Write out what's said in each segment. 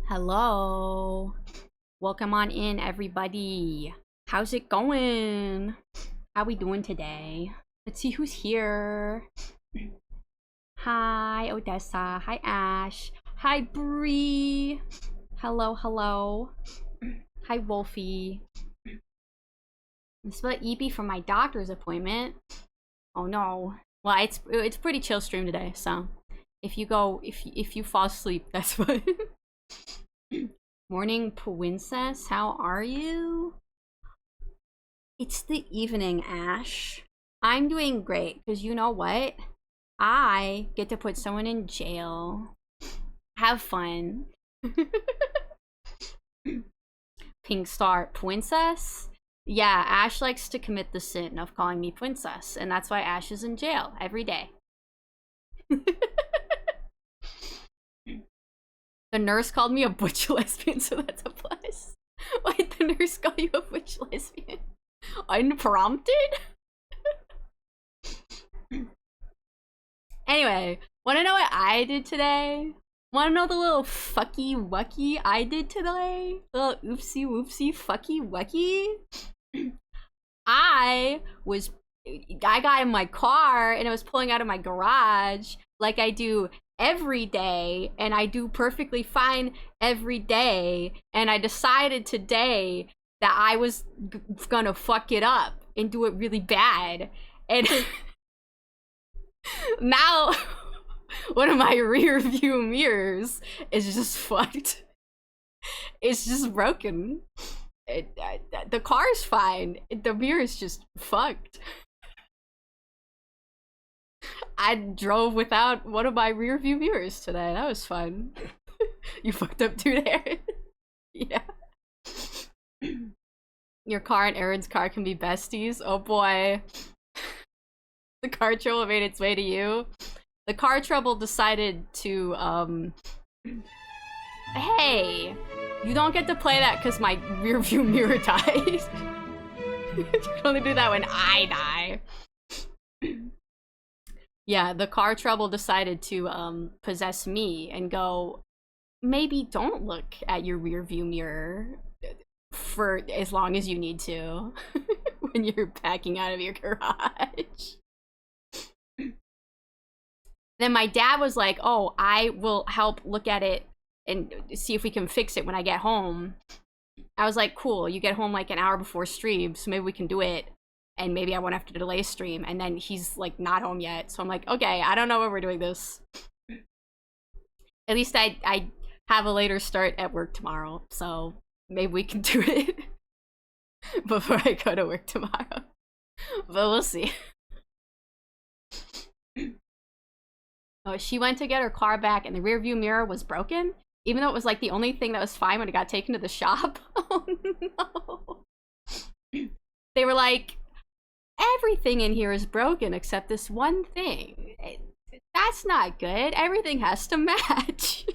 Hello. Welcome on in, everybody. How's it going? How we doing today? Let's see who's here. Hi, Odessa. Hi, Ash. Hi, Bree. Hello, hello. Hi, Wolfie. I'm supposed to EP for my doctor's appointment. Oh no. Well, it's pretty chill stream today, so if you fall asleep, that's fine. Morning, Princess. How are you? It's the evening, Ash. I'm doing great, because you know what? I get to put someone in jail. Have fun. Pink Star Princess? Yeah, Ash likes to commit the sin of calling me princess, and that's why Ash is in jail every day. The nurse called me a butch lesbian, so that's a plus. Why'd the nurse call you a butch lesbian? Unprompted? Anyway, wanna know what I did today? Wanna know the little fucky wucky I did today? Little oopsie whoopsie fucky wucky? I got in my car and I was pulling out of my garage like I do every day, and I do perfectly fine every day, and I decided today that I was gonna fuck it up and do it really bad, and now one of my rear view mirrors is just fucked. It's just broken. The car's fine. The mirror is just fucked. I drove without one of my rear view mirrors today. That was fun. You fucked up too there. Yeah. Your car and Aaron's car can be besties. Oh boy. The car trouble made its way to you. The car trouble decided to, hey, you don't get to play that because my rear view mirror died. You can only do that when I die. Yeah, the car trouble decided to possess me and go, maybe don't look at your rear view mirror for as long as you need to when you're backing out of your garage. Then my dad was like, oh, I will help look at it and see if we can fix it when I get home. I was like, cool, you get home like an hour before stream, so maybe we can do it. And maybe I won't have to delay stream. And then he's like not home yet. So I'm like, okay, I don't know when we're doing this. At least I have a later start at work tomorrow. So maybe we can do it before I go to work tomorrow. But we'll see. Oh, she went to get her car back and the rear view mirror was broken. Even though it was like the only thing that was fine when it got taken to the shop. Oh no. They were like, everything in here is broken except this one thing. That's not good. Everything has to match.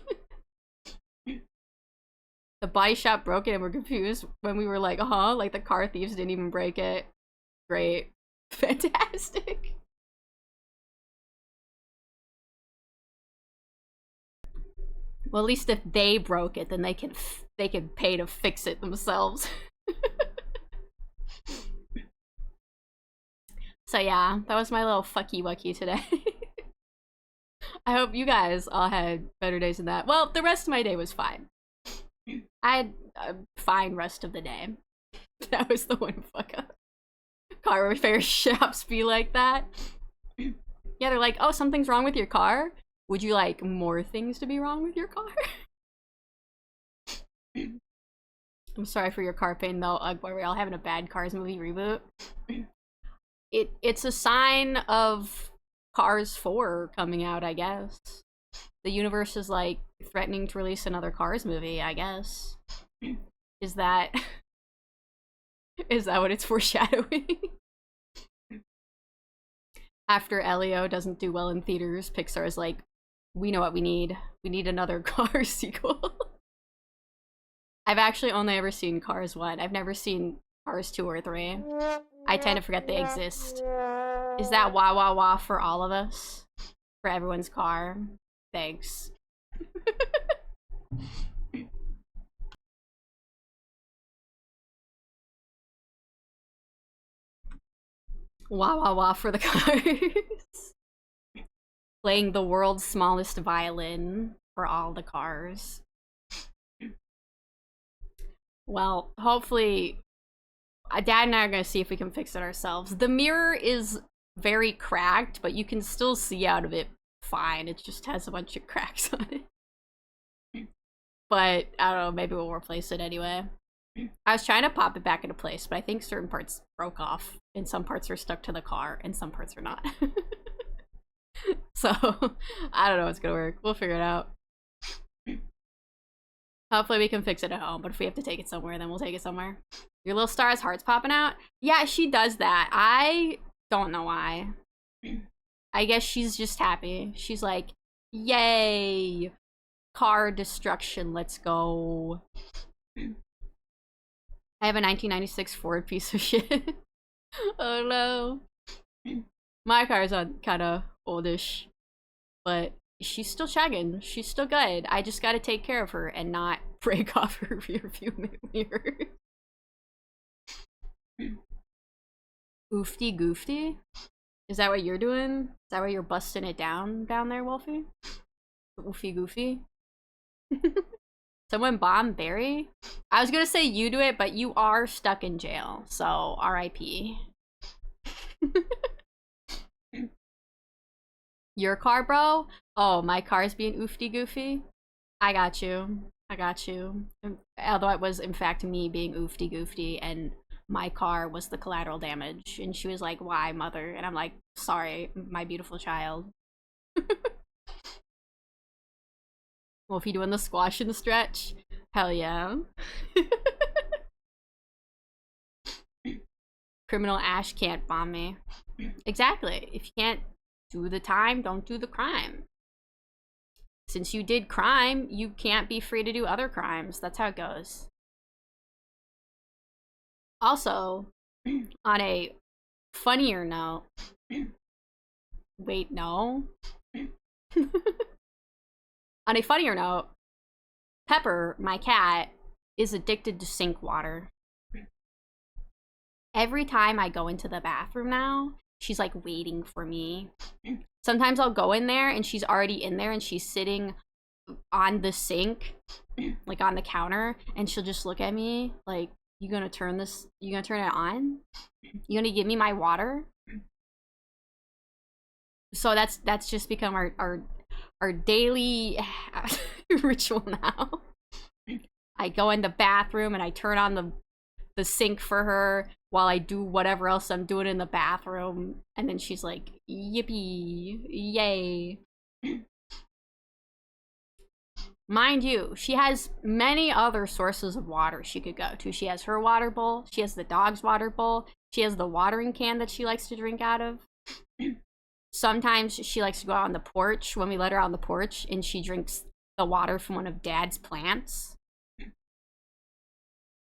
The body shop broke it and we're confused when we were like, like the car thieves didn't even break it. Great. Fantastic. Well, at least if they broke it, then they can pay to fix it themselves. So yeah, that was my little fucky wucky today. I hope you guys all had better days than that. Well, the rest of my day was fine. I had a fine rest of the day. That was the one fuck up. Car repair shops be like that. Yeah, they're like, oh, something's wrong with your car? Would you like more things to be wrong with your car? I'm sorry for your car pain though, Ugboy. We're all having a bad Cars movie reboot. It's a sign of Cars 4 coming out, I guess. The universe is like threatening to release another Cars movie, I guess. Is that what it's foreshadowing? After Elio doesn't do well in theaters, Pixar is like, We know what we need. We need another Cars sequel. I've actually only ever seen Cars 1. I've never seen Cars 2 or 3. I tend to forget they exist. Is that wah wah wah for all of us? For everyone's car? Thanks. Wah wah wah for the cars. Playing the world's smallest violin for all the cars. Well, hopefully, Dad and I are gonna see if we can fix it ourselves. The mirror is very cracked, but you can still see out of it fine. It just has a bunch of cracks on it. But, I don't know, maybe we'll replace it anyway. I was trying to pop it back into place, but I think certain parts broke off, and some parts are stuck to the car, and some parts are not. So, I don't know what's gonna work. We'll figure it out. Hopefully we can fix it at home, but if we have to take it somewhere, then we'll take it somewhere. Your little star's heart's popping out? Yeah, she does that. I don't know why. I guess she's just happy. She's like, yay! Car destruction, let's go. I have a 1996 Ford piece of shit. Oh no. My car's on kind of oldish, but she's still shagging. She's still good. I just gotta take care of her and not break off her rear view mirror. Oofty goofty? Is that what you're doing? Is that why you're busting it down there, Wolfie? Oofy goofy? Someone bomb Barry? I was gonna say you do it, but you are stuck in jail, so RIP. Your car, bro? Oh, my car's being oofty goofy? I got you. I got you. Although it was, in fact, me being oofty goofy, and my car was the collateral damage. And she was like, why, mother? And I'm like, sorry, my beautiful child. Wolfie doing the squash and stretch? Hell yeah. Criminal Ash can't bomb me. Exactly. If you can't do the time, don't do the crime. Since you did crime, you can't be free to do other crimes. That's how it goes. Also, on a funnier note, wait, no. On a funnier note, Pepper, my cat, is addicted to sink water. Every time I go into the bathroom now, she's like waiting for me. Sometimes I'll go in there and she's already in there and she's sitting on the sink, like on the counter, and she'll just look at me like, you gonna turn it on? You gonna give me my water? So that's just become our daily ritual now. I go in the bathroom and I turn on the sink for her while I do whatever else I'm doing in the bathroom, and then she's like, yippee, yay. Mind you, she has many other sources of water she could go to. She has her water bowl, she has the dog's water bowl, she has the watering can that she likes to drink out of. Sometimes she likes to go out on the porch when we let her out on the porch, and she drinks the water from one of Dad's plants.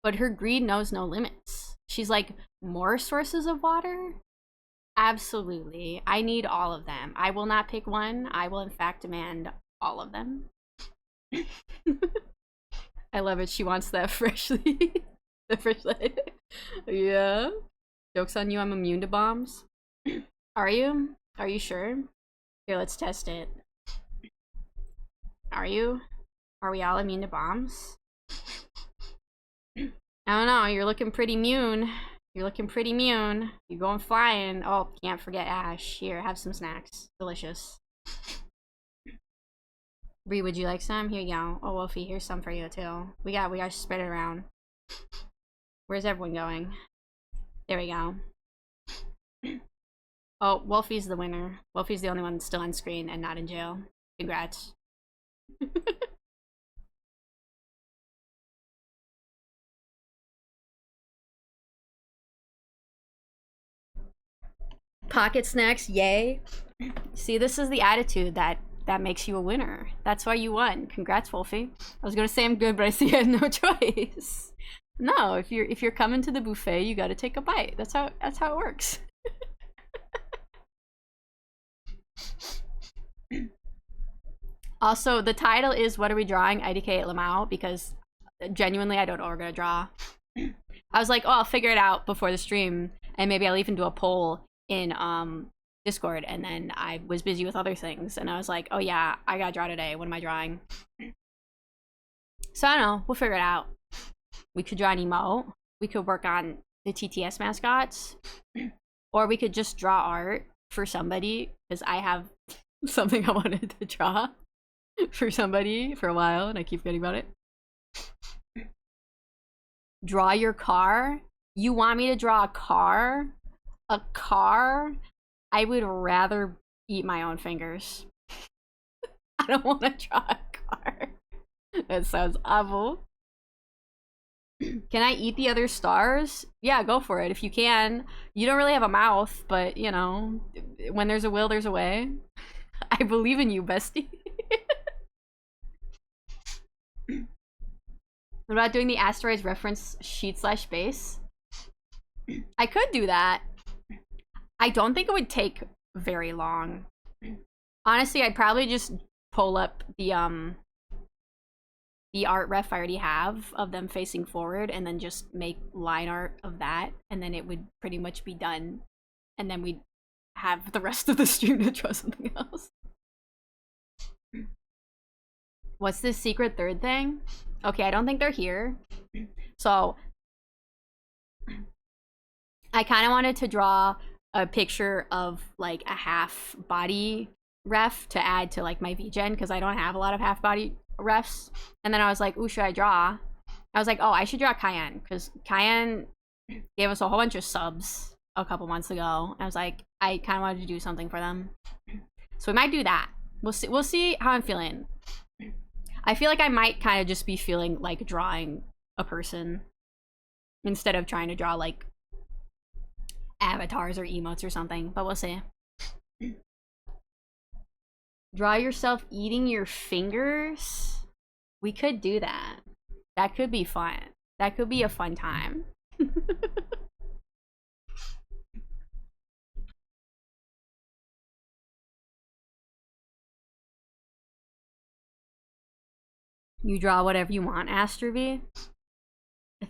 But her greed knows no limits. She's like, more sources of water? Absolutely. I need all of them. I will not pick one. I will, in fact, demand all of them. I love it. She wants that freshly. The freshly. Yeah. Joke's on you, I'm immune to bombs. Are you? Are you sure? Here, let's test it. Are you? Are we all immune to bombs? I don't know, you're looking pretty immune. You're looking pretty immune. You're going flying. Oh, can't forget Ash. Here, have some snacks. Delicious. Bree, would you like some? Here you go. Oh, Wolfie, here's some for you too. We gotta spread it around. Where's everyone going? There we go. Oh, Wolfie's the winner. Wolfie's the only one still on screen and not in jail. Congrats. Pocket snacks, yay. See, this is the attitude that that makes you a winner. That's why you won. Congrats, Wolfie. I was gonna say I'm good, but I see I had no choice. No, if you're coming to the buffet, you gotta take a bite. That's how it works. Also, the title is "What Are We Drawing?" IDK at Lamau, because genuinely I don't know what we're gonna draw. I was like, oh, I'll figure it out before the stream, and maybe I'll even do a poll in Discord, and then I was busy with other things, and I was like, oh yeah, I gotta draw today. What am I drawing? So I don't know. We'll figure it out. We could draw an emote. We could work on the TTS mascots, or we could just draw art for somebody, because I have something I wanted to draw for somebody for a while, and I keep forgetting about it. Draw your car? You want me to draw a car? A car? I would rather eat my own fingers. I don't want to draw a car. That sounds awful. Can I eat the other stars? Yeah, go for it if you can. You don't really have a mouth, but you know, when there's a will, there's a way. I believe in you, bestie. What about doing the asteroids reference sheet / base? I could do that. I don't think it would take very long. Honestly, I'd probably just pull up the art ref I already have of them facing forward, and then just make line art of that, and then it would pretty much be done. And then we'd have the rest of the stream to draw something else. What's this secret third thing? Okay, I don't think they're here. So I kind of wanted to draw a picture of like a half body ref to add to like my VGen, because I don't have a lot of half body refs. And then I was like, ooh, should I draw? I was like, oh, I should draw Cayenne, because Cayenne gave us a whole bunch of subs a couple months ago. I was like, I kind of wanted to do something for them. So we might do that. We'll see how I'm feeling. I feel like I might kind of just be feeling like drawing a person instead of trying to draw like avatars or emotes or something, but we'll see. Draw yourself eating your fingers? We could do that. That could be fun. That could be a fun time. You draw whatever you want, Astrovi.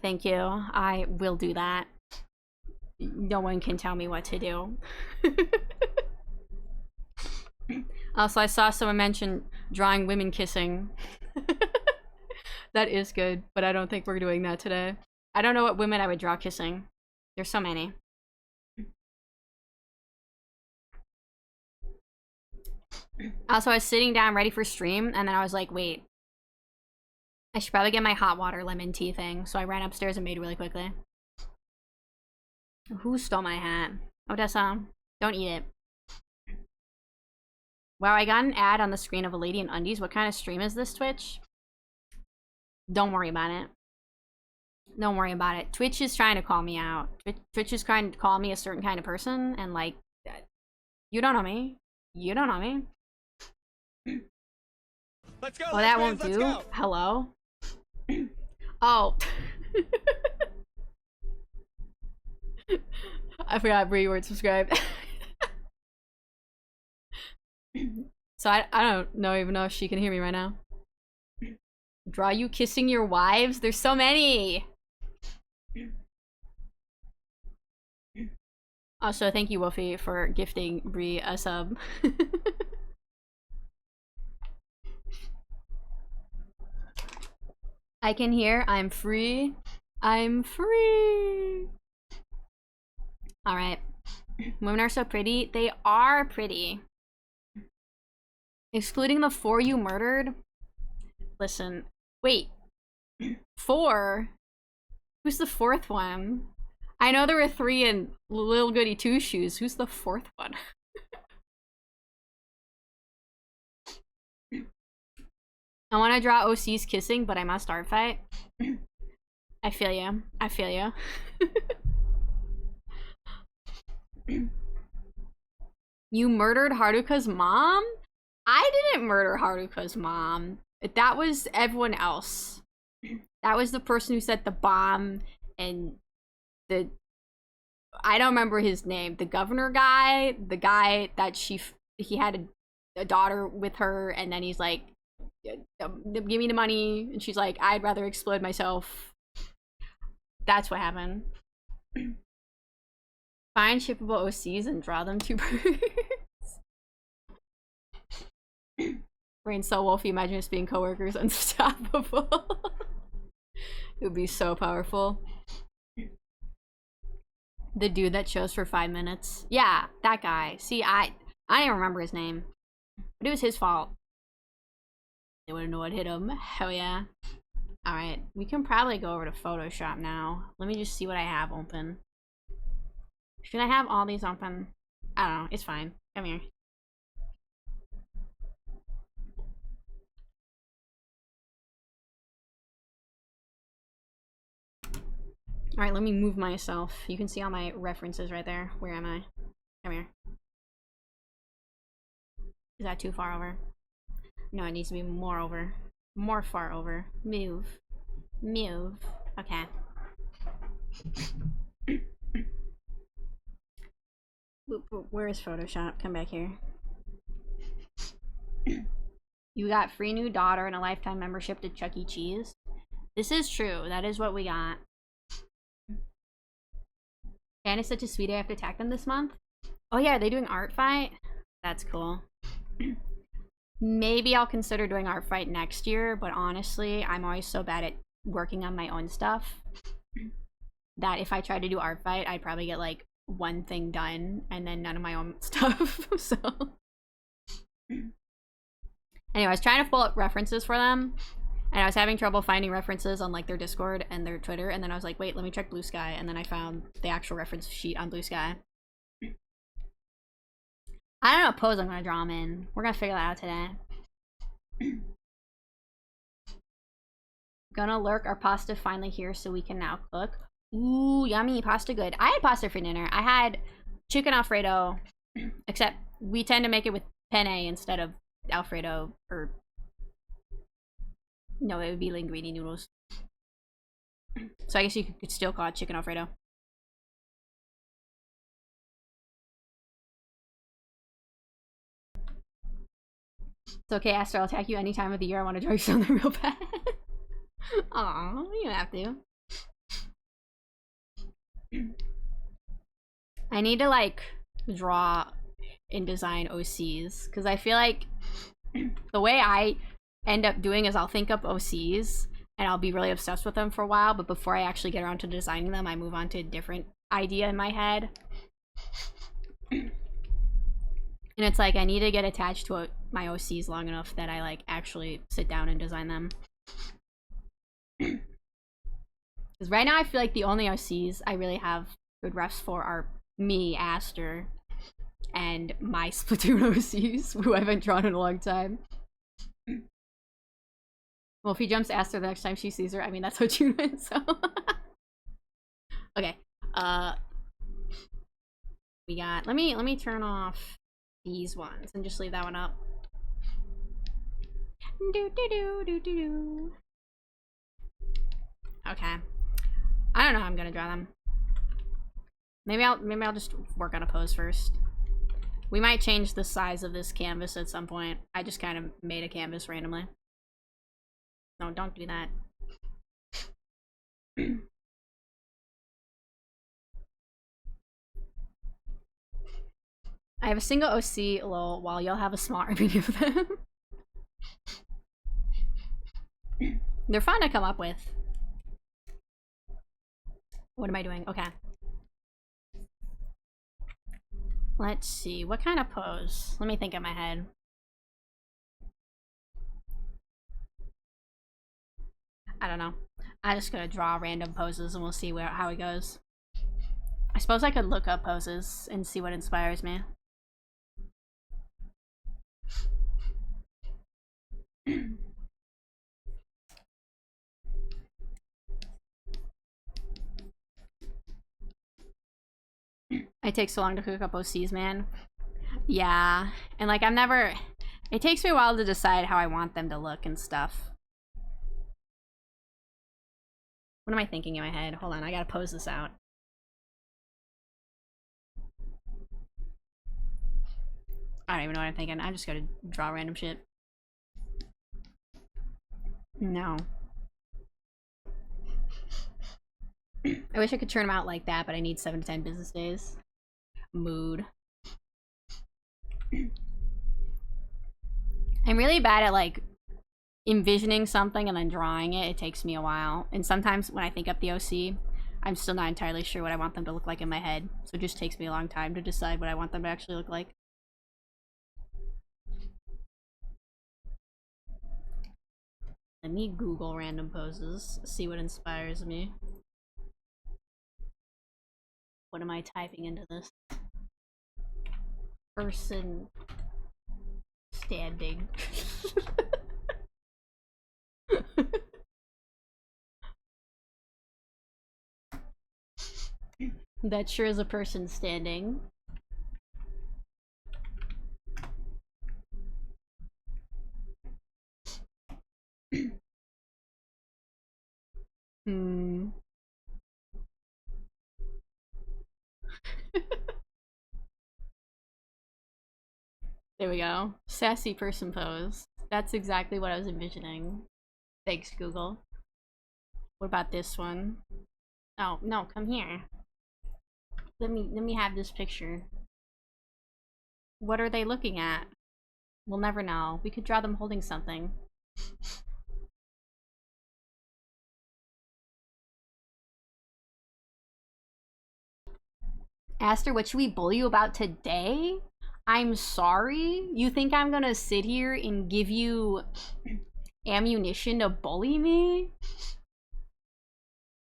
Thank you. I will do that. No one can tell me what to do. Also, I saw someone mention drawing women kissing. That is good, but I don't think we're doing that today. I don't know what women I would draw kissing. There's so many. Also, I was sitting down ready for stream, and then I was like, wait, I should probably get my hot water lemon tea thing. So I ran upstairs and made it really quickly. Who stole my hat? Odessa, don't eat it. Wow, I got an ad on the screen of a lady in undies. What kind of stream is this, Twitch? Don't worry about it. Don't worry about it. Twitch is trying to call me out. Twitch is trying to call me a certain kind of person, and like, you don't know me. You don't know me. Let's go. Well, that won't do. Go. Hello? Oh. I forgot Bree weren't subscribed. So I don't know even know if she can hear me right now. Draw you kissing your wives? There's so many. Also, thank you, Wolfie, for gifting Bree a sub. I can hear. I'm free. I'm free. All right. Women are so pretty. They are pretty. Excluding the 4 you murdered. Listen. Wait. 4? Who's the 4th one? I know there were 3 in Lil Goody 2 Shoes. Who's the 4th one? I want to draw OC's kissing, but I must art fight. I feel you. I feel you. You murdered Haruka's mom? I didn't murder Haruka's mom. That was everyone else. That was the person who set the bomb, and the I don't remember his name. The governor guy, the guy that he had a daughter with her, and then he's like, give me the money, and she's like, I'd rather explode myself. That's what happened. Find shippable OCs and draw them 2 birds. Rain so Wolfie, imagine us being coworkers, unstoppable. It would be so powerful. The dude that shows for 5 minutes. Yeah, that guy. See, I didn't remember his name. But it was his fault. They wouldn't know what hit him. Hell yeah. Alright, we can probably go over to Photoshop now. Let me just see what I have open. Should I have all these open? I don't know, it's fine. Come here. Alright, let me move myself. You can see all my references right there. Where am I? Come here. Is that too far over? No, it needs to be more over. More far over. Move. Move. Okay. Where is Photoshop? Come back here. You got free new daughter and a lifetime membership to Chuck E. Cheese. This is true. That is what we got. And it's such a sweet day. I have to attack them this month. Oh yeah, are they doing art fight? That's cool. Maybe I'll consider doing art fight next year, but honestly, I'm always so bad at working on my own stuff that if I tried to do art fight, I'd probably get like one thing done and then none of my own stuff. So anyway, I was trying to pull up references for them, and I was having trouble finding references on like their Discord and their Twitter, and then I was like, wait, let me check Blue Sky, and then I found the actual reference sheet on Blue Sky. I don't know what pose I'm gonna draw them in. We're gonna figure that out today. Gonna lurk our pasta finally here so we can now cook. Ooh, yummy, pasta good. I had pasta for dinner. I had chicken Alfredo, except we tend to make it with penne instead of Alfredo, or no, it would be linguine noodles. So I guess you could still call it chicken Alfredo. It's okay, Aster, I'll attack you any time of the year. I want to draw you something real bad. Aw, you don't have to. I need to like draw and design OCs, because I feel like the way I end up doing is I'll think up OCs and I'll be really obsessed with them for a while, but before I actually get around to designing them, I move on to a different idea in my head. And it's like I need to get attached to my OCs long enough that I like actually sit down and design them. Because right now I feel like the only OCs I really have good refs for are me, Aster, and my Splatoon OCs, who I haven't drawn in a long time. Well, if he jumps Aster the next time she sees her, I mean, that's what you meant, so. Okay, we got, let me turn off these ones and just leave that one up. Okay. I don't know how I'm gonna draw them. Maybe I'll just work on a pose first. We might change the size of this canvas at some point. I just kind of made a canvas randomly. No, don't do that. I have a single OC, lol, while y'all have a small many of them. They're fun to come up with. What am I doing? Okay. Let's see. What kind of pose? Let me think in my head. I don't know. I'm just gonna draw random poses and we'll see how it goes. I suppose I could look up poses and see what inspires me. It takes so long to cook up OCs, man. Yeah, and like I'm never, It takes me a while to decide how I want them to look and stuff. What am I thinking in my head? Hold on, I gotta pose this out. I don't even know what I'm thinking. I just gotta draw random shit. No. I wish I could turn them out like that, but I need 7 to 10 business days. Mood. I'm really bad at like envisioning something and then drawing it. It takes me a while. And sometimes when I think up the OC, I'm still not entirely sure what I want them to look like in my head. So it just takes me a long time to decide what I want them to actually look like. Let me Google random poses, see what inspires me. What am I typing into this? Person standing. That sure is a person standing. There we go. Sassy person pose. That's exactly what I was envisioning. Thanks, Google. What about this one? Oh, no, come here. Let me have this picture. What are they looking at? We'll never know. We could draw them holding something. Aster, what should we bully you about today? I'm sorry? You think I'm gonna sit here and give you ammunition to bully me?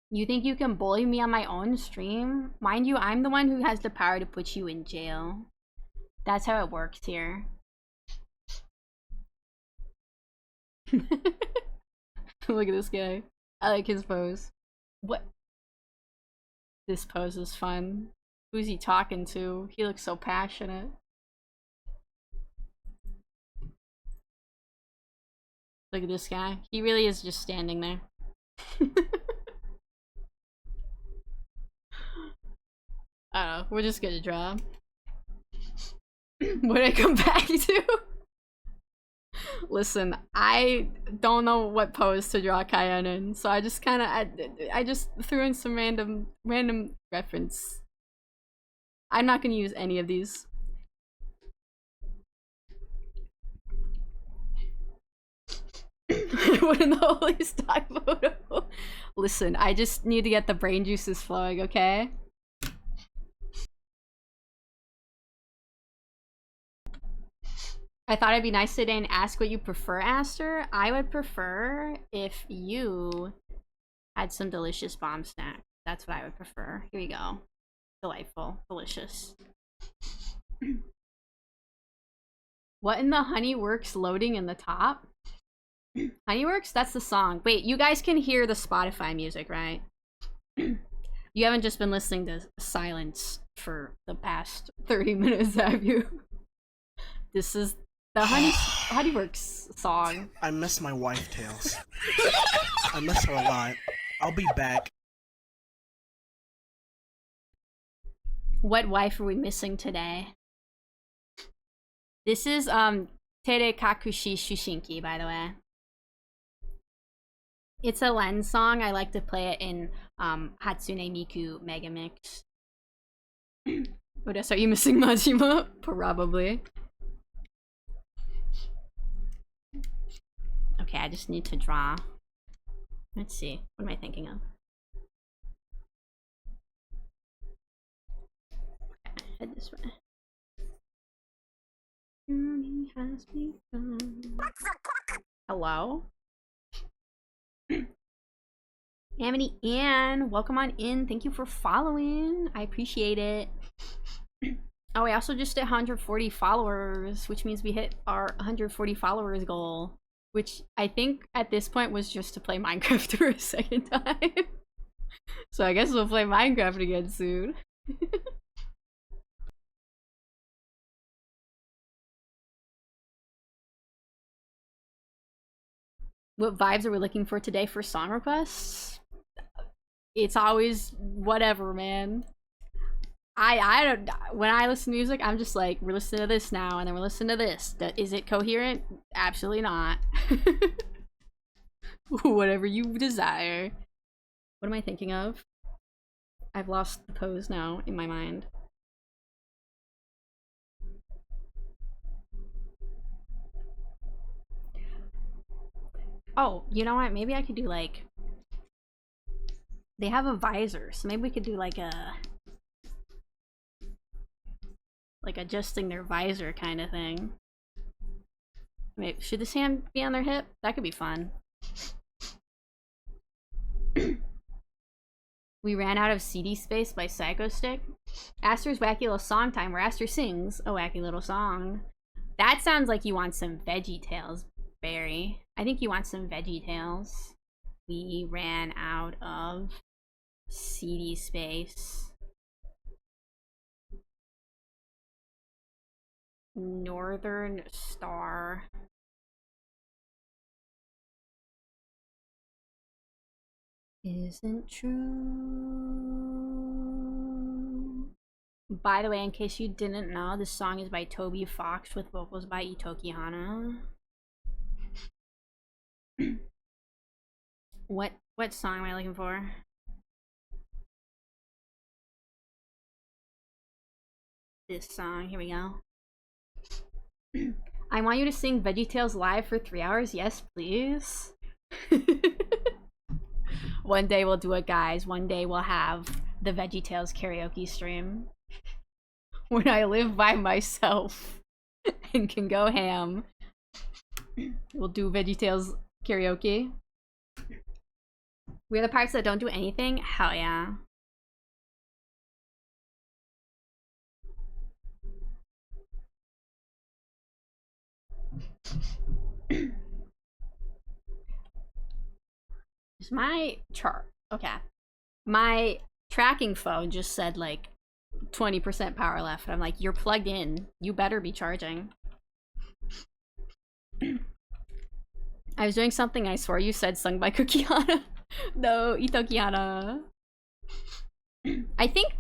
You think you can bully me on my own stream? Mind you, I'm the one who has the power to put you in jail. That's how it works here. Look at this guy. I like his pose. What? This pose is fun. Who's he talking to? He looks so passionate. Look at this guy. He really is just standing there. I don't know. We're just gonna draw. What did I come back to? Listen, I don't know what pose to draw Cayenne in, so I just kind of I just threw in some random reference. I'm not gonna use any of these. What in the holy stock photo? Listen, I just need to get the brain juices flowing, okay? I thought it'd be nice today and ask what you prefer, Aster. I would prefer if you had some delicious bomb snack. That's what I would prefer. Here you go. Delightful. Delicious. What in the Honeyworks loading in the top? Honeyworks? That's the song. Wait, you guys can hear the Spotify music, right? You haven't just been listening to silence for the past 30 minutes, have you? This is the Honeyworks song. I miss my wife, Tails. I miss her a lot. I'll be back. What wife are we missing today? This is Tere Kakushi Shushinki, by the way. It's a Lens song. I like to play it in Hatsune Miku Mega Mix. What else? Are you missing Majima? Probably. Okay, I just need to draw. Let's see. What am I thinking of? Okay, head this way. Journey has begun. Hello? Amity Ann, welcome on in. Thank you for following. I appreciate it. Oh, we also just hit 140 followers, which means we hit our 140 followers goal, which I think at this point was just to play Minecraft for a second time. So I guess we'll play Minecraft again soon. What vibes are we looking for today for song requests? It's always whatever, man. I don't, when I listen to music, I'm just like, we're listening to this now, and then we're listening to this. Is it coherent? Absolutely not. Whatever you desire. What am I thinking of? I've lost the pose now in my mind. Oh, you know what? Maybe I could do like... They have a visor, so maybe we could do like a... like adjusting their visor kind of thing. Wait, should this hand be on their hip? That could be fun. We ran out of CD space by Psycho Stick. Aster's Wacky Little Song Time, where Aster sings a wacky little song. That sounds like you want some Veggie Tales, Barry. I think you want some Veggie Tales. We ran out of CD space. Northern Star. Isn't true. By the way, in case you didn't know, this song is by Toby Fox with vocals by Itoki Hana. What song am I looking for? This song, here we go. I want you to sing VeggieTales live for 3 hours. Yes, please. One day we'll do it, guys. One day we'll have the VeggieTales karaoke stream. When I live by myself and can go ham, we'll do VeggieTales karaoke. We're the parts that don't do anything? Hell yeah. Is my chart okay? My tracking phone just said like 20% power left. I'm like, you're plugged in. You better be charging. I was doing something I swear you said sung by Cookie Hana. No, Itoki Hana. I think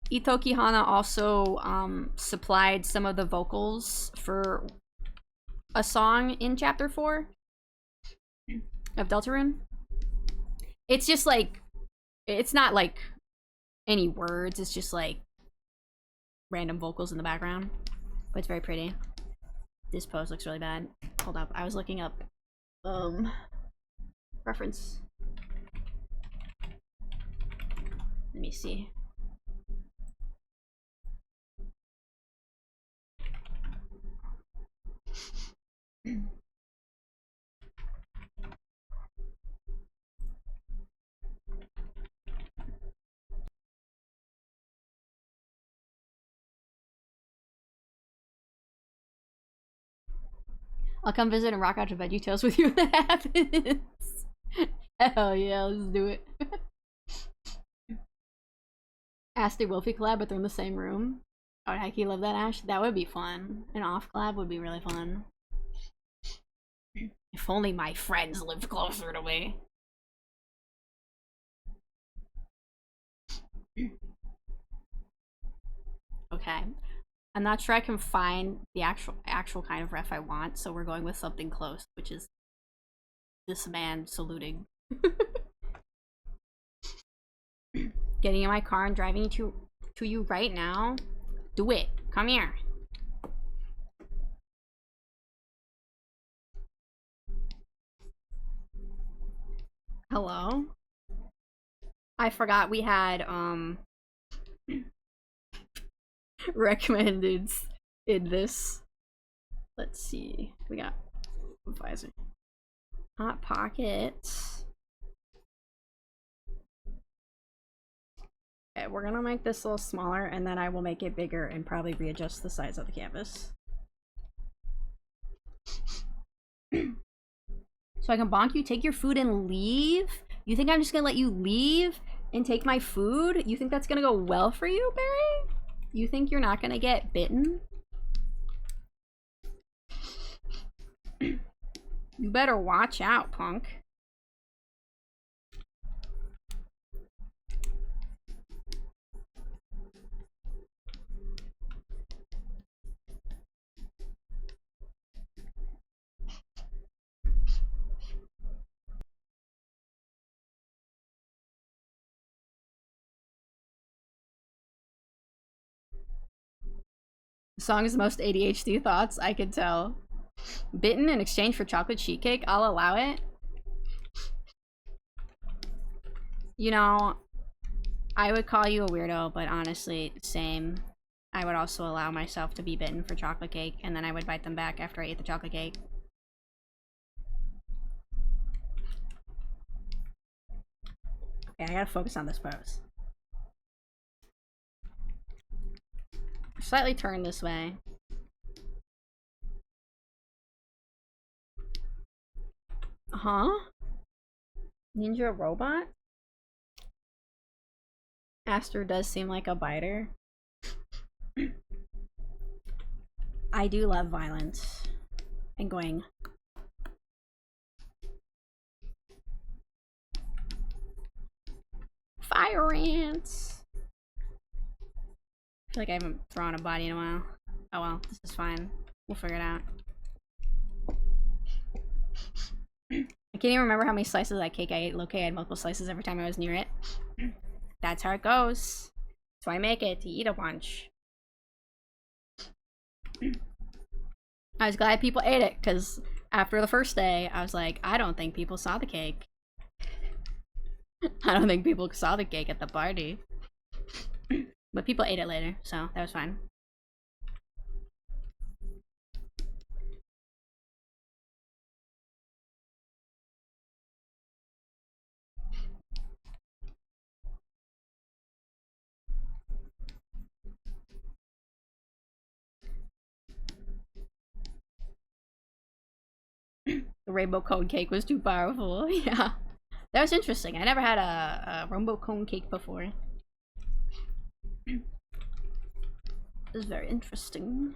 Itoki Hana also supplied some of the vocals for a song in chapter 4 of Deltarune. It's just like, it's not like any words, it's just like random vocals in the background, but it's very pretty. This pose looks really bad. Hold up, I was looking up reference. Let me see. I'll come visit and rock out to VeggieTales with you when that happens. Hell yeah, let's do it. Aster Wolfie collab, but they're in the same room. Oh, heck, you love that, Ash? That would be fun. An off collab would be really fun. If only my friends lived closer to me. Okay. I'm not sure I can find the actual kind of ref I want, so we're going with something close, which is this man saluting. Getting in my car and driving to you right now. Do it. Come here. Hello? I forgot we had recommended in this. Let's see. We got Pfizer. Hot Pockets. Okay, we're gonna make this a little smaller and then I will make it bigger and probably readjust the size of the canvas. So I can bonk you, take your food, and leave? You think I'm just gonna let you leave and take my food? You think that's gonna go well for you, Barry? You think you're not gonna get bitten? You better watch out, punk. Song is the most ADHD thoughts, I could tell. Bitten in exchange for chocolate sheet cake? I'll allow it. You know, I would call you a weirdo, but honestly, same. I would also allow myself to be bitten for chocolate cake, and then I would bite them back after I ate the chocolate cake. Okay, I gotta focus on this pose. Slightly turn this way. Huh? Ninja robot? Aster does seem like a biter. I do love violence. And going. Fire ants! I feel like I haven't thrown a body in a while. Oh well, this is fine. We'll figure it out. I can't even remember how many slices of that cake I ate. Low-key, I had multiple slices every time I was near it. That's how it goes. That's why I make it, to eat a bunch. I was glad people ate it, because after the first day, I was like, I don't think people saw the cake. I don't think people saw the cake at the party. But people ate it later, so that was fine. The rainbow cone cake was too powerful. Yeah. That was interesting. I never had a rainbow cone cake before. It was very interesting.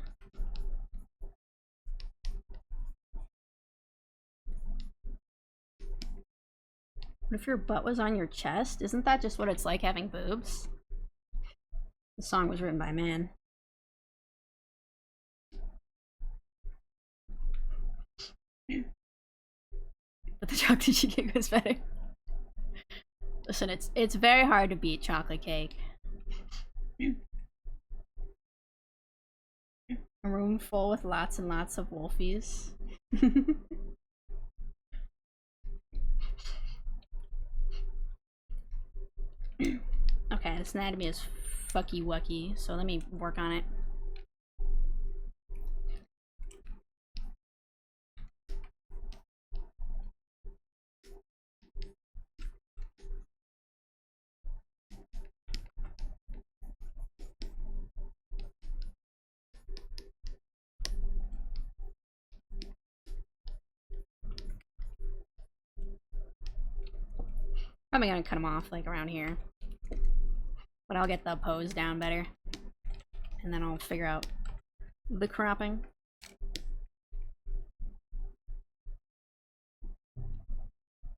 What if your butt was on your chest? Isn't that just what it's like having boobs? The song was written by a man. But the chocolate sheet cake was better. Listen, it's very hard to beat chocolate cake. A room full with lots and lots of wolfies. Okay, this anatomy is fucky wucky, so let me work on it. Probably gonna cut them off like around here. But I'll get the pose down better. And then I'll figure out the cropping.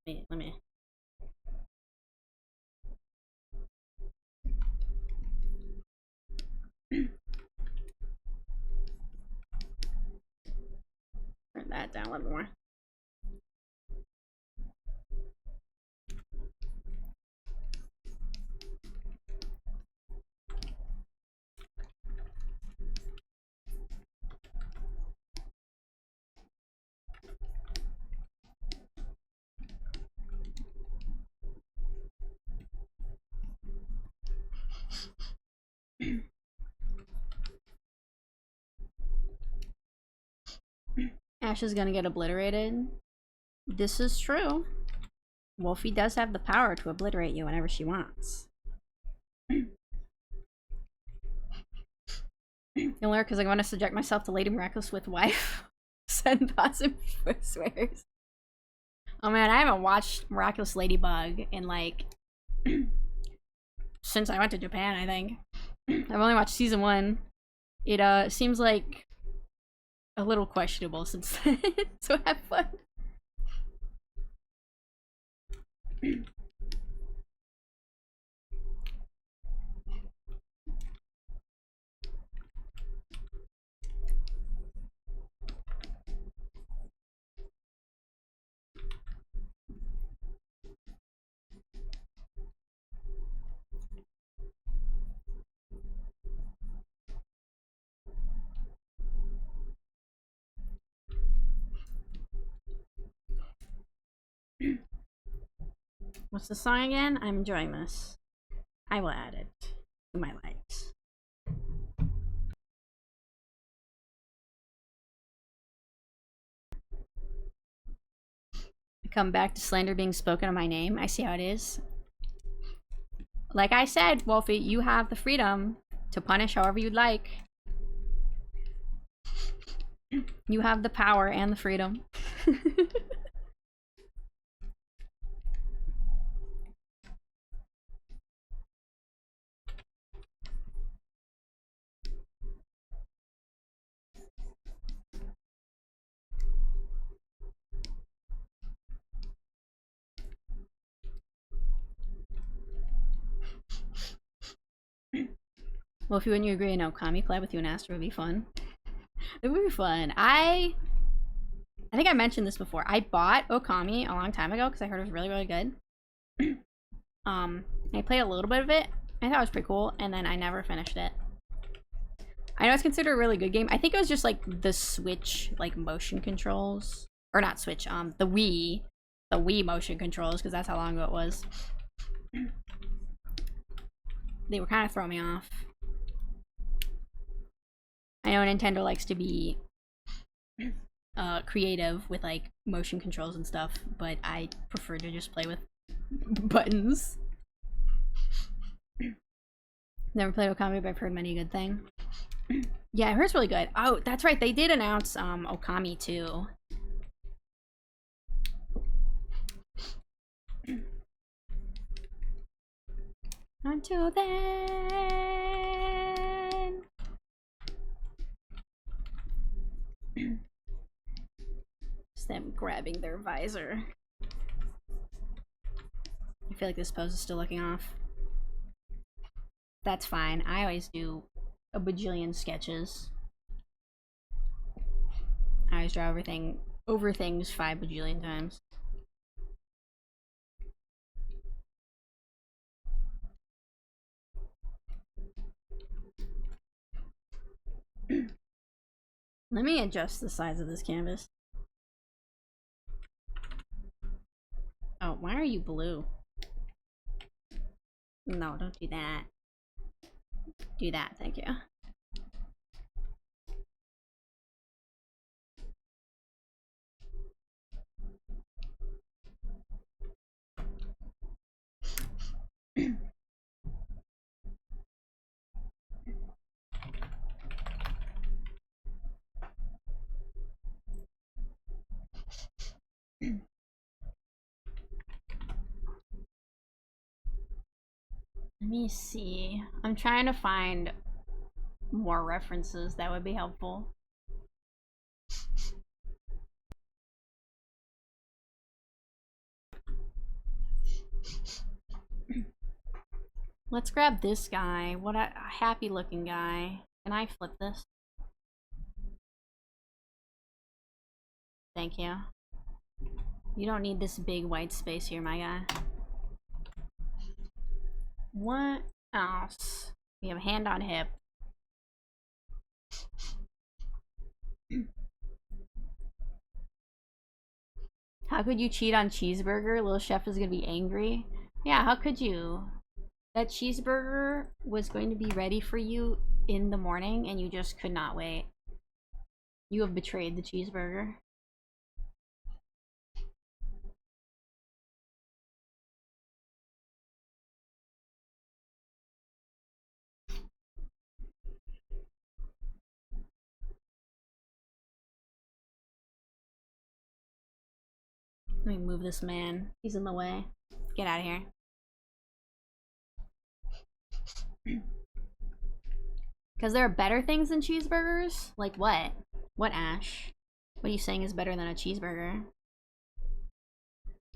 Let me. Turn that down a little more. Ash is gonna get obliterated. This is true. Wolfie does have the power to obliterate you whenever she wants. You'll learn because I want to subject myself to Lady Miraculous with wife. Send thoughts and swears. Oh man, I haven't watched Miraculous Ladybug in like since I went to Japan, I think. I've only watched season 1. It seems like a little questionable since then. So have fun. What's the song again? I'm enjoying this. I will add it to my likes. Come back to slander being spoken of my name. I see how it is. Like I said, Wolfie, you have the freedom to punish however you'd like. You have the power and the freedom. Well, if you wouldn't you agree, no, Kami play with you and Astro would be fun. It would be fun. I think I mentioned this before. I bought Okami a long time ago because I heard it was really, really good. I played a little bit of it. I thought it was pretty cool, and then I never finished it. I know it's considered a really good game. I think it was just like the Switch like motion controls, or not Switch, the Wii motion controls, because that's how long ago it was. They were kind of throwing me off. I know Nintendo likes to be creative with like motion controls and stuff, but I prefer to just play with buttons. Never played Okami, but I've heard many good things. Yeah, I heard it's really good. Oh, that's right, they did announce Okami too. Until then. Just them grabbing their visor. I feel like this pose is still looking off. That's fine. I always do a bajillion sketches. I always draw everything over things 5 bajillion times. Let me adjust the size of this canvas. Oh, why are you blue? No, don't do that. Do that, thank you. Let me see. I'm trying to find more references that would be helpful. Let's grab this guy. What a happy looking guy. Can I flip this? Thank you. You don't need this big white space here, my guy. What else? We have hand on hip. How could you cheat on cheeseburger? Little Chef is gonna be angry. Yeah, how could you? That cheeseburger was going to be ready for you in the morning and you just could not wait. You have betrayed the cheeseburger. Let me move this man. He's in the way. Get out of here. Because there are better things than cheeseburgers? Like what? What, Ash? What are you saying is better than a cheeseburger?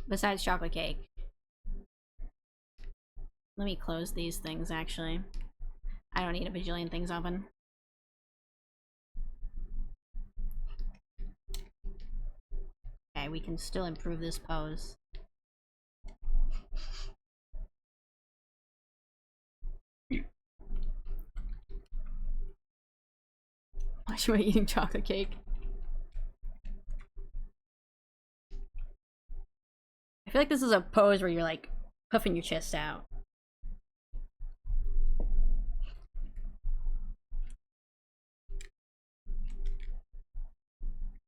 Besides chocolate cake. Let me close these things, actually. I don't need a bajillion things open. Okay, we can still improve this pose. Why should I be eating chocolate cake? I feel like this is a pose where you're like Puffing your chest out.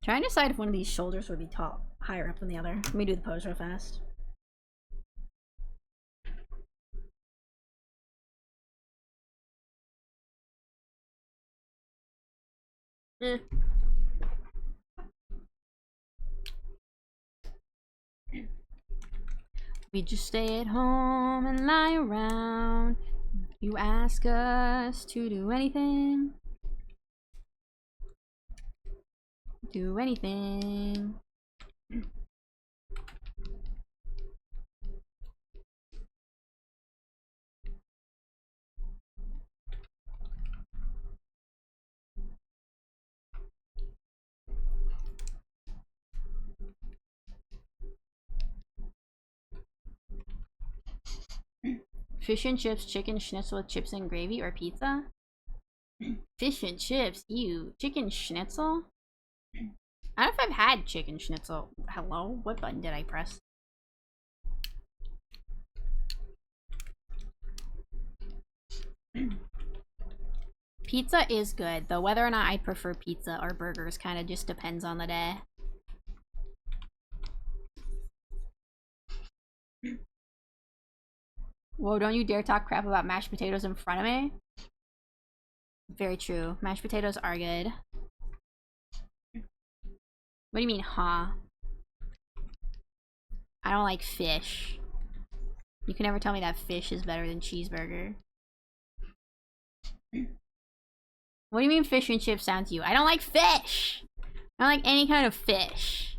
Trying to decide if one of these shoulders would be higher up than the other. Let me do the pose real fast. We just stay at home and lie around. You ask us to do anything. Do anything. Fish and chips, chicken schnitzel with chips and gravy, or pizza? Fish and chips, ew. Chicken schnitzel? I don't know if I've had chicken schnitzel. Hello? What button did I press? Pizza is good, though whether or not I prefer pizza or burgers kind of just depends on the day. Whoa, don't you dare talk crap about mashed potatoes in front of me. Very true. Mashed potatoes are good. What do you mean, huh? I don't like fish. You can never tell me that fish is better than cheeseburger. What do you mean fish and chips sound to you? I don't like fish! I don't like any kind of fish.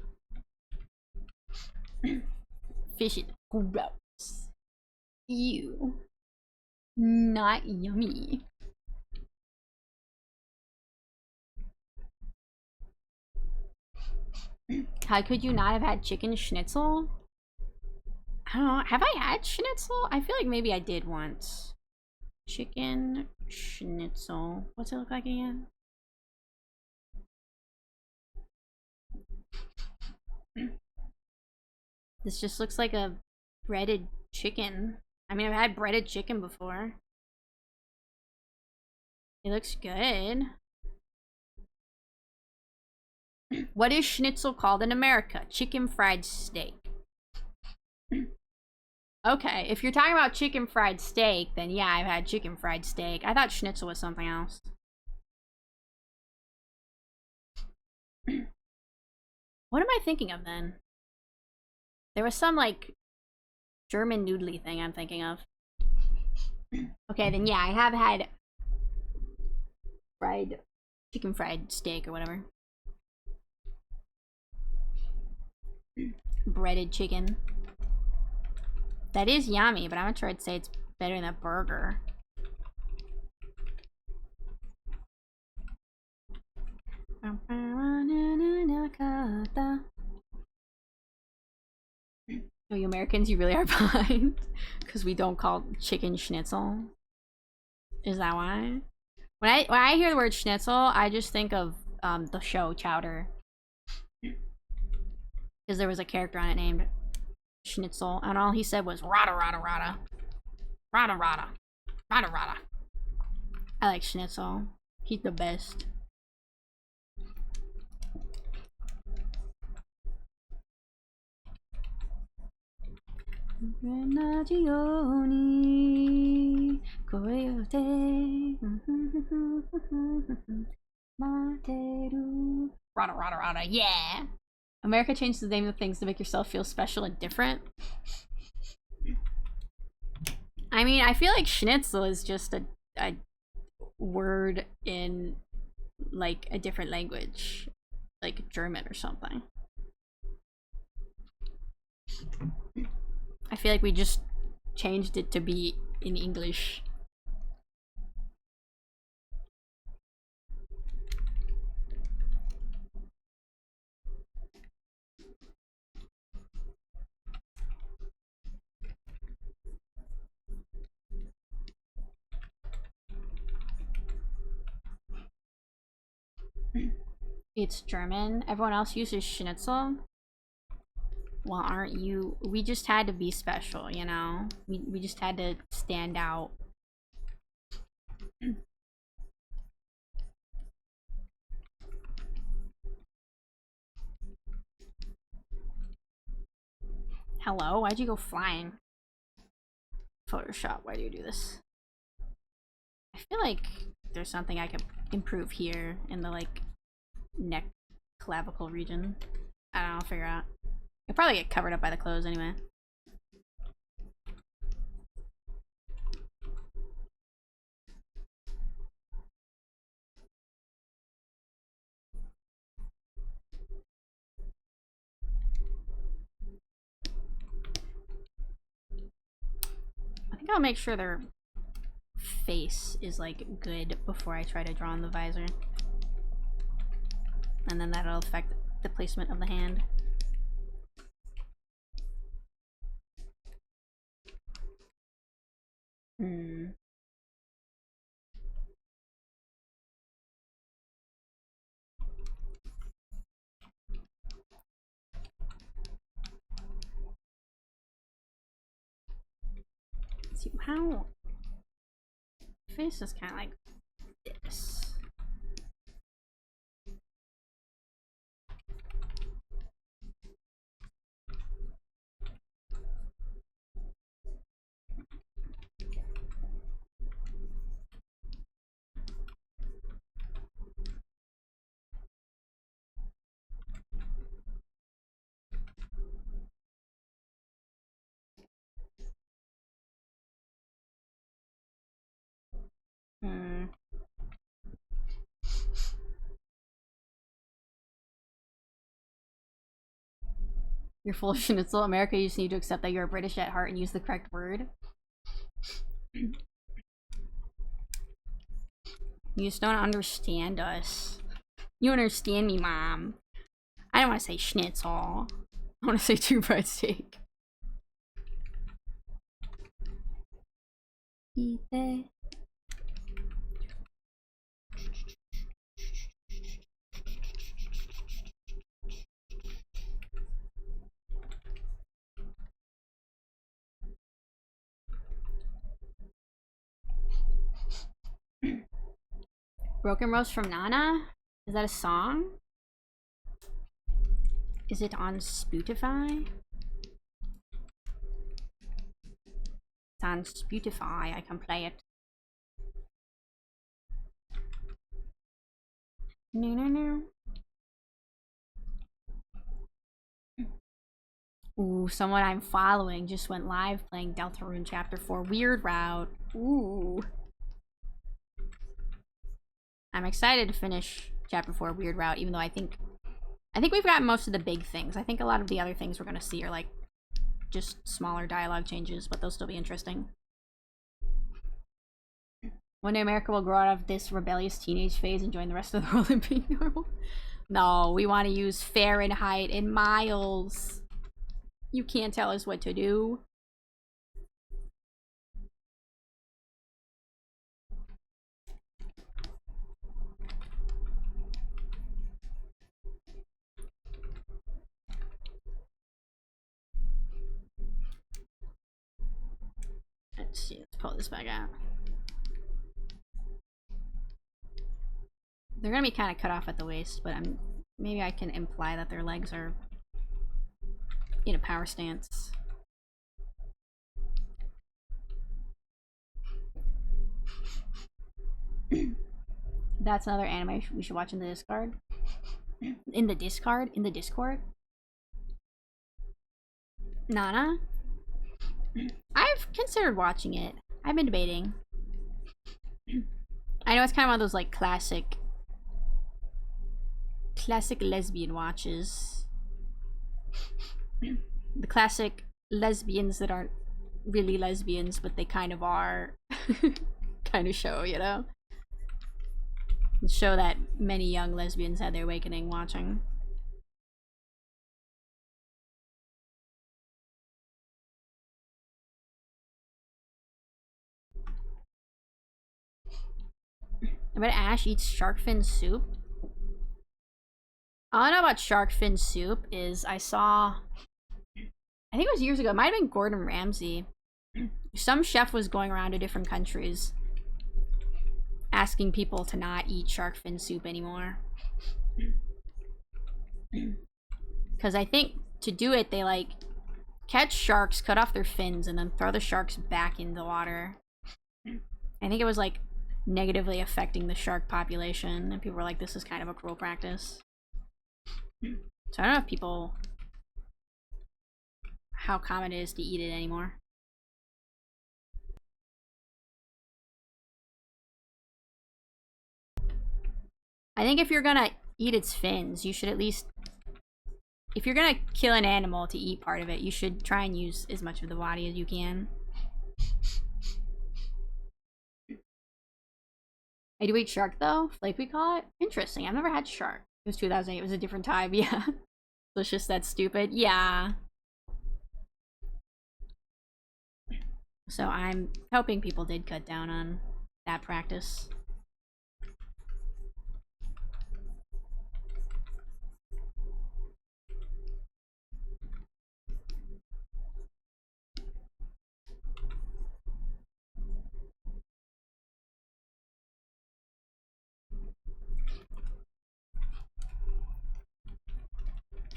Fish is gross. Ew. Not yummy. How could you not have had chicken schnitzel? I don't know. Have I had schnitzel? I feel like maybe I did once. Chicken schnitzel. What's it look like again? This just looks like a breaded chicken. I mean, I've had breaded chicken before. It looks good. What is schnitzel called in America? Chicken fried steak. Okay, if you're talking about chicken fried steak, then yeah, I've had chicken fried steak. I thought schnitzel was something else. What am I thinking of then? There was some, like, German noodly thing I'm thinking of. Okay, then yeah, I have had chicken fried steak or whatever. Breaded chicken. That is yummy, but I'm not sure I'd say it's better than a burger. Oh, you Americans, you really are behind. Because we don't call chicken schnitzel. Is that why? When I hear the word schnitzel, I just think of the show Chowder. Because there was a character on it named Schnitzel, and all he said was rada rada rada. Rada rada. Rada rada. I like Schnitzel. He's the best. Rada rada rada, yeah! America changed the name of things to make yourself feel special and different. I mean, I feel like schnitzel is just a word in, like, a different language. Like German or something. I feel like we just changed it to be in English. It's German. Everyone else uses schnitzel. Well, aren't you? We just had to be special, you know? We just had to stand out. Hello? Why'd you go flying? Photoshop, why do you do this? I feel like there's something I could improve here in the, like, neck clavicle region. I don't know, I'll figure out. It'll probably get covered up by the clothes anyway. I think I'll make sure their face is, like, good before I try to draw on the visor. And then that'll affect the placement of the hand. Let's see how face is kind of like this. You're full of schnitzel. America, you just need to accept that you're British at heart and use the correct word. You just don't understand us. You understand me, Mom. I don't want to say schnitzel. I want to say two-fried steak. Eat it. Broken Rose from Nana? Is that a song? Is it on Spotify? It's on Spotify. I can play it. No. Ooh, someone I'm following just went live playing Deltarune Chapter 4 Weird Route. Ooh. I'm excited to finish Chapter 4 Weird Route, even though I think we've got most of the big things. I think a lot of the other things we're gonna see are like just smaller dialogue changes, but they'll still be interesting. One day America will grow out of this rebellious teenage phase and join the rest of the world in being normal. No, we want to use Fahrenheit and miles. You can't tell us what to do. Let's see, let's pull this back out. They're gonna be kind of cut off at the waist, but maybe I can imply that their legs are in a power stance. That's another anime we should watch in the Discord. In the Discord? Nana? I've considered watching it. I've been debating. I know it's kind of one of those like classic lesbian watches. The classic lesbians that aren't really lesbians, but they kind of are kind of show, you know? The show that many young lesbians had their awakening watching. I bet Ash eats shark fin soup. All I know about shark fin soup is I saw I think it was years ago. It might have been Gordon Ramsay. Some chef was going around to different countries asking people to not eat shark fin soup anymore. Because I think to do it, they like catch sharks, cut off their fins, and then throw the sharks back in the water. I think it was like negatively affecting the shark population, and people were like, this is kind of a cruel practice. So I don't know if people, how common it is to eat it anymore. I think if you're gonna eat its fins, you should at least, if you're gonna kill an animal to eat part of it, you should try and use as much of the body as you can. I do eat shark though, like we call it. Interesting. I've never had shark. It was 2008. It was a different time. Yeah. So it's just that stupid. Yeah. So I'm hoping people did cut down on that practice.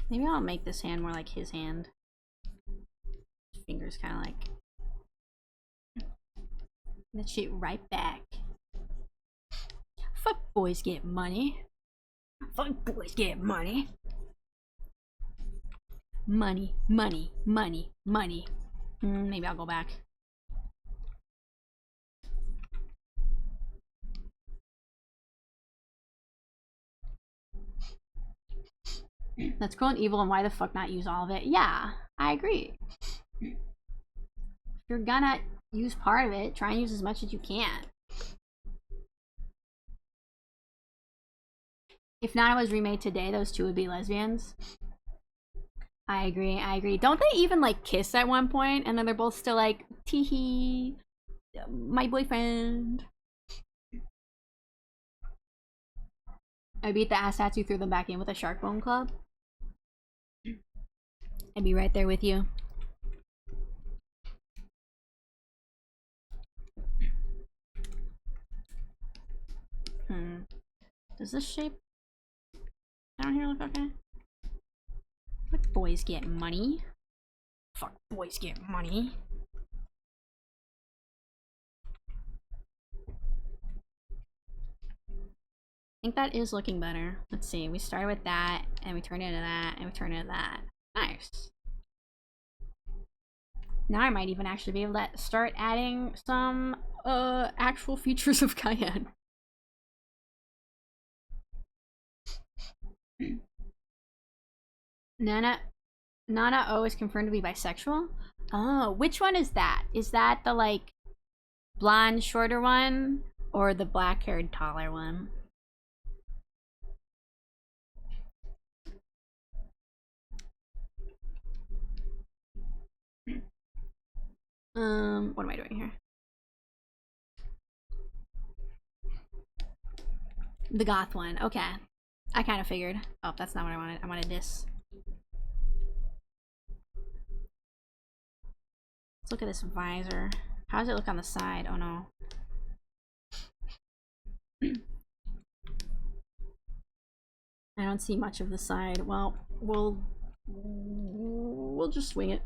Maybe I'll make this hand more like his hand. His fingers kind of like... That shit right back. Fuck boys get money. Fuck boys get money. Money, money, money, money. Maybe I'll go back. That's cool and evil, and why the fuck not use all of it? Yeah, I agree. If you're gonna use part of it, try and use as much as you can. If Nana was remade today, those two would be lesbians. I agree, I agree. Don't they even like kiss at one point, and then they're both still like, teehee, my boyfriend. I beat the ass you threw them back in with a shark bone club. I'd be right there with you. Does this shape down here look okay? Fuck boys get money. Fuck boys get money. I think that is looking better. Let's see. We started with that, and we turned it into that, and we turned it into that. Nice. Now I might even actually be able to start adding some actual features of Cayenne. Nana O is confirmed to be bisexual. Oh, which one is that? Is that the like blonde shorter one or the black-haired taller one? What am I doing here? The goth one. Okay. I kind of figured. Oh, that's not what I wanted. I wanted this. Let's look at this visor. How does it look on the side? Oh no. I don't see much of the side. Well, we'll just swing it.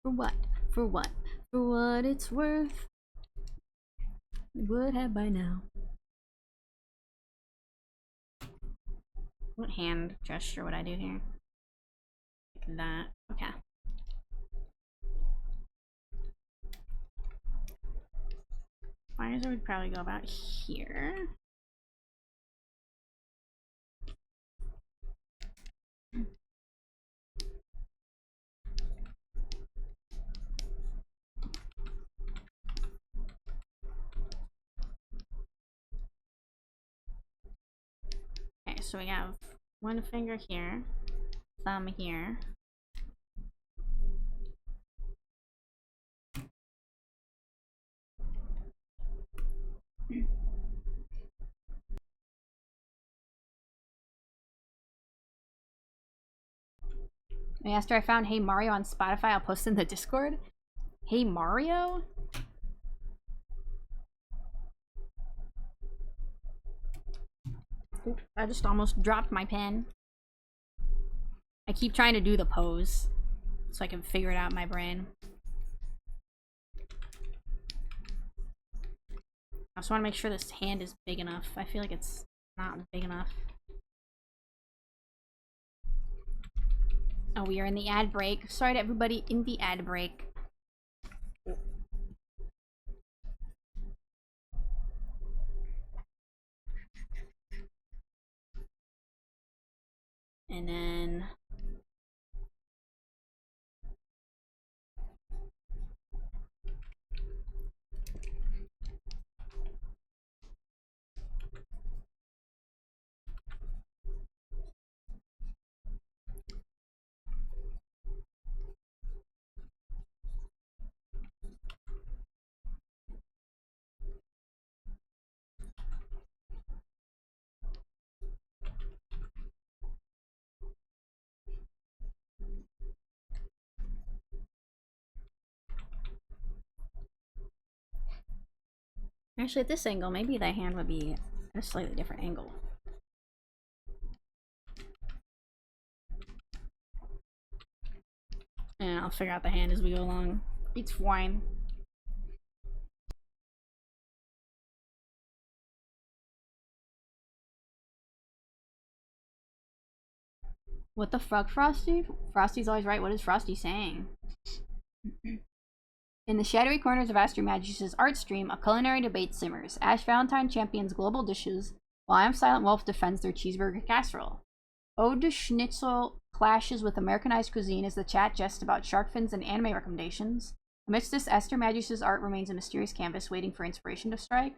For what? For what? For what it's worth. Would have by now. What hand gesture would I do here? Like that. Okay. Visor would probably go about here. Okay, so we have one finger here, thumb here. After I found Hey Mario on Spotify, I'll post in the Discord. Hey Mario? Oop, I just almost dropped my pen. I keep trying to do the pose so I can figure it out in my brain. I just want to make sure this hand is big enough. I feel like it's not big enough. Oh, we are in the ad break. Sorry to everybody in the ad break. And then... Actually, at this angle, maybe that hand would be at a slightly different angle. And I'll figure out the hand as we go along. It's fine. What the fuck, Frosty? Frosty's always right. What is Frosty saying? In the shadowy corners of Astro Magic's art stream, a culinary debate simmers. Ash Valentine champions global dishes, while I Am Silent Wolf defends their cheeseburger casserole. Ode to Schnitzel clashes with Americanized cuisine as the chat jests about shark fins and anime recommendations. Amidst this, Astro Magic's art remains a mysterious canvas waiting for inspiration to strike.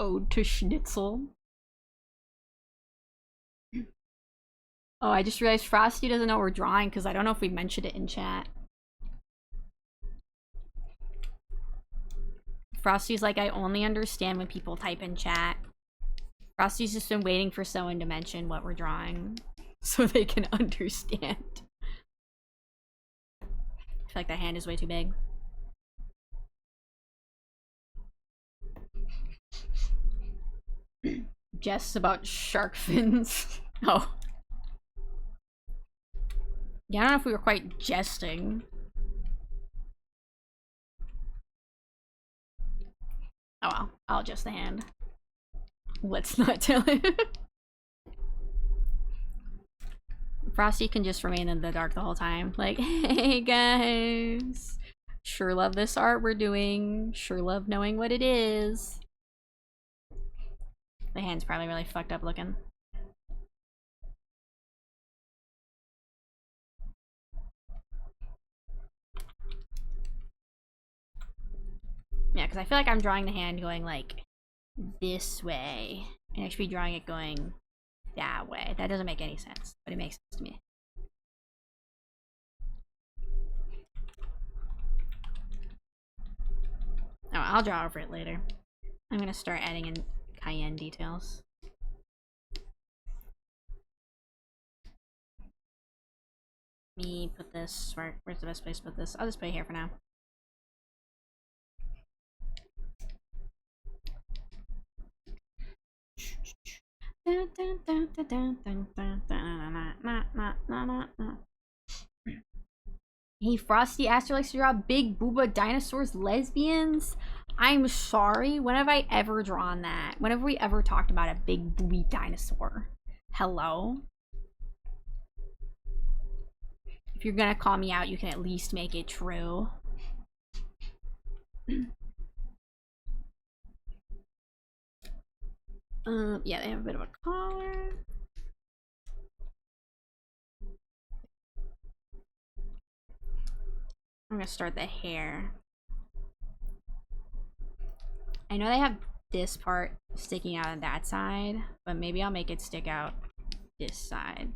Ode to Schnitzel. Oh, I just realized Frosty doesn't know we're drawing because I don't know if we mentioned it in chat. Frosty's like, I only understand when people type in chat. Frosty's just been waiting for someone to mention what we're drawing so they can understand. I feel like that hand is way too big. Jests about shark fins. Oh. Yeah, I don't know if we were quite jesting. Oh well, I'll adjust the hand. Let's not tell him. Frosty can just remain in the dark the whole time. Like, hey guys. Sure love this art we're doing. Sure love knowing what it is. The hand's probably really fucked up looking. Yeah, because I feel like I'm drawing the hand going like this way. And I should be drawing it going that way. That doesn't make any sense, but it makes sense to me. Oh, I'll draw over it later. I'm gonna start adding in cayenne details. Me put this, where's the best place to put this? I'll just put it here for now. Hey, Frosty Aster likes to draw big booba dinosaurs lesbians. I'm sorry, when have I ever drawn that? When have we ever talked about a big booby dinosaur? Hello? If you're gonna call me out, you can at least make it true. Yeah, they have a bit of a collar. I'm gonna start the hair. I know they have this part sticking out on that side, but maybe I'll make it stick out this side.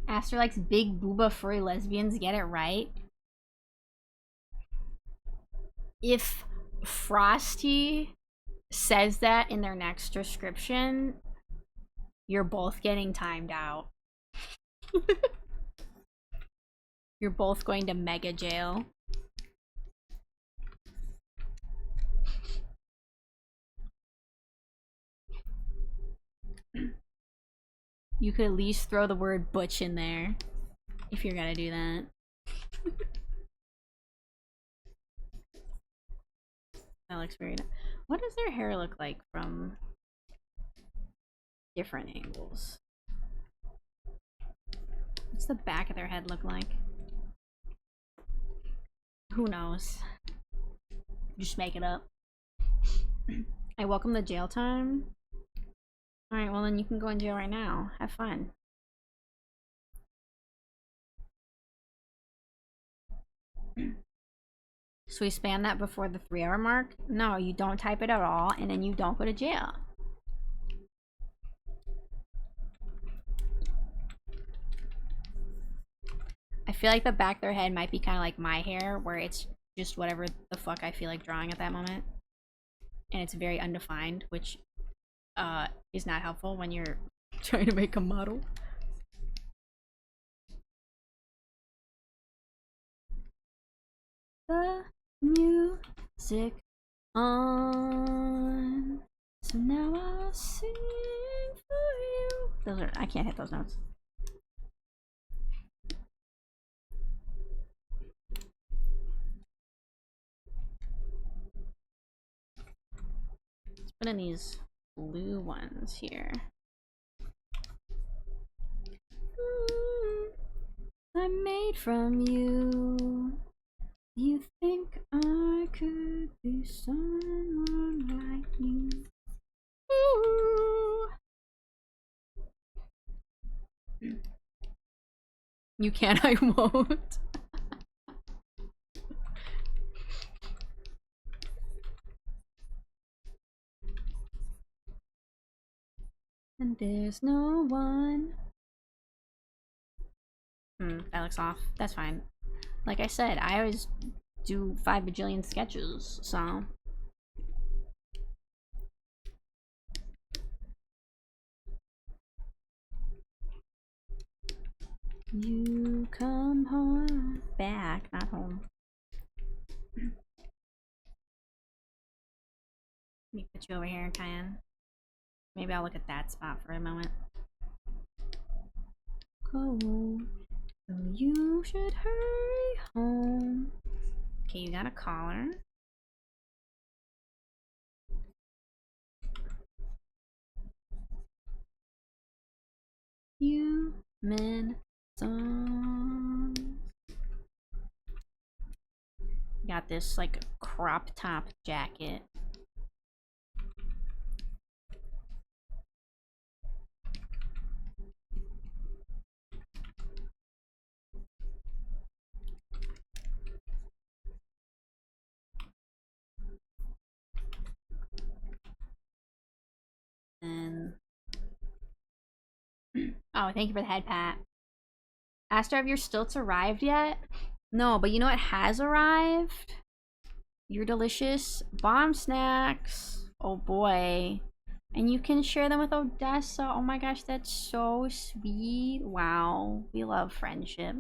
Aster likes big booba furry lesbians. Get it right. If Frosty says that in their next description, you're both getting timed out. You're both going to mega jail. You could at least throw the word butch in there if you're gonna do that. That looks weird. What does their hair look like from different angles? What's the back of their head look like? Who knows? Just make it up. I welcome the jail time. Alright, well then you can go in jail right now. Have fun. So we spam that before the 3-hour mark? No, you don't type it at all, and then you don't go to jail. I feel like the back of their head might be kind of like my hair, where it's just whatever the fuck I feel like drawing at that moment. And it's very undefined, which is not helpful when you're trying to make a model. The music on, so now I'll sing for you. Those are, I can't hit those notes. Let's put in these blue ones here. I'm made from you. You think I could be someone like you? Ooh. You can, I won't. And there's no one. That looks off. That's fine. Like I said, I always do 5 bajillion sketches, so. You come home. Back, not home. Let me put you over here, Cayenne. Maybe I'll look at that spot for a moment. Cold. So you should hurry home. Okay, you got a collar. Human songs. Got this like crop top jacket. And oh, thank you for the head pat. Aster, have your stilts arrived yet? No, but you know what has arrived? Your delicious bomb snacks. Oh boy. And you can share them with Odessa. Oh my gosh, that's so sweet. Wow. We love friendship.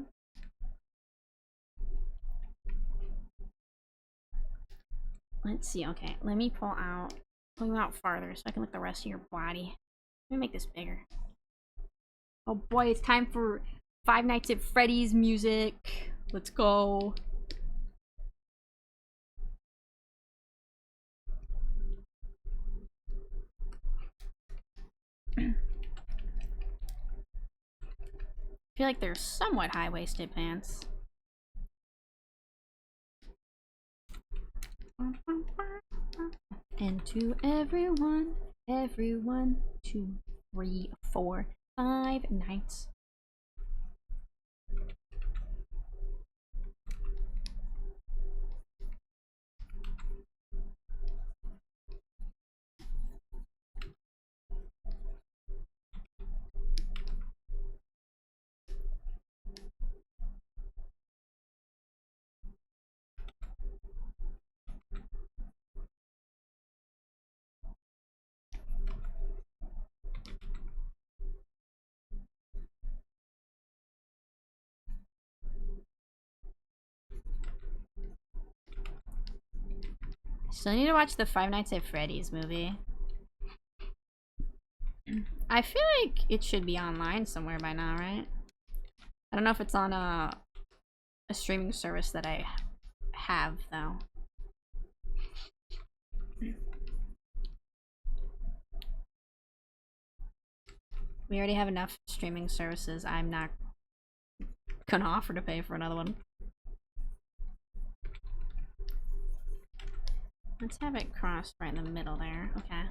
Let's see. Okay, let me pull you out farther so I can look at the rest of your body. Let me make this bigger. Oh boy, it's time for Five Nights at Freddy's music. Let's go. I feel like they're somewhat high-waisted pants. And to everyone, everyone, 2, 3, 4, 5 nights. Still need to watch the Five Nights at Freddy's movie. I feel like it should be online somewhere by now, right? I don't know if it's on a streaming service that I have, though. We already have enough streaming services. I'm not gonna offer to pay for another one. Let's have it crossed right in the middle there. Okay.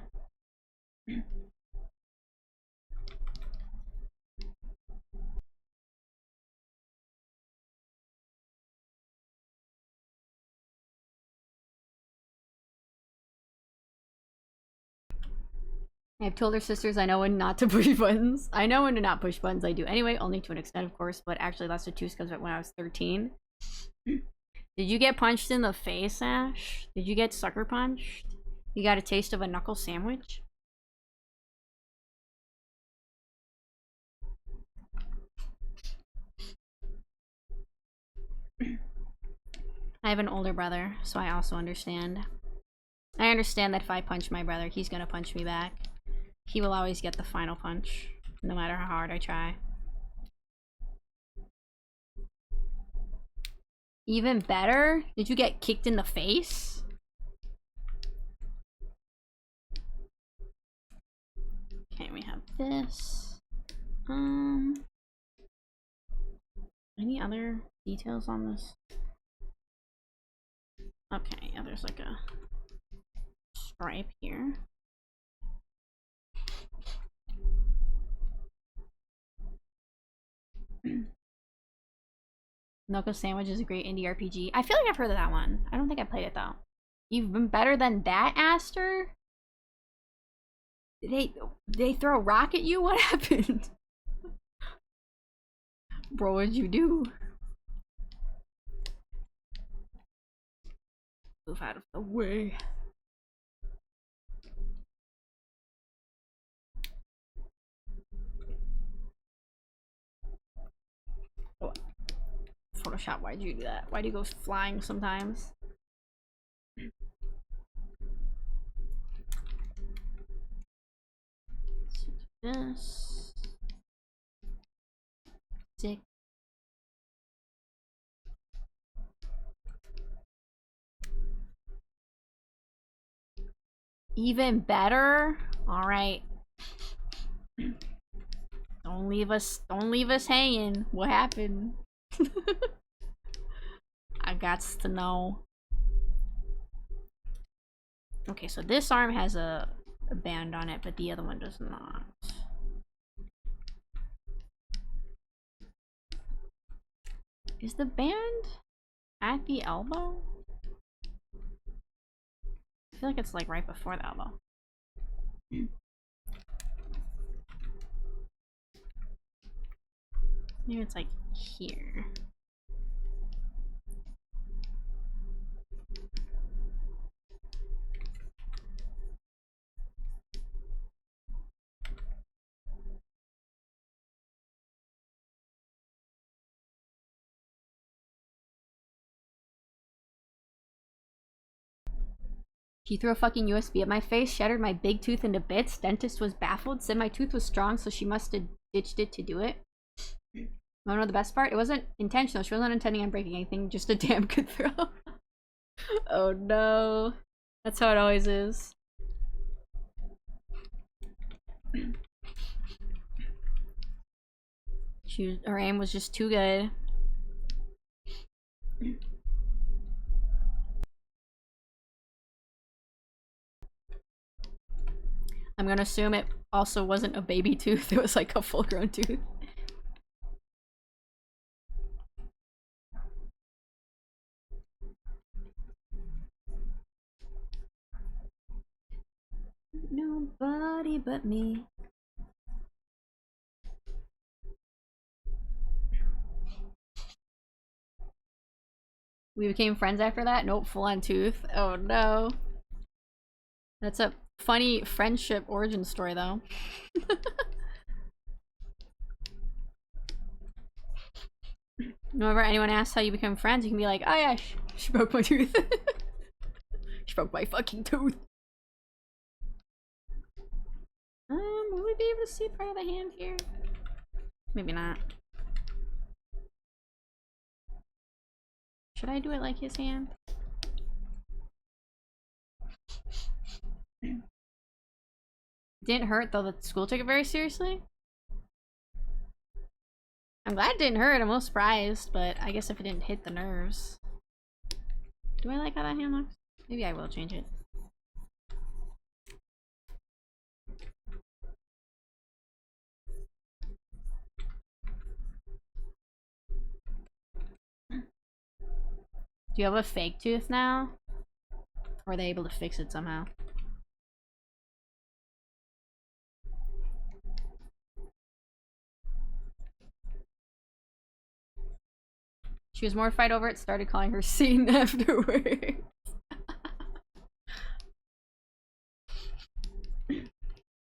I've told her sisters I know when not to push buttons. I know when to not push buttons. I do anyway, only to an extent, of course, but actually that's the truth because when I was 13. Did you get punched in the face, Ash? Did you get sucker punched? You got a taste of a knuckle sandwich? I have an older brother, so I also understand. I understand that if I punch my brother, he's gonna punch me back. He will always get the final punch, no matter how hard I try. Even better? Did you get kicked in the face? Okay, we have this. Any other details on this? Okay, yeah, there's like a stripe here. Knuckle Sandwich is a great indie RPG. I feel like I've heard of that one. I don't think I played it though. You've been better than that, Aster? Did they throw a rock at you? What happened? Bro, what'd you do? Move out of the way. Oh. Photoshop, why'd you do that? Why do you go flying sometimes? This. Stick. Even better? Alright. Don't leave us hanging. What happened? I gots to know. Okay, so this arm has a band on it, but the other one does not. Is the band at the elbow? I feel like it's like right before the elbow. Maybe it's like here. She threw a fucking USB at my face, shattered my big tooth into bits. Dentist was baffled, said my tooth was strong, so she must have ditched it to do it. Wanna know the best part? It wasn't intentional. She wasn't intending on breaking anything, just a damn good throw. Oh no. That's how it always is. Her aim was just too good. I'm gonna assume it also wasn't a baby tooth, it was like a full-grown tooth. Nobody but me. We became friends after that? Nope, full-on tooth. Oh no. That's a funny friendship origin story though. Whenever anyone asks how you become friends, you can be like, oh yeah, she broke my tooth. She broke my fucking tooth. Will we be able to see part of the hand here? Maybe not. Should I do it like his hand? Didn't hurt though, the school took it very seriously. I'm glad it didn't hurt, I'm a little surprised, but I guess if it didn't hit the nerves. Do I like how that hand looks? Maybe I will change it. Do you have a fake tooth now? Or are they able to fix it somehow? She was mortified over it, started calling her Satan afterwards.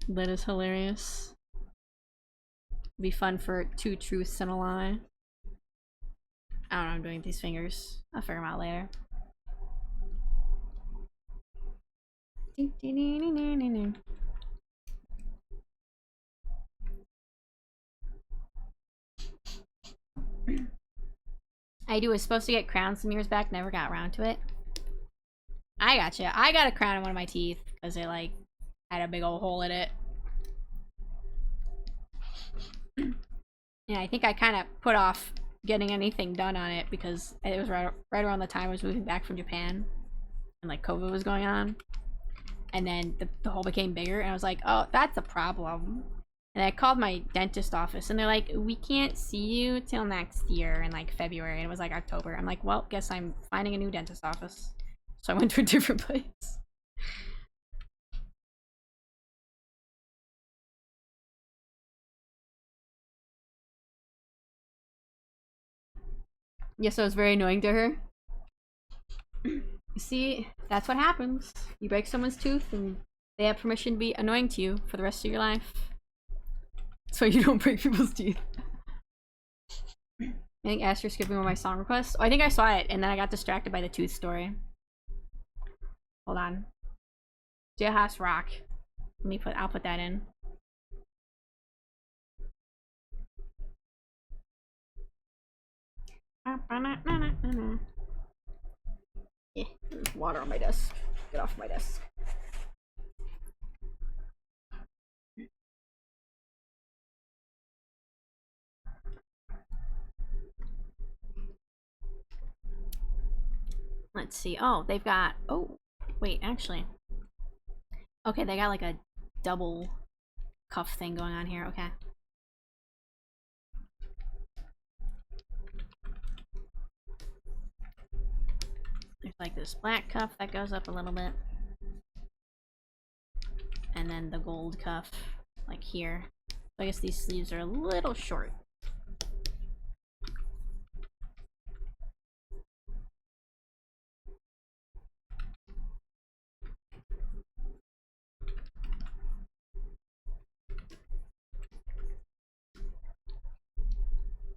That is hilarious. Be fun for 2 truths and a lie. I don't know what I'm doing with these fingers. I'll figure them out later. I was supposed to get crowns some years back, never got around to it. I gotcha. I got a crown in one of my teeth because it like had a big old hole in it. Yeah, I think I kind of put off getting anything done on it because it was right around the time I was moving back from Japan and like COVID was going on, and then the hole became bigger and I was like, oh, that's a problem. And I called my dentist office and they're like, we can't see you till next year in like February, and it was like October. I'm like, well, guess I'm finding a new dentist office. So I went to a different place. Yeah, so it was very annoying to her. See, that's what happens. You break someone's tooth and they have permission to be annoying to you for the rest of your life. So you don't break people's teeth. I think Aster's skipping one of my song requests. Oh, I think I saw it and then I got distracted by the tooth story. Hold on. Jailhouse Rock. I'll put that in. Yeah, there's water on my desk. Get off my desk. Let's see. Oh, they've got... Oh, wait, actually. Okay, they got like a double cuff thing going on here. Okay. There's like this black cuff that goes up a little bit. And then the gold cuff, like here. So I guess these sleeves are a little short.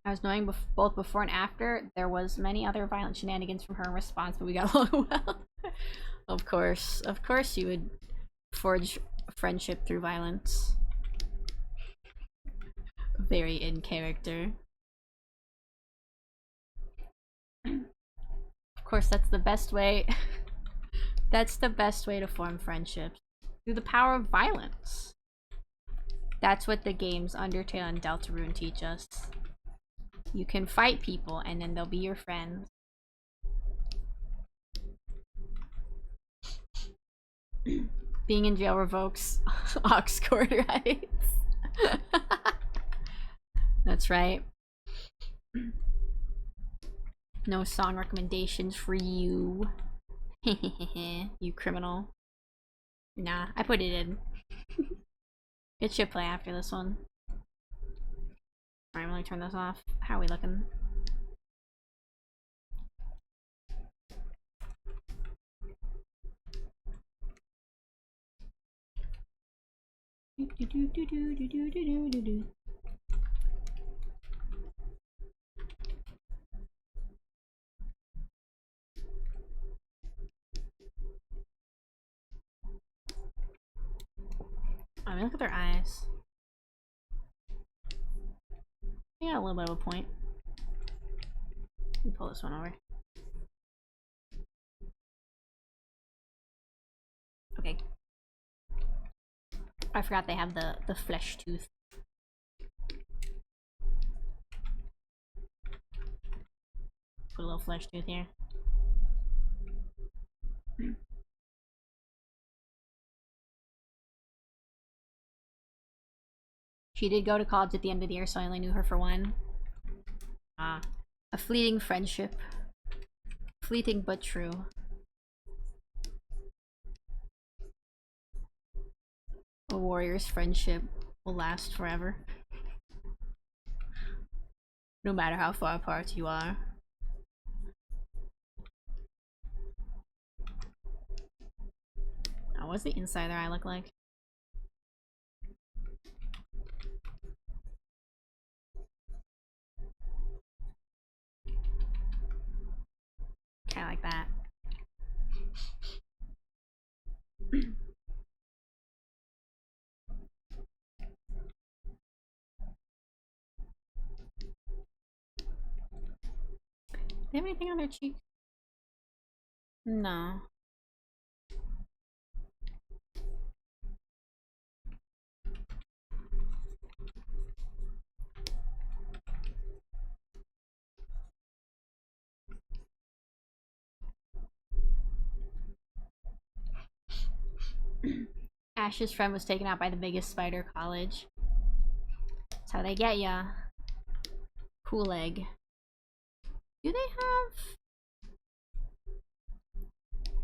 I was knowing both before and after there was many other violent shenanigans from her in response, but we got along well. Of course you would forge friendship through violence. Very in character. Of course, that's the best way. That's the best way to form friendships. Through the power of violence. That's what the games Undertale and Deltarune teach us. You can fight people and then they'll be your friends. Being in jail revokes aux cord rights. That's right. No song recommendations for you. You criminal. Nah, I put it in. It should play after this one. Alright, let me turn this off. How are we looking? I mean, look at their eyes. They got a little bit of a point. Let me pull this one over. Okay. I forgot they have the flesh tooth. Put a little flesh tooth here. She did go to college at the end of the year, so I only knew her for one. Ah. A fleeting friendship. Fleeting but true. A warrior's friendship will last forever. No matter how far apart you are. Oh, what's the inside of their eye look like? Kinda like that. They have anything on their cheek? No. Ash's friend was taken out by the biggest spider college. That's how they get ya. Cool egg. Do they have...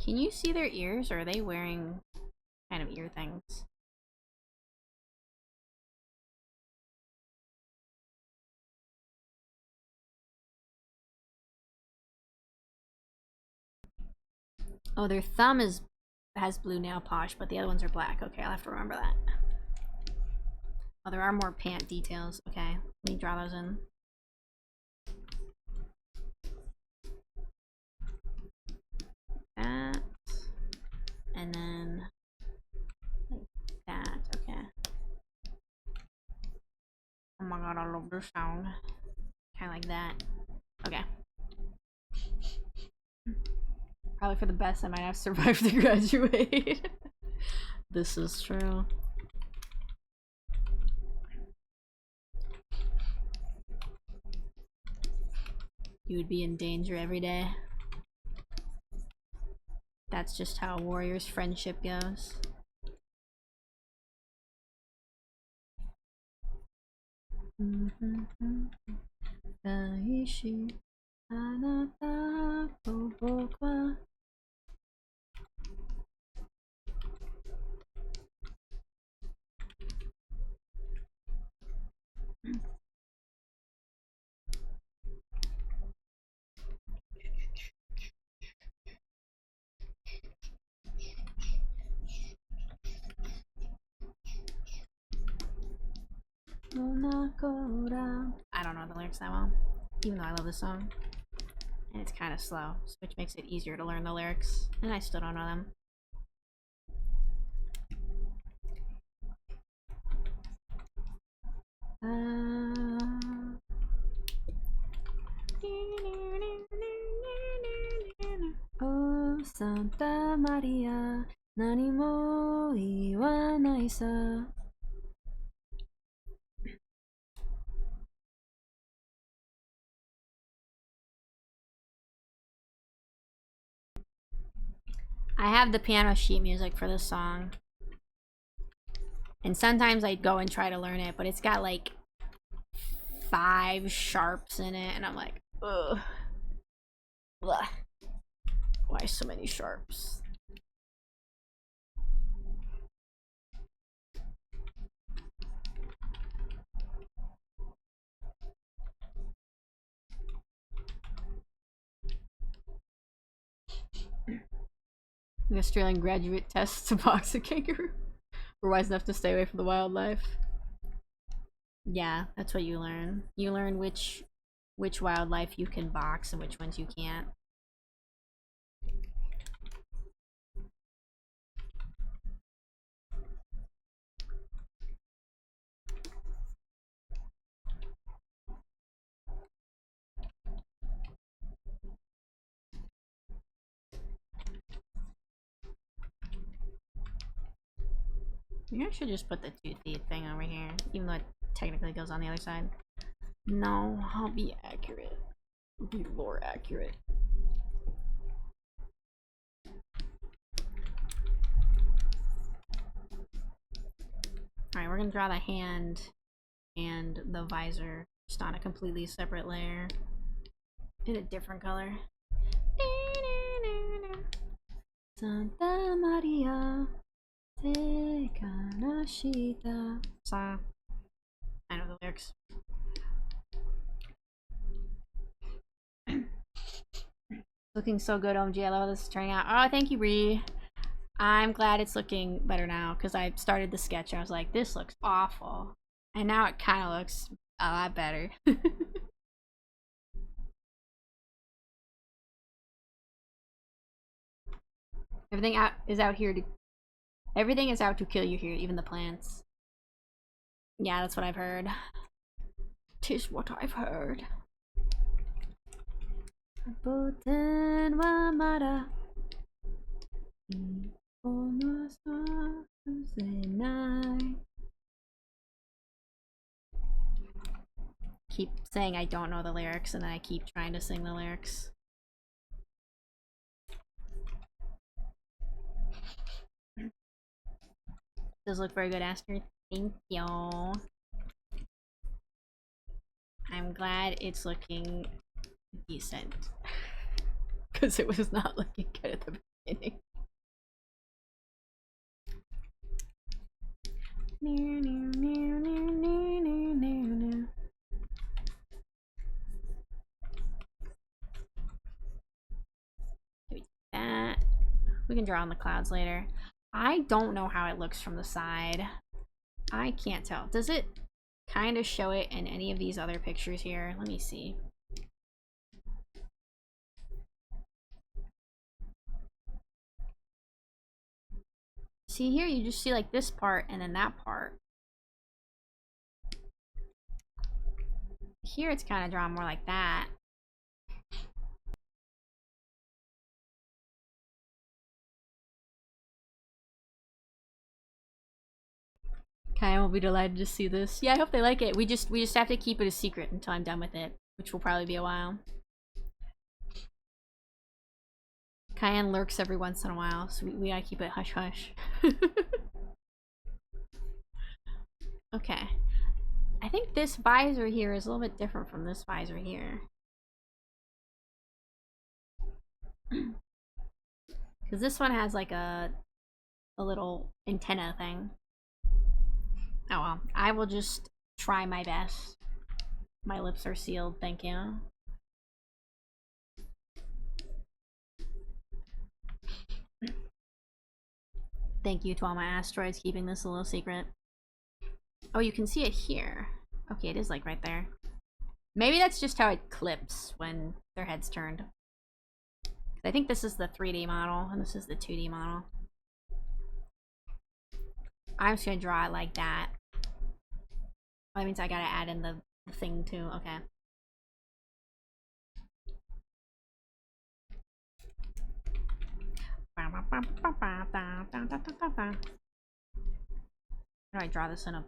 Can you see their ears, or are they wearing kind of ear things? Oh, their thumb has blue nail polish, but the other ones are black. Okay, I'll have to remember that. Oh, there are more pant details. Okay, let me draw those in. That. And then like that. Okay. Oh my god, I love this sound. Kind of like that. Okay. Probably for the best, I might have survived to graduate. This is true. You would be in danger every day. That's just how a warrior's friendship goes. I don't know the lyrics that well, even though I love the song. And it's kind of slow, which makes it easier to learn the lyrics. And I still don't know them. Oh, Santa Maria, nani mo iwanai sa. I have the piano sheet music for this song. And sometimes I'd go and try to learn it, but it's got like 5 sharps in it, and I'm like, ugh. Blah. Why so many sharps? An Australian graduate tests to box a kangaroo. We're wise enough to stay away from the wildlife. Yeah, that's what you learn. You learn which wildlife you can box and which ones you can't. Maybe I should just put the 2 teeth thing over here, even though it technically goes on the other side. No, I'll be accurate. I'll be lore accurate. Alright, we're gonna draw the hand and the visor just on a completely separate layer in a different color. Santa Maria te kanashita sa. I know the lyrics. Looking so good, OMG. I love how this is turning out. Oh, thank you, Ree. I'm glad it's looking better now because I started the sketch. I was like, this looks awful. And now it kind of looks a lot better. Everything is out here to... Everything is out to kill you here, even the plants. Yeah, that's what I've heard. 'Tis what I've heard. Keep saying I don't know the lyrics and then I keep trying to sing the lyrics. Does look very good, Aster. Thank you. I'm glad it's looking decent. Because it was not looking good at the beginning. That. We can draw on the clouds later. I don't know how it looks from the side. I can't tell. Does it kind of show it in any of these other pictures here? Let me see. See here, you just see like this part and then that part. Here it's kind of drawn more like that. Okay, I will be delighted to see this. Yeah, I hope they like it. We just have to keep it a secret until I'm done with it, which will probably be a while. Cayenne lurks every once in a while, so we gotta keep it hush hush. Okay. I think this visor here is a little bit different from this visor here. Because this one has like a little antenna thing. Oh well, I will just try my best. My lips are sealed, thank you. Thank you to all my asteroids keeping this a little secret. Oh, you can see it here. Okay, it is like right there. Maybe that's just how it clips when their head's turned. I think this is the 3D model and this is the 2D model. I'm just gonna draw it like that. That means I gotta add in the thing too. Okay. How do I draw this in a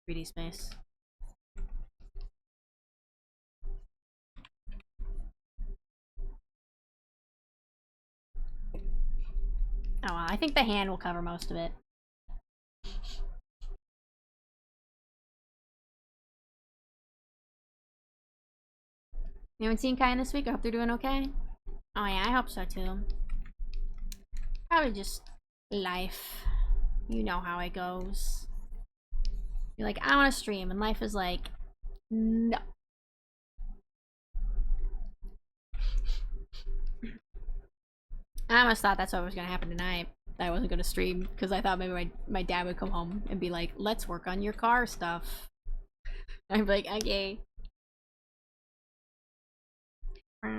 3D space? Oh well, I think the hand will cover most of it. Anyone seen Kai this week? I hope they're doing okay. Oh yeah, I hope so too. Probably just life. You know how it goes. You're like, I want to stream, and life is like, no. I almost thought that's what was gonna happen tonight. That I wasn't gonna stream because I thought maybe my dad would come home and be like, let's work on your car stuff. I'd be like, okay. I don't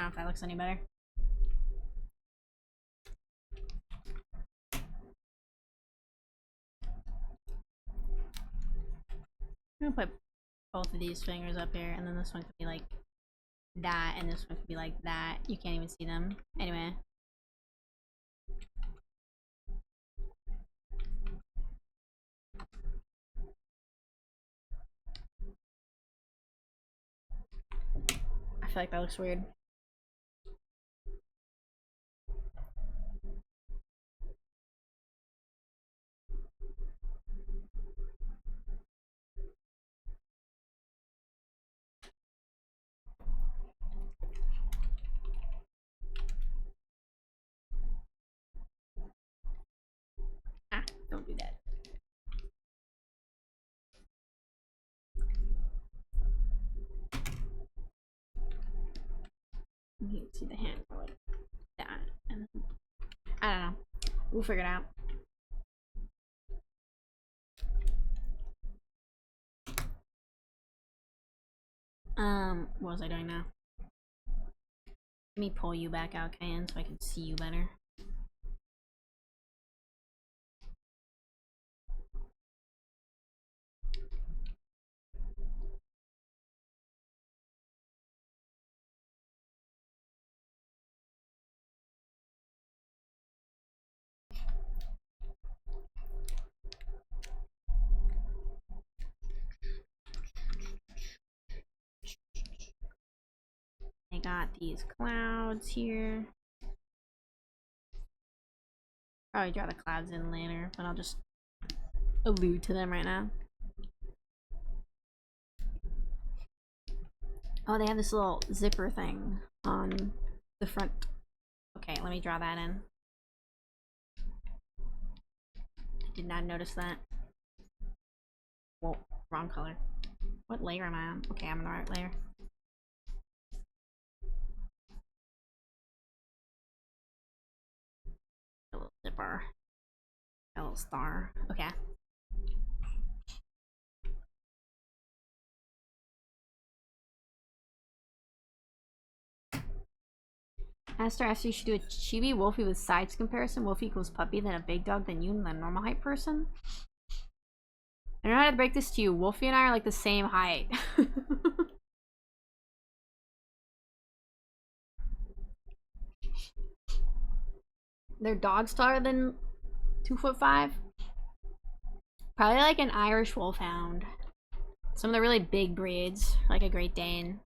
know if that looks any better. I'm gonna put both of these fingers up here, and then this one could be like that, and this one could be like that. You can't even see them. Anyway. I feel like that looks weird. Ah, don't do that. You can see the hand go like that. And I don't know. We'll figure it out. What was I doing now? Let me pull you back out, Kayan, so I can see you better. I got these clouds here. Probably draw the clouds in later, but I'll just allude to them right now. Oh, they have this little zipper thing on the front. Okay, let me draw that in. I did not notice that. Whoa, wrong color. What layer am I on? Okay, I'm on the right layer. A little zipper. A little star. Okay. Aster asked you should do a chibi Wolfie with size comparison. Wolfie equals puppy, then a big dog, then you, and then a normal height person. I don't know how to break this to you. Wolfie and I are like the same height. Their dog's taller than 2'5". Probably like an Irish Wolfhound. Some of the really big breeds, like a Great Dane.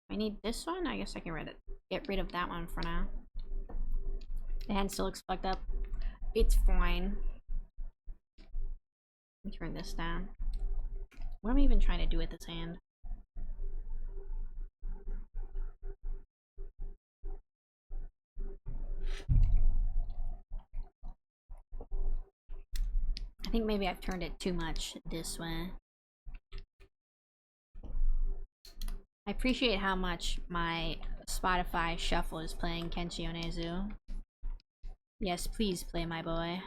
I need this one. I guess I can get rid of that one for now. The hand still looks fucked up. It's fine. Let me turn this down. What am I even trying to do with this hand? I think maybe I've turned it too much this way. I appreciate how much my Spotify Shuffle is playing Kenshi Onezu. Yes, please play my boy.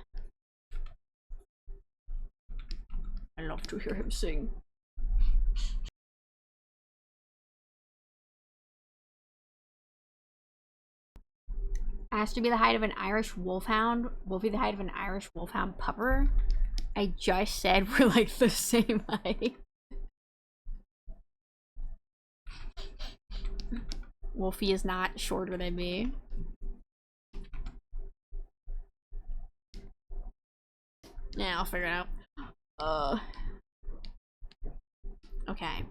I love to hear him sing. Asked to be the height of an Irish wolfhound. Wolfie the height of an Irish wolfhound pupper. I just said we're like the same height. Wolfie is not shorter than me. Yeah, I'll figure it out. Okay.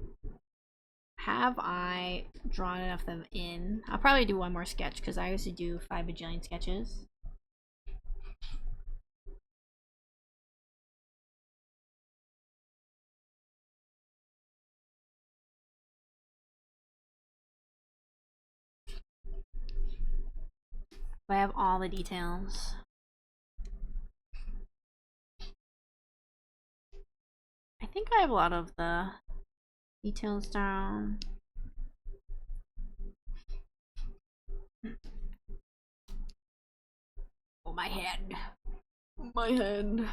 Have I drawn enough of them in? I'll probably do one more sketch because I used to do 5 bajillion sketches. I have all the details. I think I have a lot of the details down. Oh, my head. My head.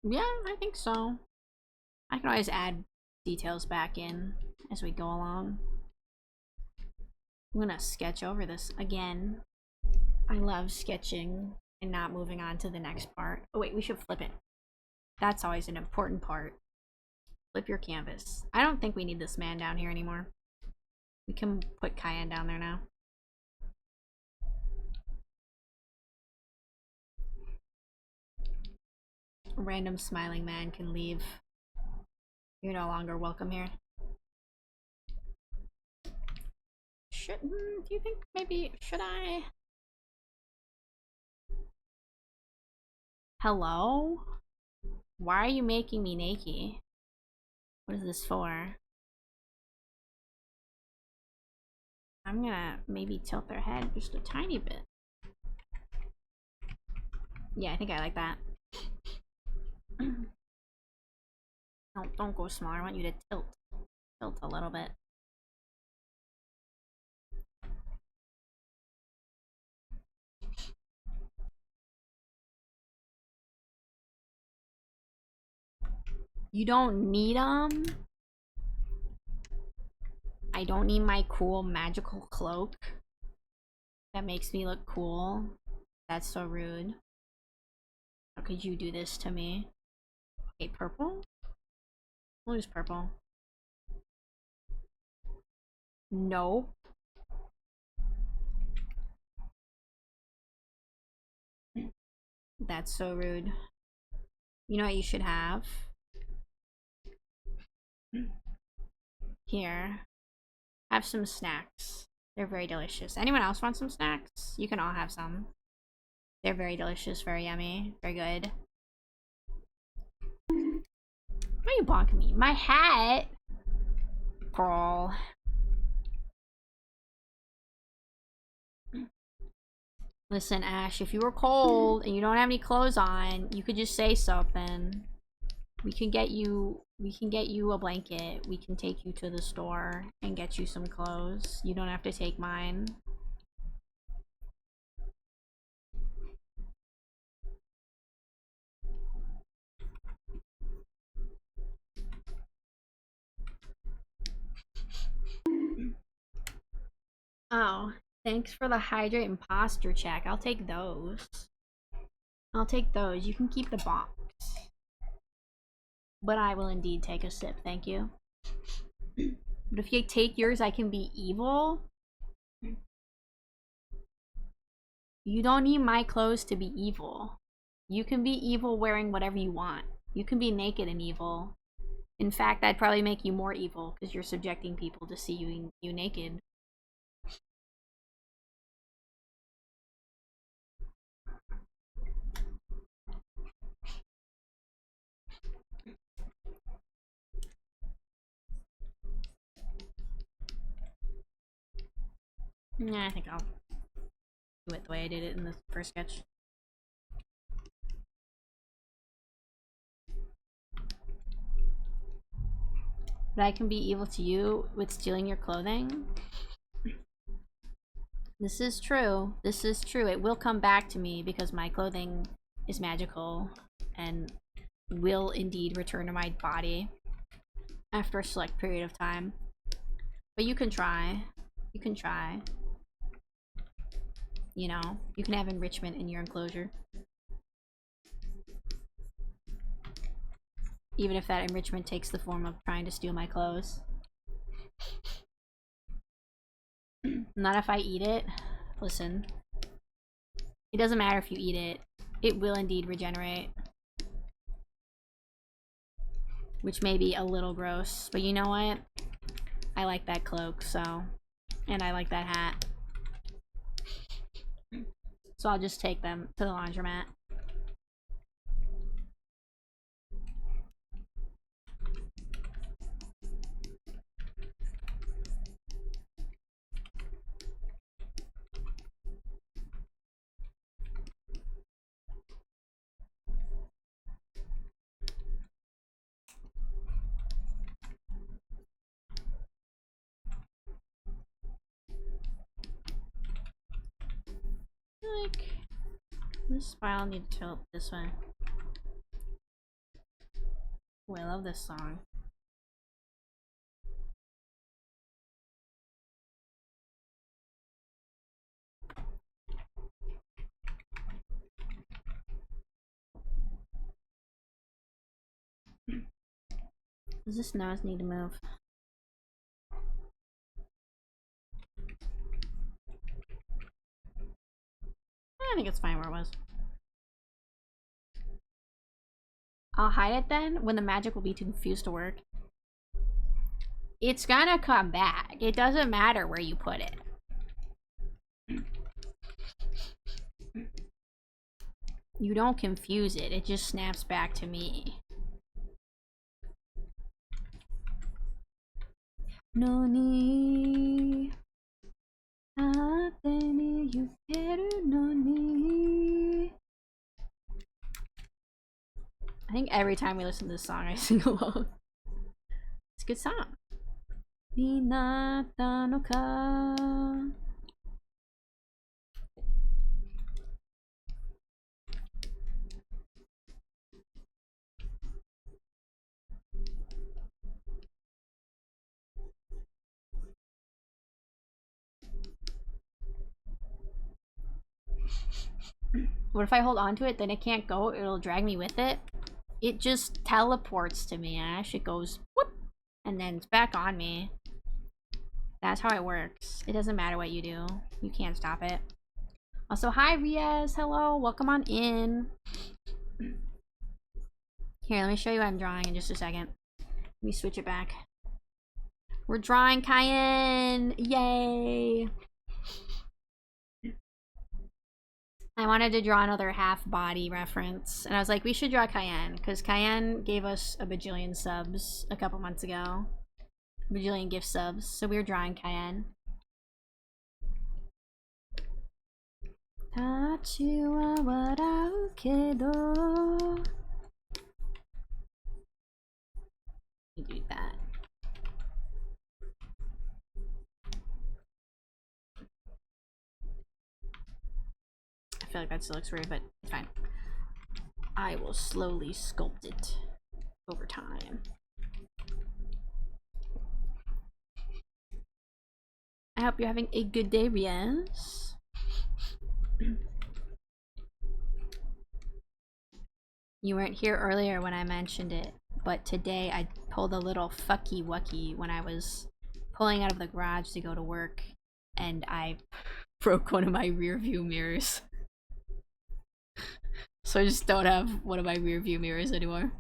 Yeah, I think so. I can always add details back in as we go along. I'm gonna sketch over this again. I love sketching and not moving on to the next part. Oh wait, we should flip it. That's always an important part. Flip your canvas. I don't think we need this man down here anymore. We can put Cayenne down there now. A random smiling man can leave. You're no longer welcome here. Do you think maybe, should I? Hello? Why are you making me naked? What is this for? I'm gonna maybe tilt their head just a tiny bit. Yeah, I think I like that. Don't go smaller. I want you to tilt a little bit. You don't need them. I don't need my cool magical cloak that makes me look cool. That's so rude. How could you do this to me? Okay, purple? We'll use purple. No. That's so rude. You know what you should have? Here. Have some snacks. They're very delicious. Anyone else want some snacks? You can all have some. They're very delicious, very yummy, very good. Why are you bonking me? My hat! Girl. Listen, Ash, if you were cold and you don't have any clothes on, you could just say something. We can get you a blanket. We can take you to the store and get you some clothes. You don't have to take mine. Oh, thanks for the hydrate and posture check. I'll take those. I'll take those. You can keep the box. But I will indeed take a sip, thank you. But if you take yours, I can be evil. You don't need my clothes to be evil. You can be evil wearing whatever you want. You can be naked and evil. In fact, I'd probably make you more evil because you're subjecting people to see you naked. Yeah, I think I'll do it the way I did it in the first sketch. But I can be evil to you with stealing your clothing. This is true. This is true. It will come back to me because my clothing is magical and will indeed return to my body after a select period of time. But you can try. You can try. You know, you can have enrichment in your enclosure. Even if that enrichment takes the form of trying to steal my clothes. Not if I eat it. Listen. It doesn't matter if you eat it. It will indeed regenerate. Which may be a little gross. But you know what? I like that cloak, so... And I like that hat. So I'll just take them to the laundromat. Like, this spiral needs to tilt this way. Oh, I love this song. Does this nose need to move? I think it's fine where it was. I'll hide it then when the magic will be too confused to work. It's gonna come back. It doesn't matter where you put it. You don't confuse it. It just snaps back to me. Noni Ate ni yukeru noni. I think every time we listen to this song, I sing along. It's a good song. Ninata no ka. What if I hold on to it, then it can't go, it'll drag me with it? It just teleports to me, Ash. It goes, whoop, and then it's back on me. That's how it works. It doesn't matter what you do. You can't stop it. Also, hi, Riaz. Hello. Welcome on in. Here, let me show you what I'm drawing in just a second. Let me switch it back. We're drawing Cayenne. Yay. I wanted to draw another half-body reference, and I was like, we should draw Cayenne, because Cayenne gave us a bajillion subs a couple months ago. A bajillion gift subs, so we were drawing Cayenne. Tachi wa warau kedo. You do that. I feel like that still looks weird, but it's fine. I will slowly sculpt it over time. I hope you're having a good day, Riaz. You weren't here earlier when I mentioned it, but today I pulled a little fucky wucky when I was pulling out of the garage to go to work, and I broke one of my rear view mirrors. So I just don't have one of my rear view mirrors anymore.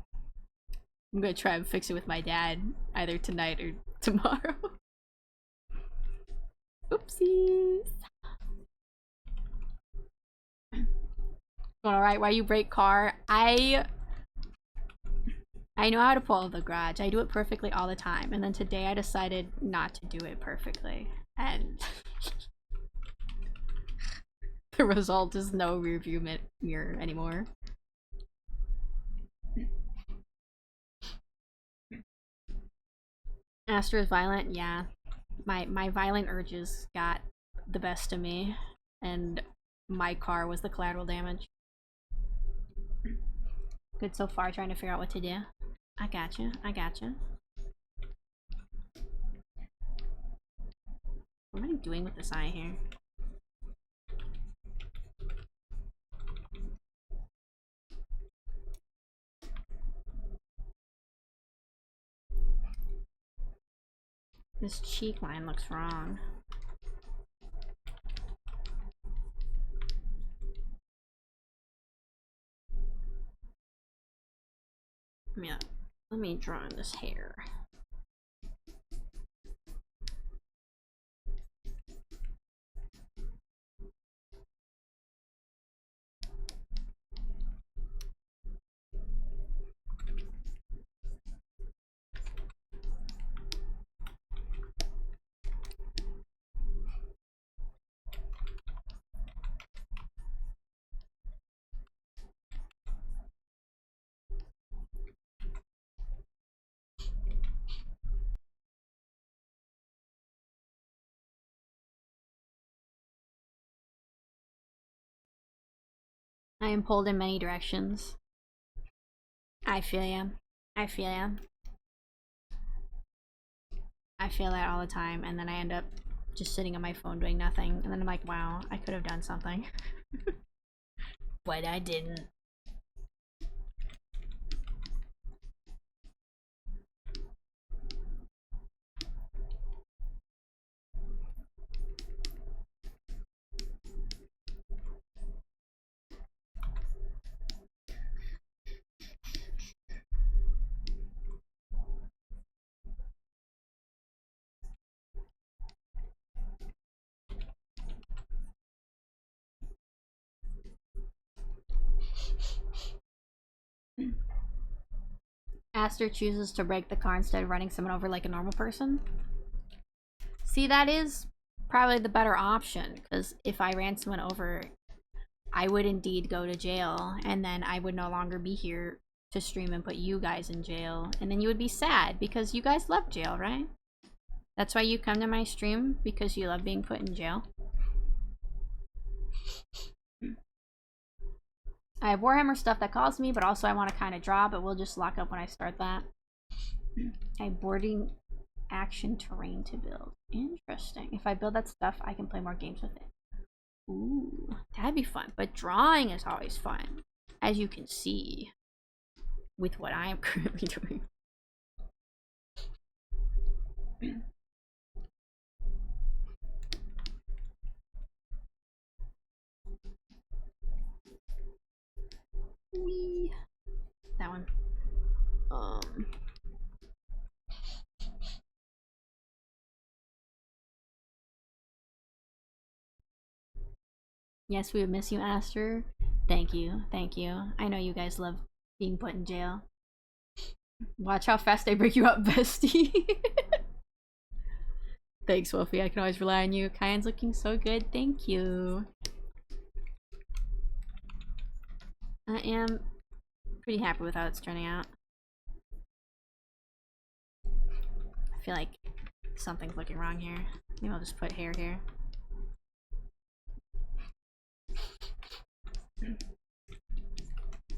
I'm gonna try and fix it with my dad either tonight or tomorrow. Oopsies. Alright, why you break car? I know how to pull out of the garage. I do it perfectly all the time. And then today I decided not to do it perfectly. And the result is no rear view mirror anymore. Aster is violent, yeah. My violent urges got the best of me, and my car was the collateral damage. Good so far, trying to figure out what to do. I gotcha, I gotcha. What am I doing with this eye here? This cheek line looks wrong. Yeah, let me draw in this hair. I am pulled in many directions. I feel ya. I feel ya. I feel that all the time, and then I end up just sitting on my phone doing nothing, and then I'm like, wow, I could have done something. But I didn't. Aster chooses to break the car instead of running someone over like a normal person. See, that is probably the better option, because if I ran someone over, I would indeed go to jail, and then I would no longer be here to stream and put you guys in jail, and then you would be sad because you guys love jail, right? That's why you come to my stream, because you love being put in jail. I have Warhammer stuff that calls me, but also I want to kind of draw, but we'll just lock up when I start that. I have boarding action terrain to build. Interesting. If I build that stuff, I can play more games with it. Ooh, that'd be fun. But drawing is always fun, as you can see with what I am currently doing. Wee. That one. Yes, we would miss you, Aster. Thank you, thank you. I know you guys love being put in jail. Watch how fast I break you up, bestie. Thanks, Wolfie. I can always rely on you. Kyan's looking so good. Thank you. I am pretty happy with how it's turning out. I feel like something's looking wrong here. Maybe I'll just put hair here.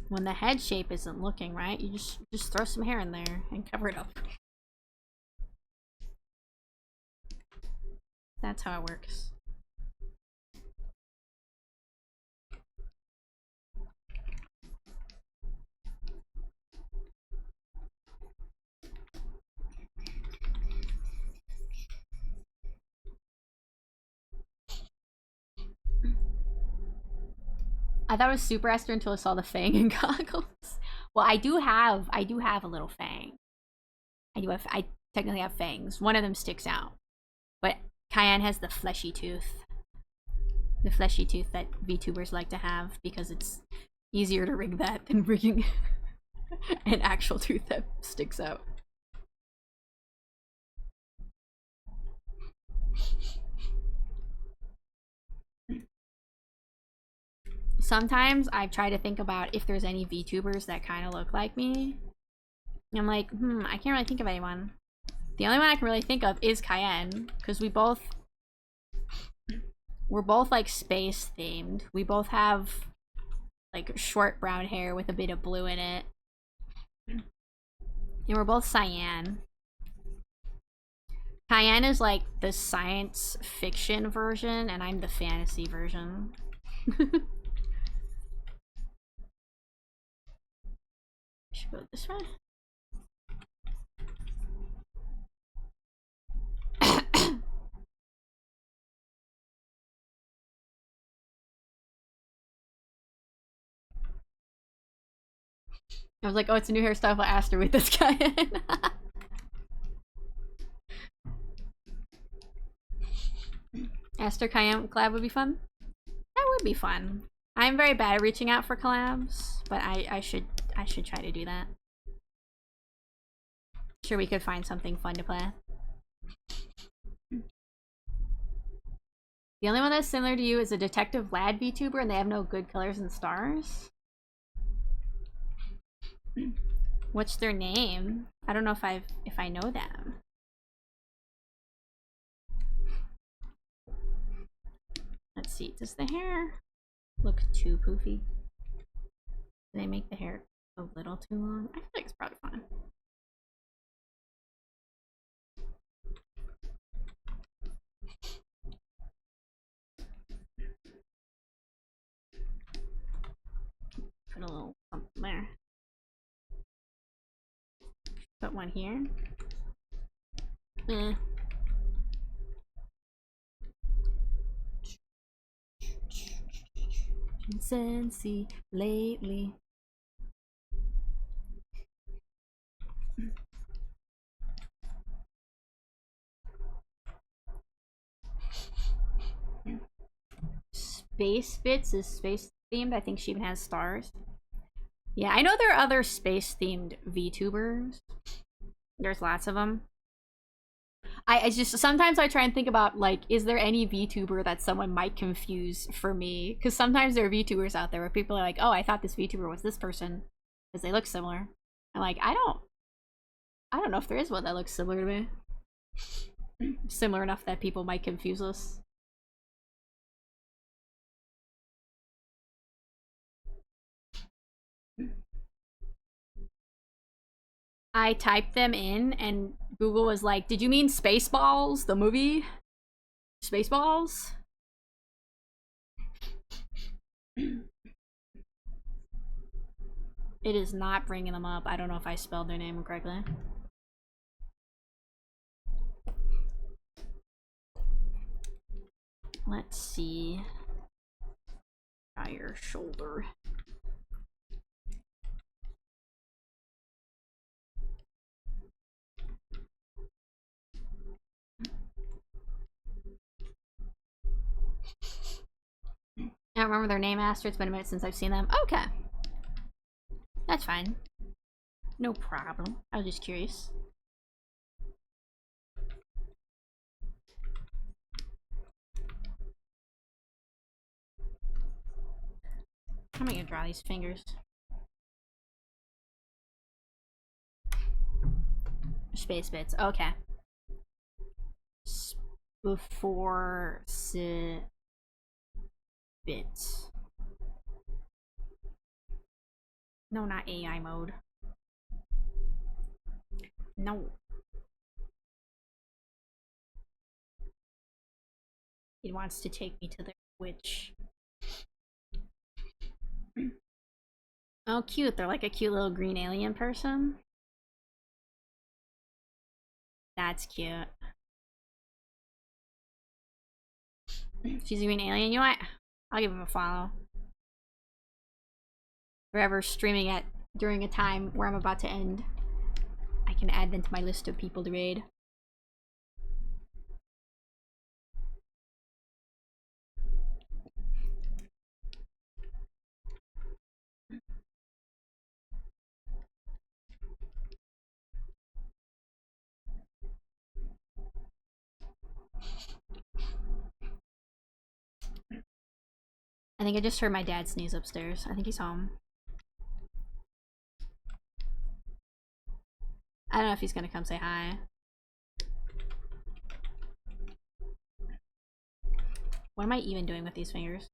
When the head shape isn't looking right, you just throw some hair in there and cover it up. That's how it works. I thought it was Super Esther until I saw the fang and goggles. Well, I do have a little fang. I technically have fangs. One of them sticks out. But Kyan has the fleshy tooth. The fleshy tooth that VTubers like to have because it's easier to rig that than rigging an actual tooth that sticks out. Sometimes I try to think about if there's any VTubers that kind of look like me. I'm like, I can't really think of anyone. The only one I can really think of is Cayenne, because we're both like space themed. We both have like short brown hair with a bit of blue in it. And we're both cyan. Cayenne is like the science fiction version, and I'm the fantasy version. Should go this way. I was like, oh, it's a new hairstyle for Aster with this guy in. Aster Cayenne collab would be fun. That would be fun. I'm very bad at reaching out for collabs, but I should try to do that. Sure, we could find something fun to play. The only one that's similar to you is a Detective Lad VTuber, and they have no good colors and stars. What's their name? I don't know if I know them. Let's see. Does the hair look too poofy? Do they make the hair a little too long? I feel like it's probably fine. Put a little something there. Put one here. Sensi lately. Space Bits is space themed. I think she even has stars. Yeah, I know there are other space themed VTubers. There's lots of them. I just sometimes I try and think about, like, is there any VTuber that someone might confuse for me? Because sometimes there are VTubers out there where people are like, oh, I thought this VTuber was this person because they look similar. I'm like, I don't know if there is one that looks similar to me. Similar enough that people might confuse us. I typed them in and Google was like, did you mean Spaceballs, the movie? Spaceballs? It is not bringing them up. I don't know if I spelled their name correctly. Let's see. Tire shoulder. I don't remember their name, Aster. It's been a minute since I've seen them. Okay. That's fine. No problem. I was just curious. How am I gonna draw these fingers? Space Bits. Okay. Before bits. No, not AI mode. No. It wants to take me to the witch. Oh, cute. They're like a cute little green alien person. That's cute. She's a green alien. You know what? I'll give him a follow. Forever streaming at during a time where I'm about to end, I can add them to my list of people to raid. I think I just heard my dad sneeze upstairs. I think he's home. I don't know if he's gonna come say hi. What am I even doing with these fingers?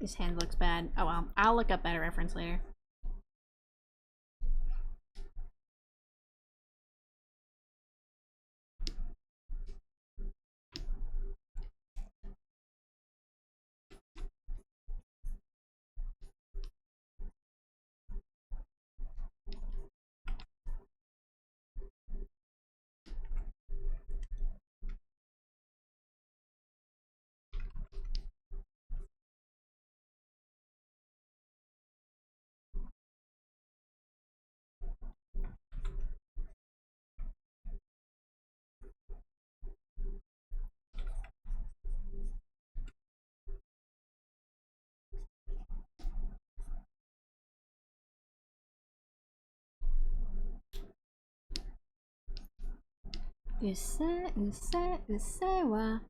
This hand looks bad. Oh well, I'll look up better reference later. Usewa.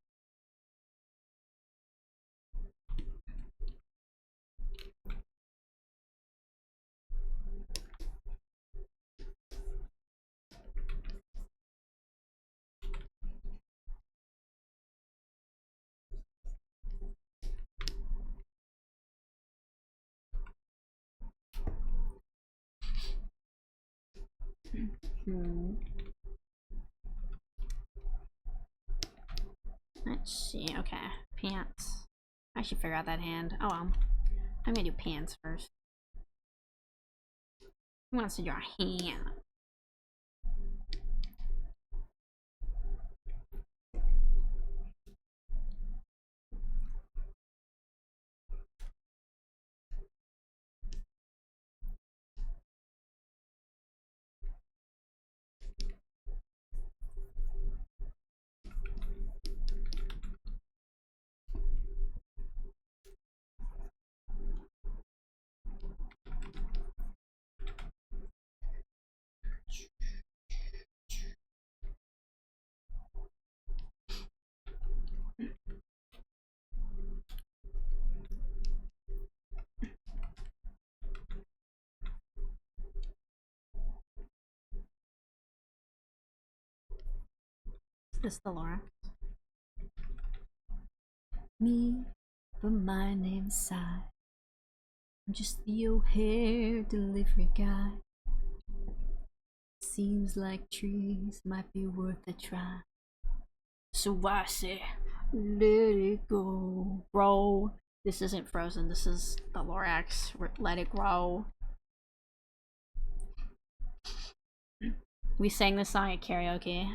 Let's see. Okay, pants. I should figure out that hand. Oh well. I'm gonna do pants first. Who wants to draw a hand? Is this the Laura? Me, but my name's Sai. I'm just the O'Hare delivery guy. Seems like trees might be worth a try. So I say, let it go. Grow. This isn't Frozen, this is the Lorax. Let it grow. We sang this song at karaoke.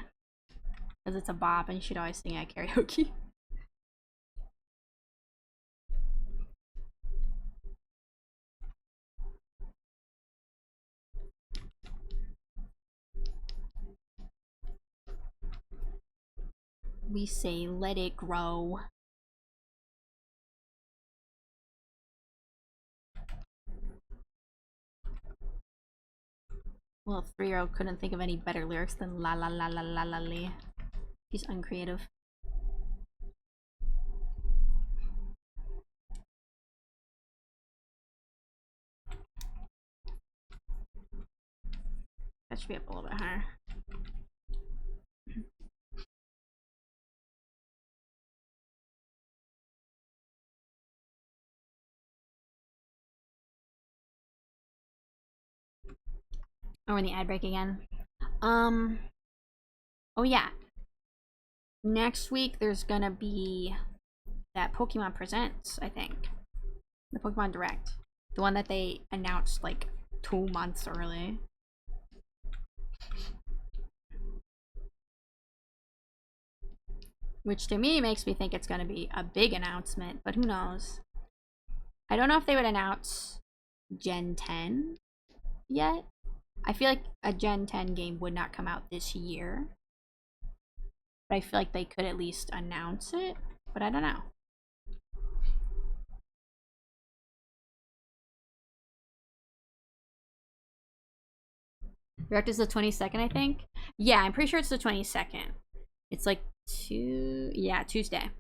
Because it's a bop and you should always sing at karaoke. We say, let it grow. Well, 3-year-old couldn't think of any better lyrics than la la la la la la lee. He's uncreative. That should be up a little bit higher. Oh, we're in the ad break again. Oh yeah. Next week there's gonna be that Pokemon Presents, I think. The Pokemon Direct. The one that they announced like 2 months early. Which to me makes me think it's gonna be a big announcement, but who knows? I don't know if they would announce Gen 10 yet. I feel like a Gen 10 game would not come out this year. But I feel like they could at least announce it, but I don't know. Direct is the 22nd, I think. Yeah, I'm pretty sure it's the 22nd. It's like Tuesday.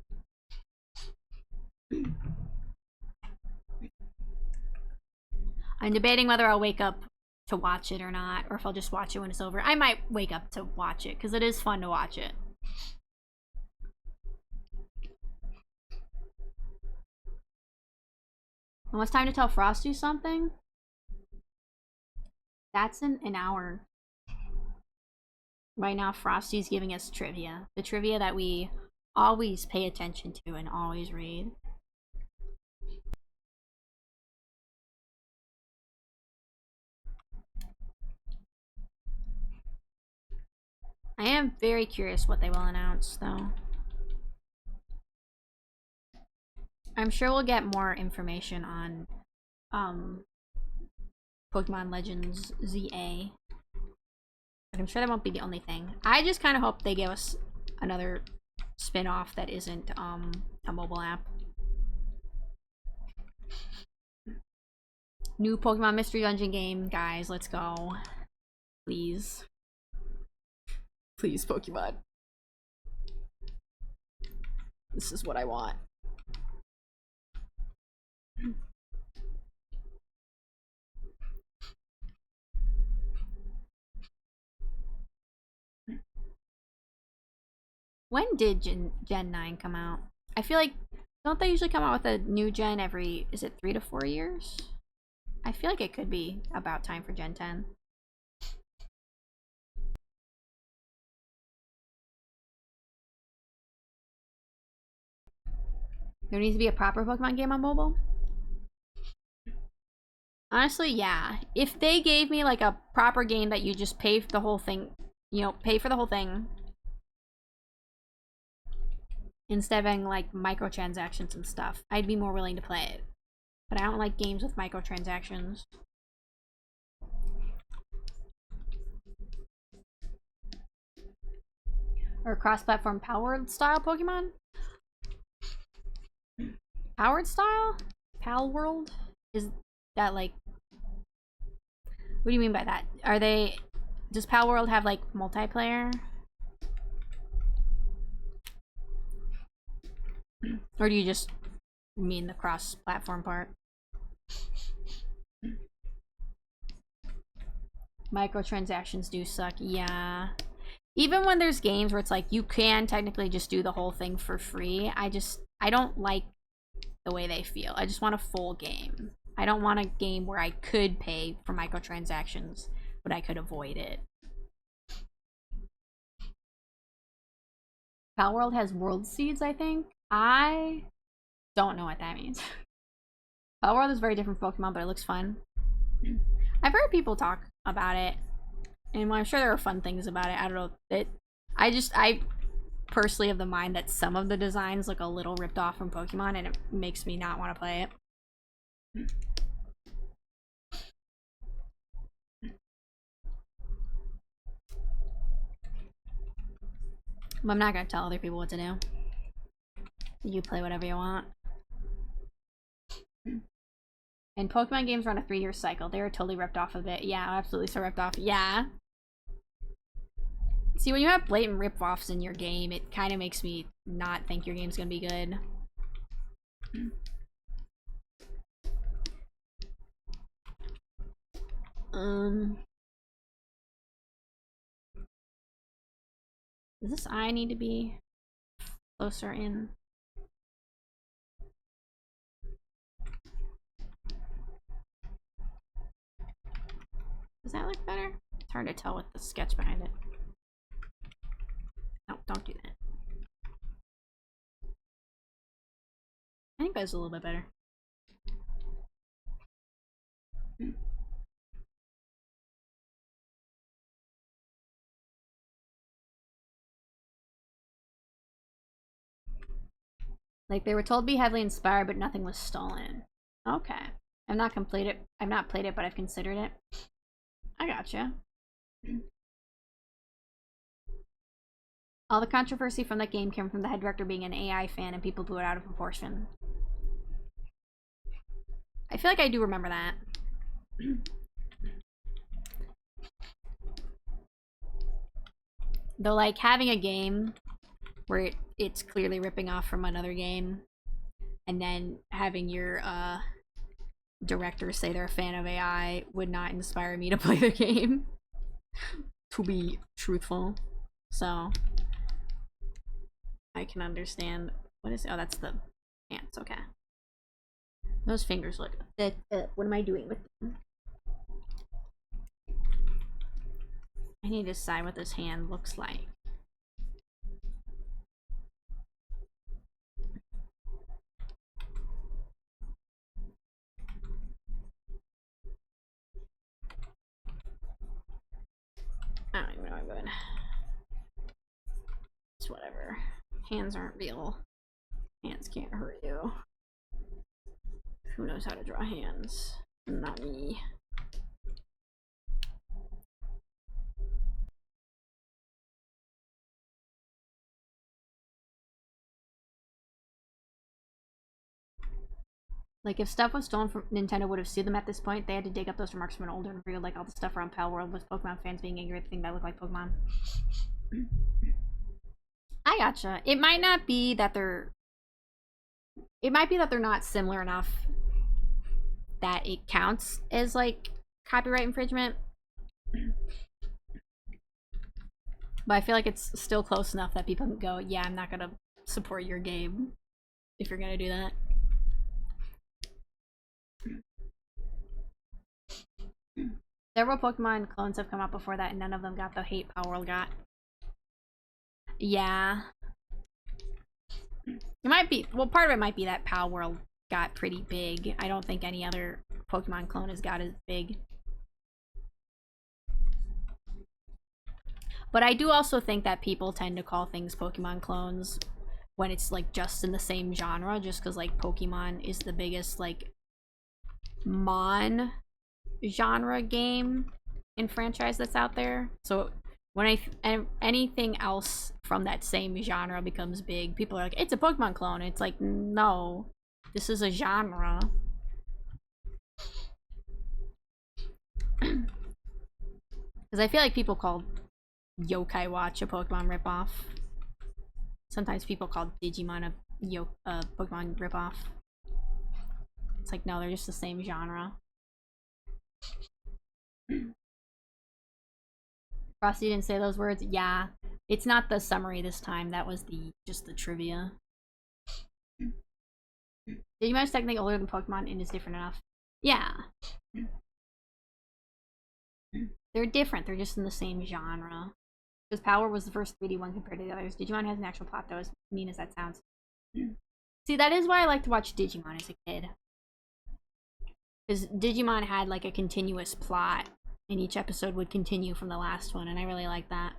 I'm debating whether I'll wake up to watch it or not, or if I'll just watch it when it's over. I might wake up to watch it, because it is fun to watch it. Almost time to tell Frosty something? That's in an hour. Right now, Frosty's giving us trivia. The trivia that we always pay attention to and always read. I am very curious what they will announce, though. I'm sure we'll get more information on Pokemon Legends ZA. But I'm sure that won't be the only thing. I just kind of hope they give us another spin-off that isn't a mobile app. New Pokemon Mystery Dungeon game, guys. Let's go. Please. Please, Pokemon. This is what I want. When did Gen 9 come out? I feel like, don't they usually come out with a new gen every, is it 3 to 4 years? I feel like it could be about time for Gen 10. There needs to be a proper Pokemon game on mobile? Honestly, yeah. If they gave me like a proper game that you just pay for the whole thing, you know, pay for the whole thing, instead of having like microtransactions and stuff, I'd be more willing to play it. But I don't like games with microtransactions. Or cross-platform powered style Pokemon? Powered style? Pal World? Is that like... What do you mean by that? Are they... Does Pal World have like multiplayer? Or do you just mean the cross-platform part? Microtransactions do suck, yeah. Even when there's games where it's like you can technically just do the whole thing for free, I don't like the way they feel. I just want a full game. I don't want a game where I could pay for microtransactions, but I could avoid it. Pal World has World Seeds, I think. I don't know what that means. Pal World is very different from Pokemon, but it looks fun. I've heard people talk about it, and I'm sure there are fun things about it. I don't know. I personally have the mind that some of the designs look a little ripped off from Pokemon, and it makes me not want to play it. But I'm not gonna tell other people what to do. You play whatever you want. And Pokemon games run a 3-year cycle. They were totally ripped off of it. Yeah, absolutely so ripped off. Yeah. See, when you have blatant rip-offs in your game, it kind of makes me not think your game's gonna be good. Does this eye need to be closer in? Does that look better? It's hard to tell with the sketch behind it. No, don't do that. I think that's a little bit better. Like, they were told to be heavily inspired, but nothing was stolen. Okay. I've not played it, but I've considered it. I gotcha. All the controversy from that game came from the head director being an AI fan and people blew it out of proportion. I feel like I do remember that. Though, like, having a game where it's clearly ripping off from another game, and then having your director say they're a fan of AI would not inspire me to play the game, to be truthful. So, I can understand. What is it? Oh, that's the ants. Okay. Those fingers look. What am I doing with them? I need to decide what this hand looks like. I don't even know what I'm doing. It's whatever. Hands aren't real. Hands can't hurt you. Who knows how to draw hands? Not me. Like, if stuff was stolen from Nintendo would have sued them at this point, they had to dig up those remarks from an older interview, like all the stuff around Pal World with Pokemon fans being angry at the thing that looked like Pokemon. I gotcha. It might not be that they're... It might be that they're not similar enough that it counts as, like, copyright infringement. But I feel like it's still close enough that people can go, yeah, I'm not gonna support your game if you're gonna do that. Several Pokemon clones have come out before that, and none of them got the hate Power World got. Yeah. It might be, well, part of it might be that Power World got pretty big. I don't think any other Pokemon clone has got as big. But I do also think that people tend to call things Pokemon clones when it's, like, just in the same genre, just because, like, Pokemon is the biggest, like, genre game and franchise that's out there. So when anything else from that same genre becomes big, people are like, it's a Pokemon clone. It's like, no, this is a genre. Because I feel like people call Yokai Watch a Pokemon ripoff. Sometimes people call Digimon a Pokemon ripoff. It's like, no, they're just the same genre. Frosty didn't say those words. Yeah, it's not the summary this time. That was just the trivia. Digimon is technically older than Pokemon and is different enough. Yeah. They're different. They're just in the same genre. Because Power was the first 3D one compared to the others. Digimon has an actual plot, though, as mean as that sounds. See, that is why I like to watch Digimon as a kid. Because Digimon had, like, a continuous plot, and each episode would continue from the last one, and I really like that.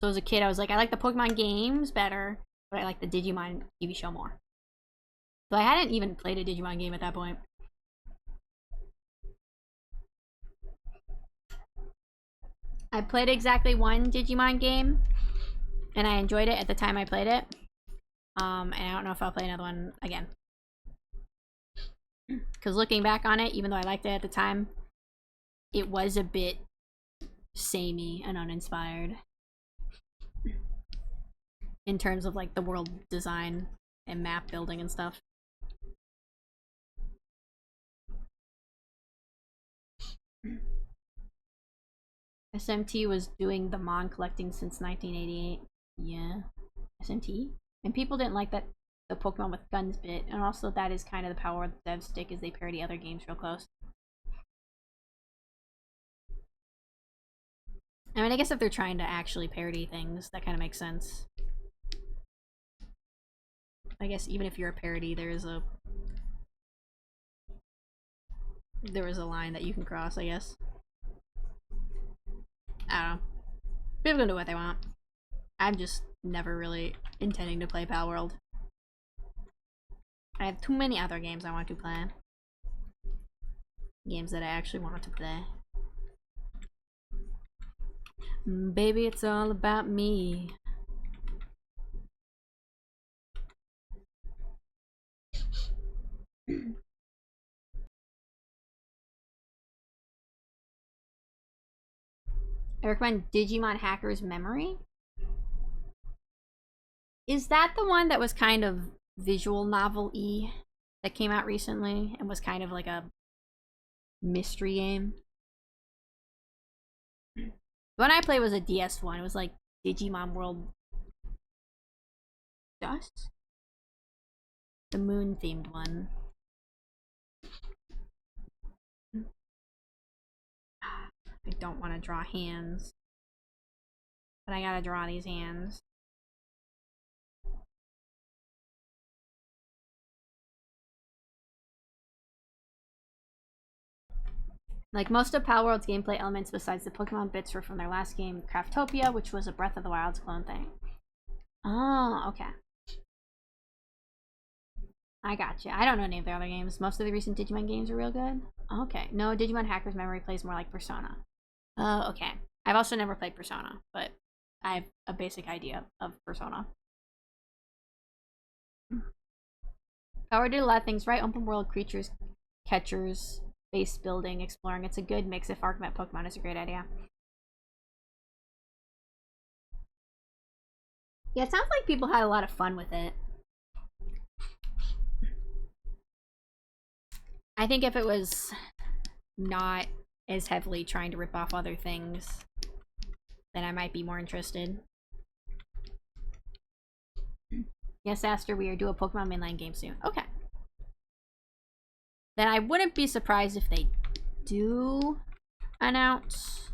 So as a kid, I was like, I like the Pokemon games better, but I like the Digimon TV show more. So I hadn't even played a Digimon game at that point. I played exactly one Digimon game, and I enjoyed it at the time I played it. And I don't know if I'll play another one again. Because looking back on it, even though I liked it at the time, it was a bit samey and uninspired. In terms of, like, the world design and map building and stuff. SMT was doing the Mon collecting since 1988. Yeah. SMT? And people didn't like that the Pokemon with guns bit, and also that is kind of the power of the dev stick, is they parody other games real close. I mean, I guess if they're trying to actually parody things, that kind of makes sense. I guess even if you're a parody, there is a line that you can cross, I guess. I don't know. People can do what they want. I'm just never really intending to play Pal World. I have too many other games I want to play. Games that I actually want to play. Baby, it's all about me. I recommend Digimon Hacker's Memory. Is that the one that was kind of visual novel-y that came out recently and was kind of like a mystery game? The one I played was a DS one. It was like Digimon World Dust? The moon-themed one. I don't want to draw hands. But I gotta draw these hands. Like most of Palworld's gameplay elements besides the Pokemon bits were from their last game, Craftopia, which was a Breath of the Wild's clone thing. Oh, okay. I gotcha. I don't know any of the other games. Most of the recent Digimon games are real good. Okay. No, Digimon Hacker's Memory plays more like Persona. Oh, okay. I've also never played Persona, but I have a basic idea of Persona. Power did a lot of things right. Open world creatures, catchers, base building, exploring. It's a good mix. If Argument Pokemon is a great idea. Yeah, it sounds like people had a lot of fun with it. I think if it was not as heavily trying to rip off other things, then I might be more interested. Yes, Aster, we are due a Pokemon mainline game soon. Okay. Then I wouldn't be surprised if they do announce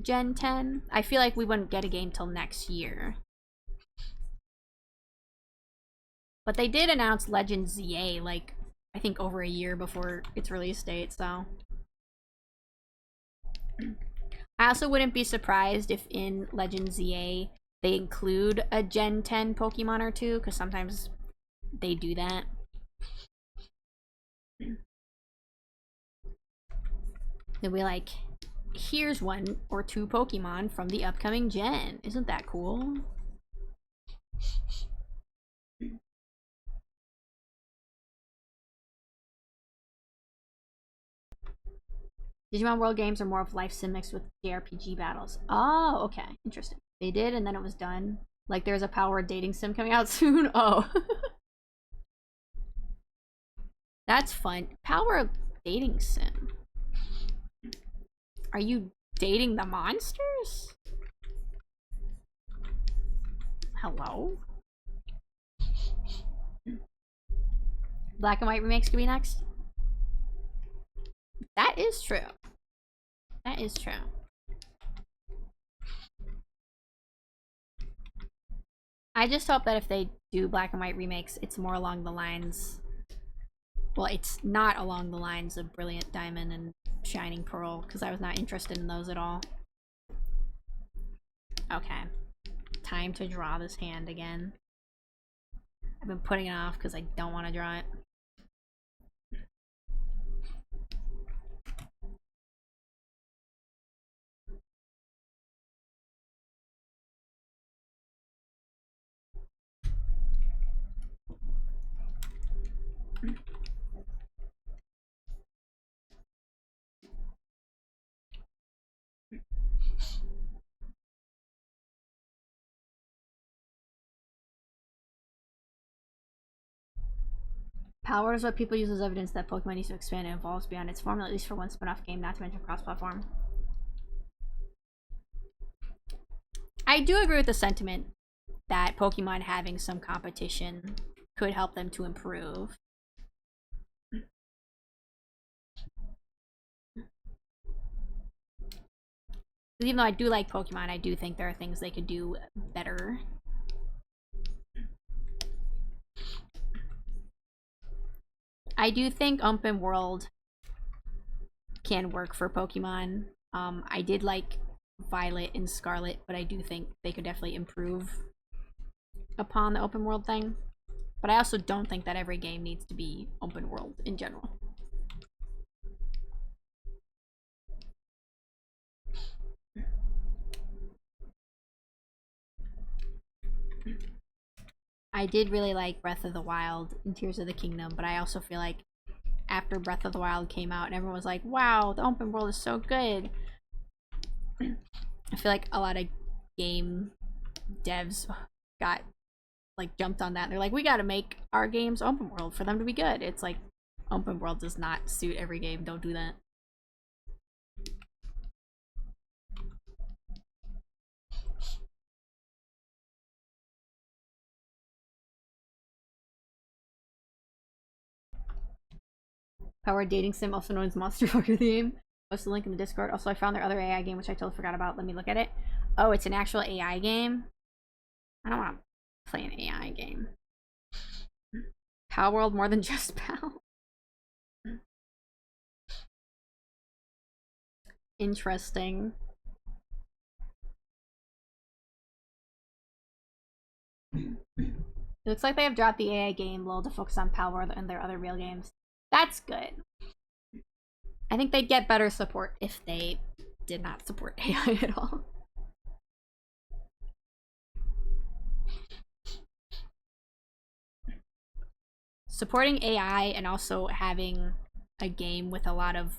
Gen 10. I feel like we wouldn't get a game till next year. But they did announce Legend ZA, like, I think over a year before its release date, so. I also wouldn't be surprised if in Legend ZA they include a Gen 10 Pokemon or two, because sometimes they do that. They'll be like, here's 1 or 2 Pokemon from the upcoming gen. Isn't that cool? Digimon World games are more of life sim mixed with JRPG battles. Oh, okay. Interesting. They did, and then it was done. Like, there's a Power dating sim coming out soon. Oh. That's fun. Power dating sim. Are you dating the monsters? Hello? Black and White remakes could be next? That is true. That is true. I just hope that if they do Black and White remakes, it's more along the lines... Well, it's not along the lines of Brilliant Diamond and Shining Pearl, because I was not interested in those at all. Okay. Time to draw this hand again. I've been putting it off because I don't want to draw it. Power is what people use as evidence that Pokemon needs to expand and evolves beyond its form, at least for one spin-off game, not to mention cross-platform. I do agree with the sentiment that Pokemon having some competition could help them to improve. Even though I do like Pokemon, I do think there are things they could do better. I do think open world can work for Pokemon. I did like Violet and Scarlet, but I do think they could definitely improve upon the open world thing. But I also don't think that every game needs to be open world in general. I did really like Breath of the Wild and Tears of the Kingdom, but I also feel like after Breath of the Wild came out and everyone was like, wow, the open world is so good. I feel like a lot of game devs got like jumped on that. They're like, we gotta make our games open world for them to be good. It's like, open world does not suit every game. Don't do that. Power dating sim, also known as Monster Fucker theme. Post the link in the Discord. Also, I found their other AI game, which I totally forgot about. Let me look at it. Oh, it's an actual AI game. I don't want to play an AI game. Pal World more than just Pal. Interesting. It looks like they have dropped the AI game LOL to focus on Pal World and their other real games. That's good. I think they'd get better support if they did not support AI at all. Supporting AI and also having a game with a lot of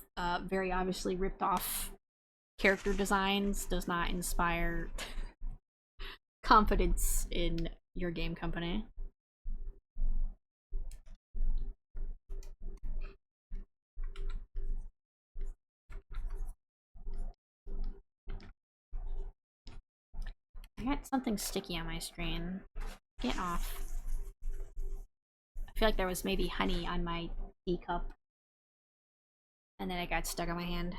very obviously ripped off character designs does not inspire confidence in your game company. I got something sticky on my screen. Get off. I feel like there was maybe honey on my teacup. And then it got stuck on my hand.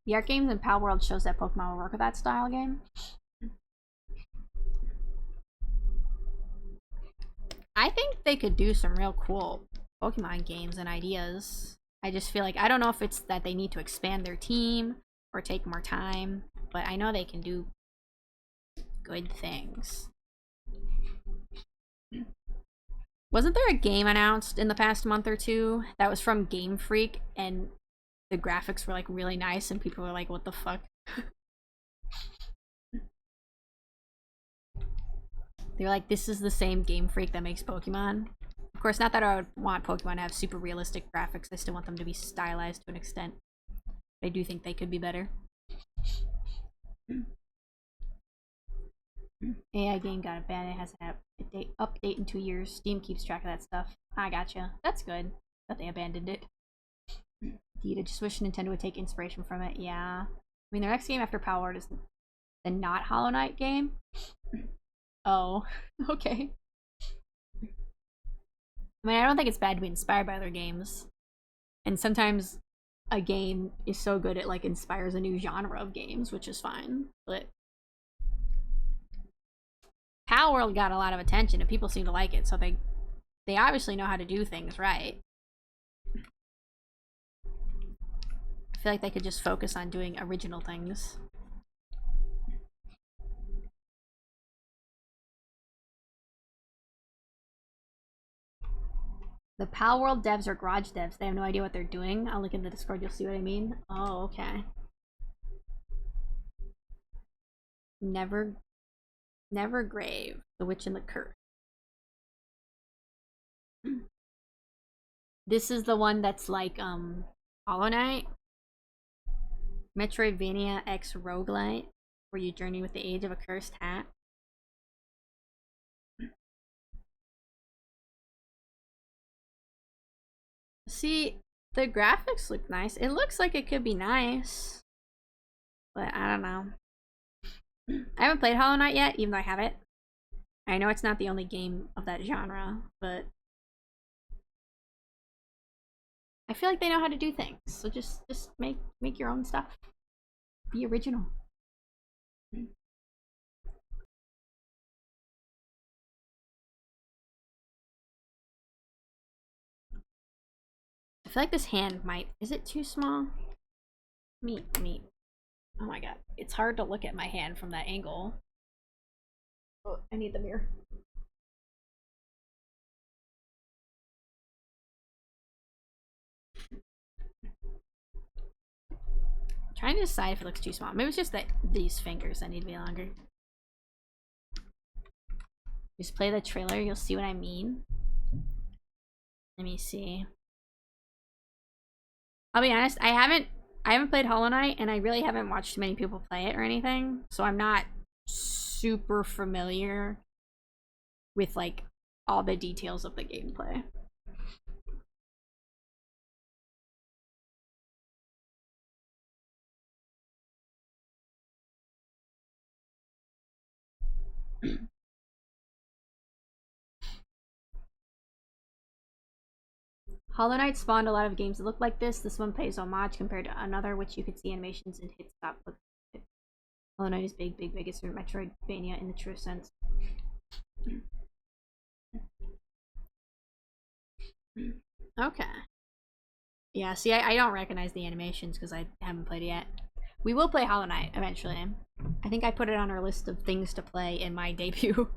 The art games in Pal World shows that Pokemon will work with that style game. I think they could do some real cool Pokemon games and ideas. I just feel like, I don't know if it's that they need to expand their team or take more time, but I know they can do good things. Wasn't there a game announced in the past month or two that was from Game Freak and the graphics were like really nice and people were like, what the fuck? They were like, this is the same Game Freak that makes Pokemon. Of course, not that I would want Pokemon to have super realistic graphics. I still want them to be stylized to an extent. I do think they could be better. AI game got abandoned. It has an update in 2 years. Steam keeps track of that stuff. I gotcha. That's good that they abandoned it. Indeed, I just wish Nintendo would take inspiration from it. Yeah. I mean, their next game after Power Word is the not Hollow Knight game. Oh, okay. I mean, I don't think it's bad to be inspired by other games. And sometimes a game is so good it like inspires a new genre of games, which is fine. But Pal World got a lot of attention and people seem to like it, so they obviously know how to do things right. I feel like they could just focus on doing original things. The Pal World devs are garage devs. They have no idea what they're doing. I'll look in the Discord, you'll see what I mean. Oh, okay. Nevergrave, The Witch and the Curse. This is the one that's like Hollow Knight. Metroidvania X Roguelite, where you journey with the age of a cursed hat. See, the graphics look nice. It looks like it could be nice, but I don't know. I haven't played Hollow Knight yet, even though I have it. I know it's not the only game of that genre, but I feel like they know how to do things. So just make your own stuff. Be original. I feel like this hand might... Is it too small? Meat. Oh my god. It's hard to look at my hand from that angle. Oh, I need the mirror. Trying to decide if it looks too small. Maybe it's just that these fingers that need to be longer. Just play the trailer, you'll see what I mean. Let me see. I'll be honest, I haven't played Hollow Knight, and I really haven't watched many people play it or anything, so I'm not super familiar with like all the details of the gameplay. Hollow Knight spawned a lot of games that look like this. This one pays homage compared to another, which you could see animations and hit stop. Hollow Knight is big. It's Metroidvania in the true sense. Okay. Yeah, see, I don't recognize the animations because I haven't played it yet. We will play Hollow Knight eventually. I think I put it on our list of things to play in my debut.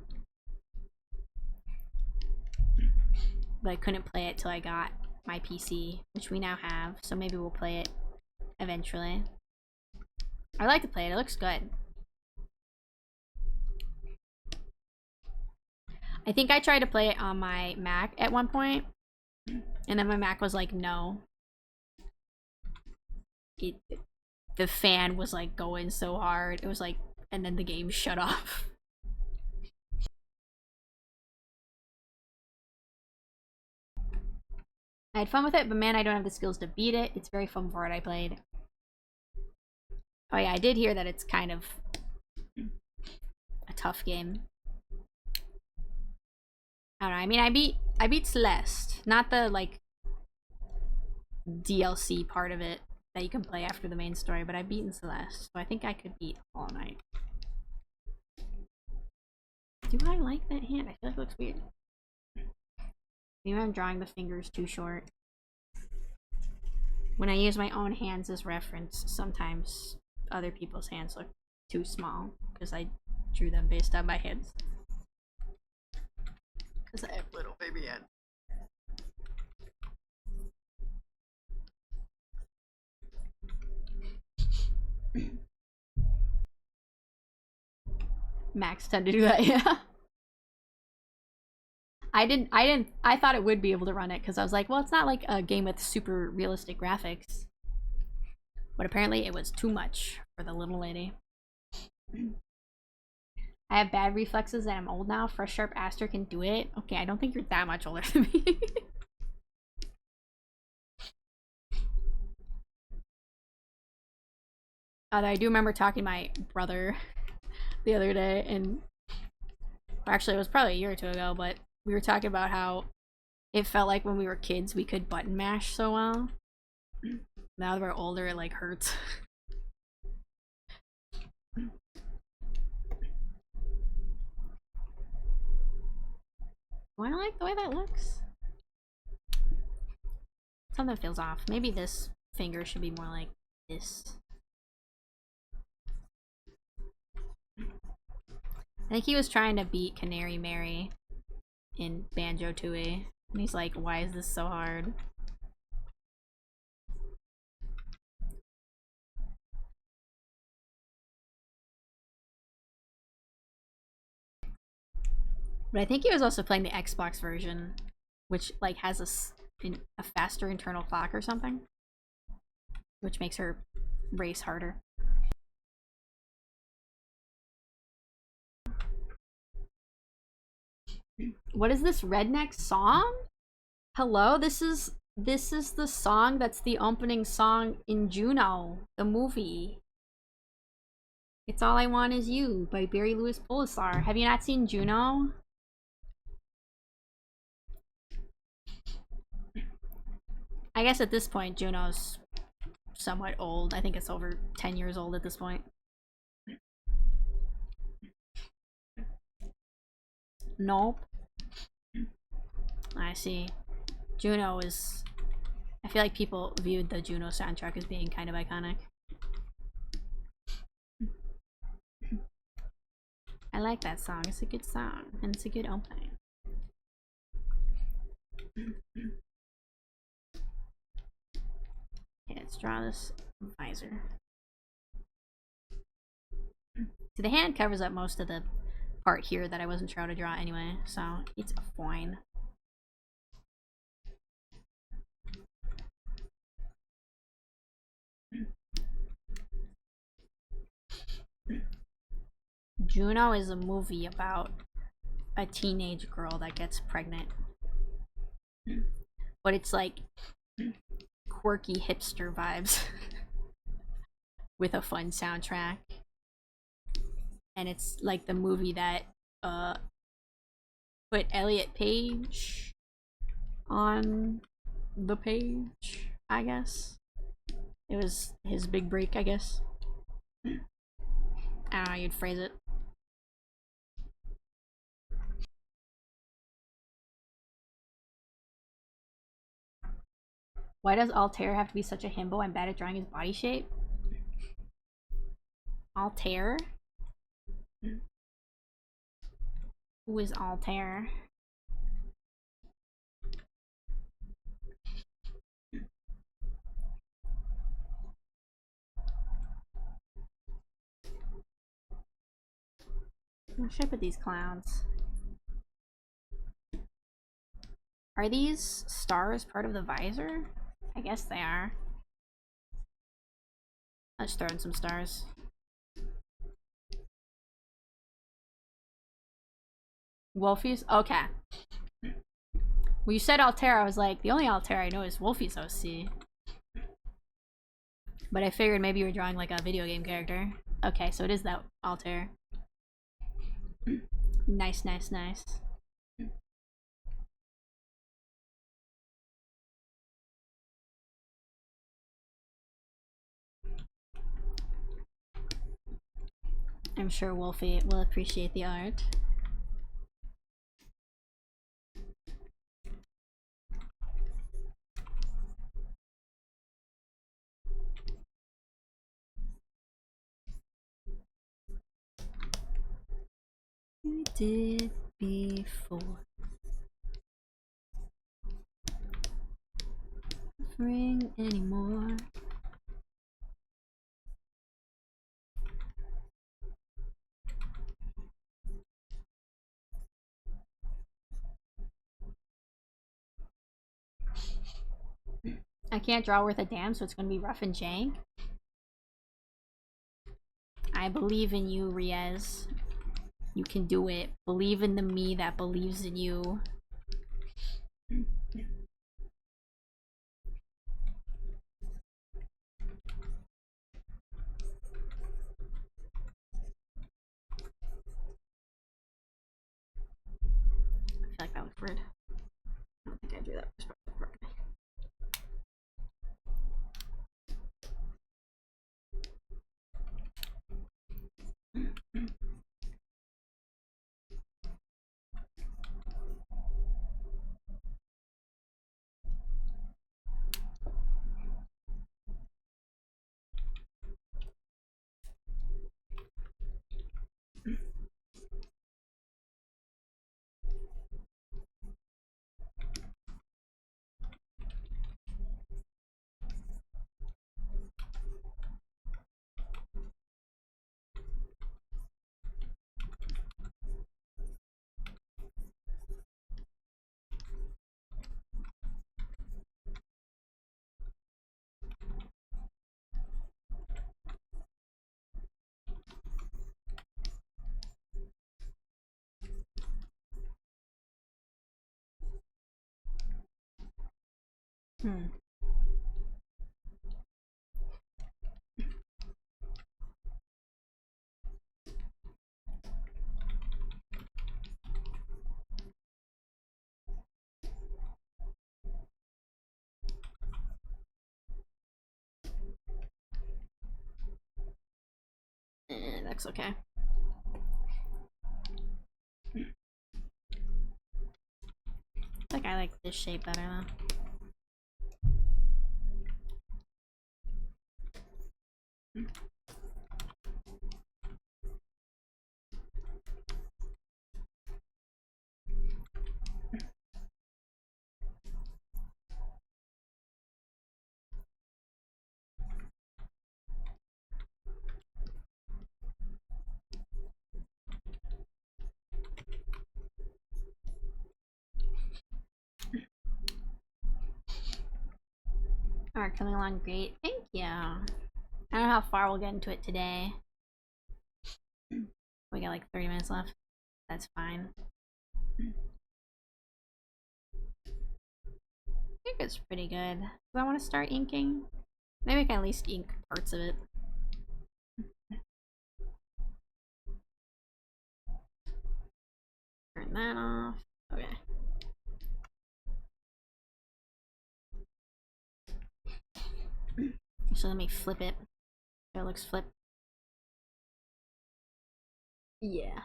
But I couldn't play it till I got my PC, which we now have, so maybe we'll play it eventually. I like to play it, it looks good. I think I tried to play it on my Mac at one point, and then my Mac was like, no. The fan was like going so hard, it was like, and then the game shut off. I had fun with it, but man, I don't have the skills to beat it. It's very fun for what I played. Oh yeah, I did hear that it's kind of a tough game. I don't know, I mean, I beat Celeste, not the, like, DLC part of it that you can play after the main story, but I've beaten Celeste, so I think I could beat Hollow Knight. Do I like that hand? I feel like it looks weird. Maybe I'm drawing the fingers too short. When I use my own hands as reference, sometimes other people's hands look too small because I drew them based on my hands. Because I have little baby hands. Max tend to do that, yeah. I thought it would be able to run it because I was like, well, it's not like a game with super realistic graphics. But apparently it was too much for the little lady. I have bad reflexes and I'm old now. Fresh Sharp Aster can do it. Okay, I don't think you're that much older than me. I do remember talking to my brother the other day, and actually it was probably a year or two ago, but we were talking about how it felt like when we were kids we could button mash so well. Now that we're older, it like hurts. I don't like the way that looks. Something feels off. Maybe this finger should be more like this. I think he was trying to beat Canary Mary in Banjo-Tooie, and he's like, why is this so hard? But I think he was also playing the Xbox version, which like has a faster internal clock or something, which makes her race harder. What is this redneck song? Hello, this is the song that's the opening song in Juno, the movie. It's All I Want Is You by Barry Louis Polisar. Have you not seen Juno? I guess at this point Juno's somewhat old. I think it's over 10 years old at this point. Nope. I see. Juno is... I feel like people viewed the Juno soundtrack as being kind of iconic. I like that song. It's a good song. And it's a good opening. Okay, let's draw this visor. So the hand covers up most of the part here that I wasn't sure how to draw anyway, so it's fine. Juno is a movie about a teenage girl that gets pregnant. But it's like quirky hipster vibes with a fun soundtrack. And it's like the movie that put Elliot Page on the page, I guess. It was his big break, I guess. I don't know how you'd phrase it. Why does Altair have to be such a himbo? I'm bad at drawing his body shape. Altair? Who is Altair? What should I put these clowns? Are these stars part of the visor? I guess they are. Let's throw in some stars. Wolfie's? Okay. When you said Altair, I was like, the only Altair I know is Wolfie's OC. But I figured maybe you were drawing like a video game character. Okay, so it is that Altair. Nice, nice, nice. I'm sure Wolfie will appreciate the art. We did before. Ring anymore. I can't draw worth a damn, so it's gonna be rough and jank. I believe in you, Riez. You can do it. Believe in the me that believes in you. I feel like that looked weird. I don't think I drew that perspective correctly. That's okay. I think I like this shape better though. Alright, coming along great. Thank you. I don't know how far we'll get into it today. We got like 30 minutes left. That's fine. I think it's pretty good. Do I want to start inking? Maybe I can at least ink parts of it. Turn that off. Okay. So let me flip it. So it looks flipped. Yeah.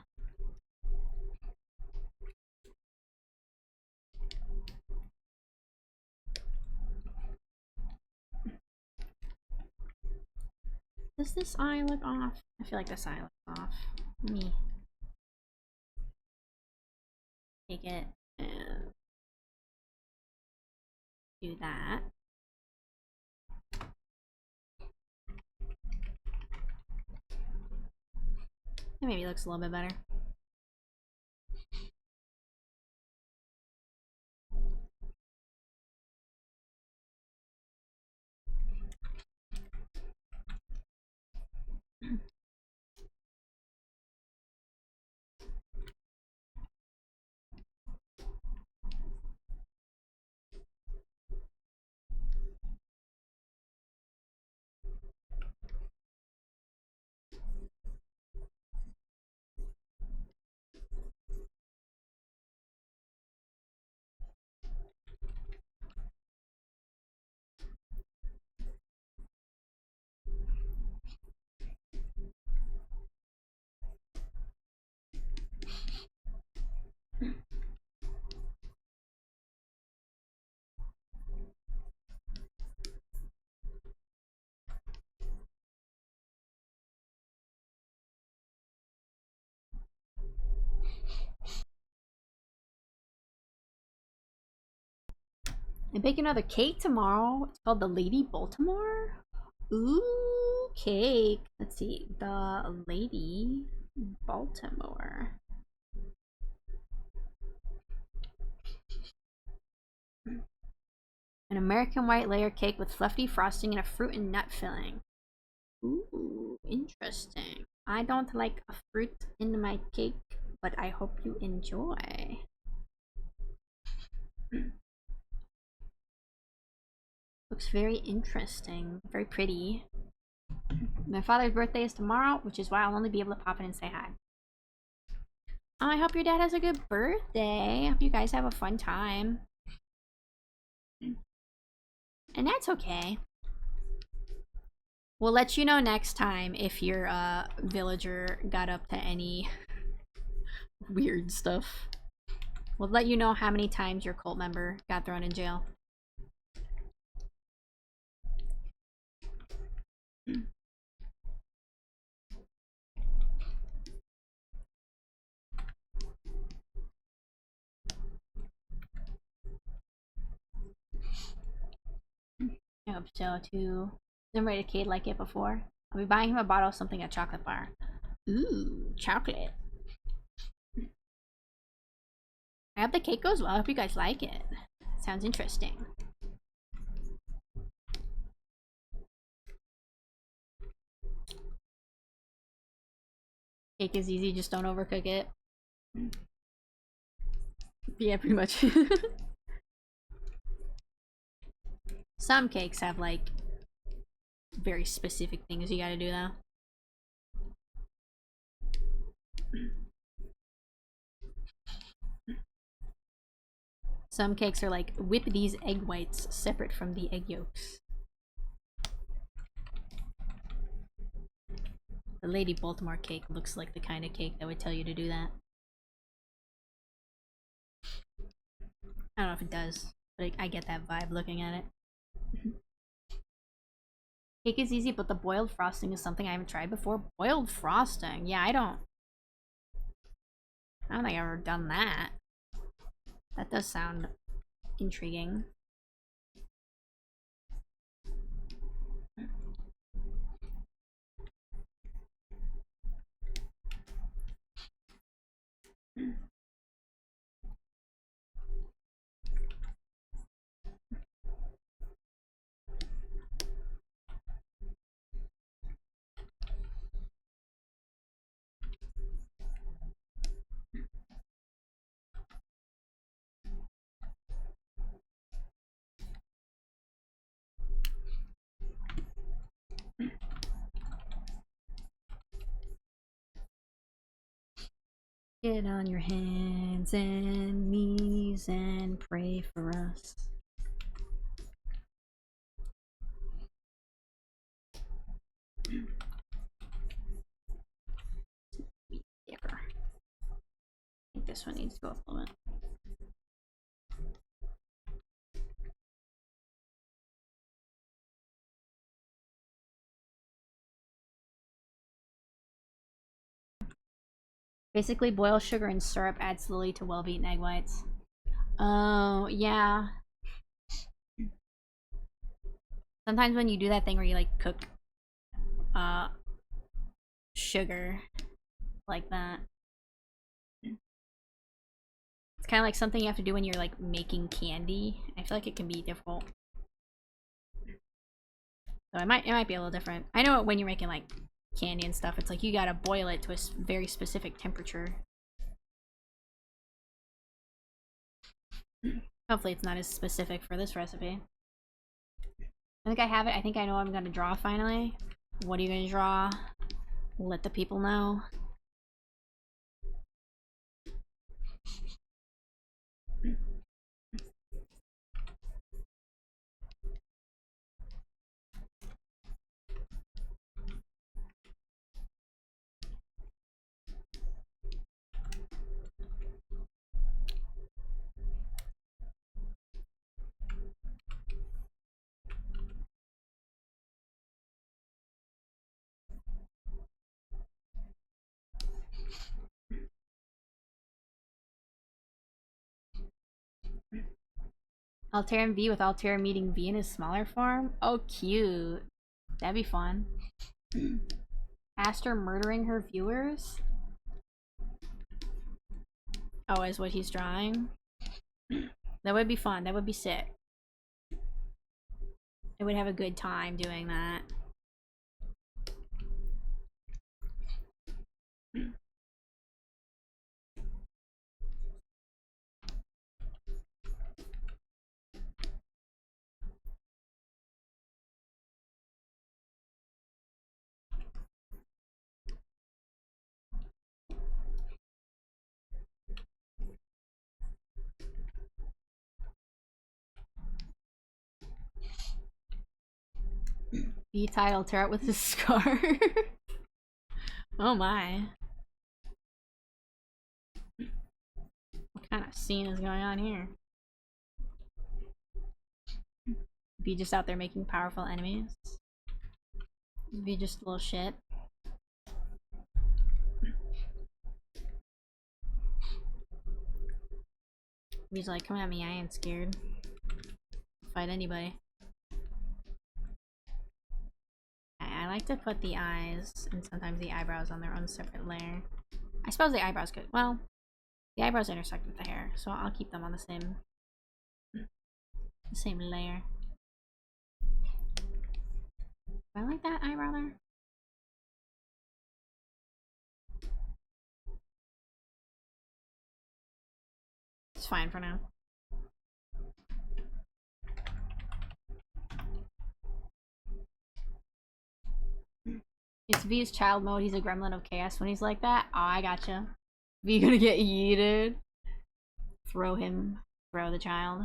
Does this eye look off? I feel like this eye looks off. Let me take it and do that. It maybe looks a little bit better. I bake another cake tomorrow. It's called the Lady Baltimore. Ooh, cake. Let's see. The Lady Baltimore. An American white layer cake with fluffy frosting and a fruit and nut filling. Ooh, interesting. I don't like a fruit in my cake, but I hope you enjoy. Looks very interesting. Very pretty. My father's birthday is tomorrow, which is why I'll only be able to pop in and say hi. Oh, I hope your dad has a good birthday. I hope you guys have a fun time. And that's okay. We'll let you know next time if your villager got up to any weird stuff. We'll let you know how many times your cult member got thrown in jail. I hope so too. Never made a kid like it before. I'll be buying him a bottle of something at Chocolate Bar. Ooh, chocolate. I hope the cake goes well. I hope you guys like it. Sounds interesting. Cake is easy, just don't overcook it. Yeah, pretty much. Some cakes have like very specific things you gotta do though. Some cakes are like, whip these egg whites separate from the egg yolks. The Lady Baltimore cake looks like the kind of cake that would tell you to do that. I don't know if it does, but I get that vibe looking at it. Cake is easy, but the boiled frosting is something I haven't tried before. Boiled frosting? Yeah, I don't think I've ever done that. That does sound intriguing. Get on your hands and knees and pray for us. There. I think this one needs to go up a little bit. Basically, boil sugar and syrup, add slowly to well-beaten egg whites. Oh, yeah. Sometimes when you do that thing where you like cook sugar like that, it's kind of like something you have to do when you're like making candy. I feel like it can be difficult. So it might be a little different. I know when you're making like candy and stuff, it's like you gotta boil it to a very specific temperature. Hopefully it's not as specific for this recipe. I think I have it. I think I know what I'm gonna draw finally. What are you gonna draw? Let the people know. Alterum V with Altera meeting V in his smaller form? Oh, cute. That'd be fun. Aster murdering her viewers? Oh, is what he's drawing? That would be fun. That would be sick. I would have a good time doing that. V tied Altera with his scar. Oh my. What kind of scene is going on here? Be just out there making powerful enemies. Be just a little shit. He's like, come at me, I ain't scared. Fight anybody. I like to put the eyes and sometimes the eyebrows on their own separate layer. I suppose the eyebrows could, well, the eyebrows intersect with the hair, so I'll keep them on the same layer. Do I like that eyebrow there? It's fine for now. It's V's child mode. He's a gremlin of chaos when he's like that. Oh, I gotcha. V gonna get yeeted. Throw him. Throw the child.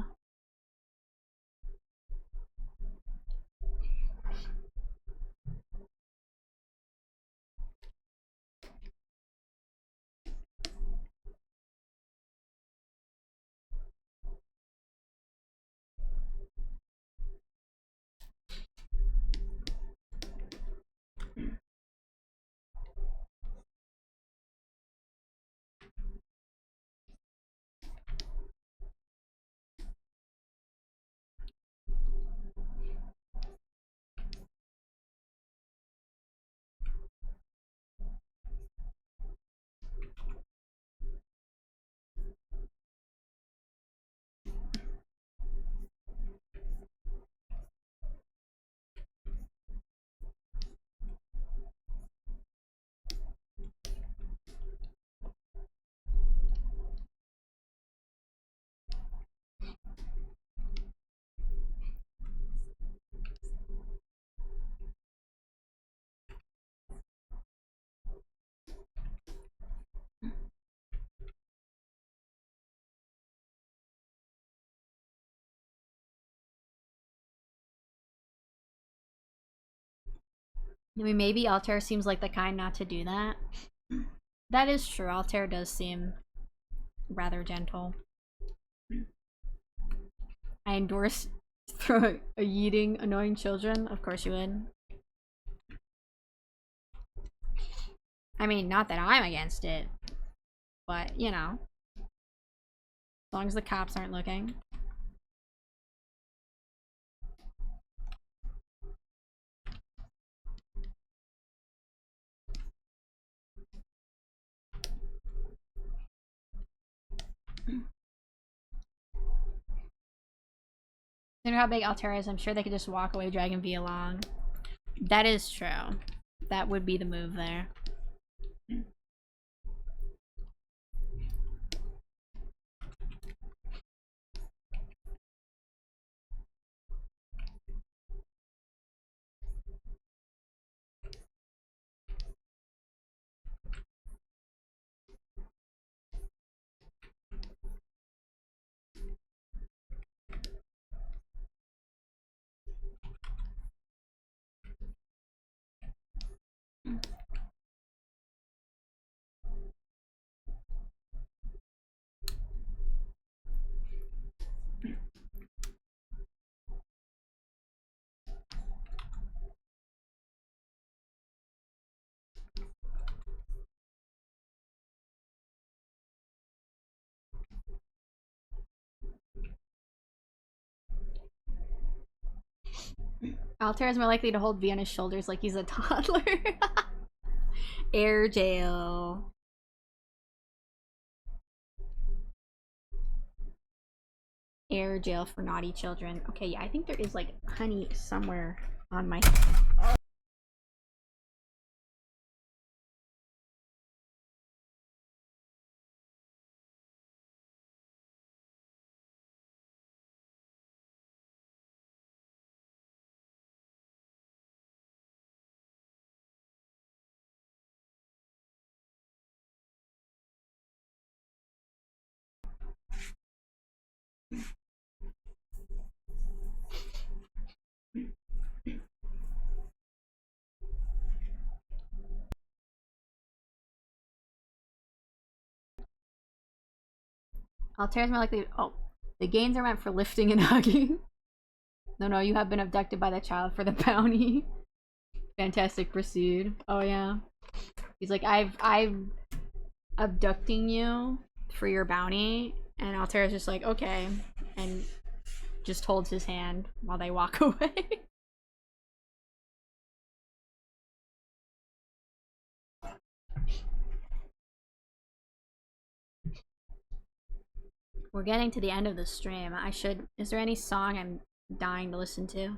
I mean, maybe Altair seems like the kind not to do that. That is true. Altair does seem rather gentle. I endorse for a yeeting annoying children. Of course you would. I mean, not that I'm against it, but you know, as long as the cops aren't looking. Consider how big Altair is. I'm sure they could just walk away dragging V along. That is true. That would be the move there. Altair is more likely to hold V on his shoulders like he's a toddler. Air jail. Air jail for naughty children. Okay, yeah, I think there is like honey somewhere on my. Altair is more likely. Oh, the gains are meant for lifting and hugging. No, you have been abducted by the child for the bounty. Fantastic, proceed. Oh yeah. He's like, I'm abducting you for your bounty, and Altair's just like, okay, and just holds his hand while they walk away. We're getting to the end of the stream. Is there any song I'm dying to listen to?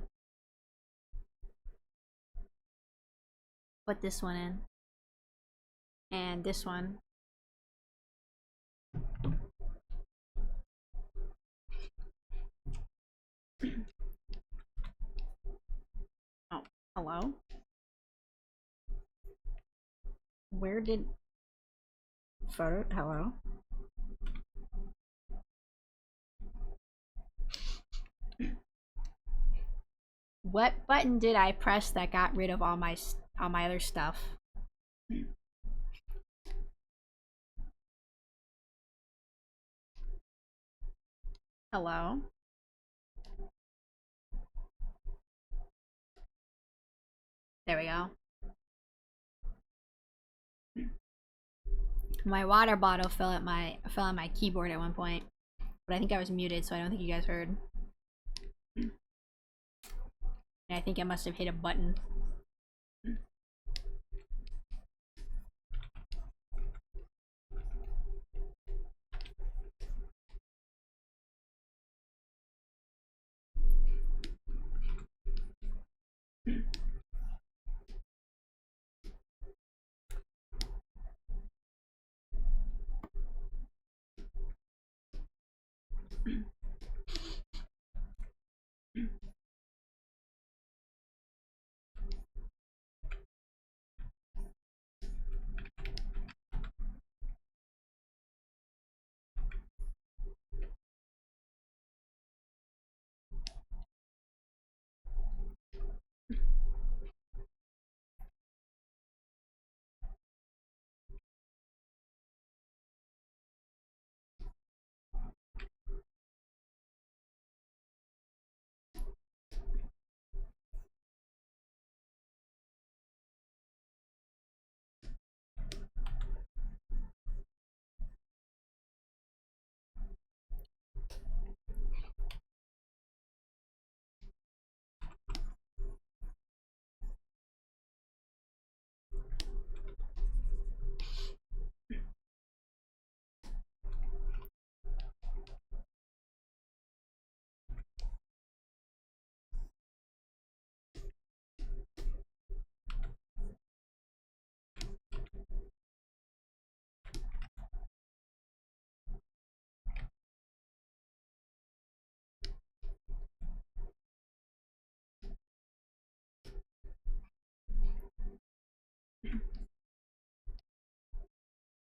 Put this one in. And this one. Oh, hello? Where did... Photo? Hello? What button did I press that got rid of all my other stuff? Hello? There we go. My water bottle fell on my keyboard at one point, but I think I was muted, so I don't think you guys heard. And I think I must have hit a button.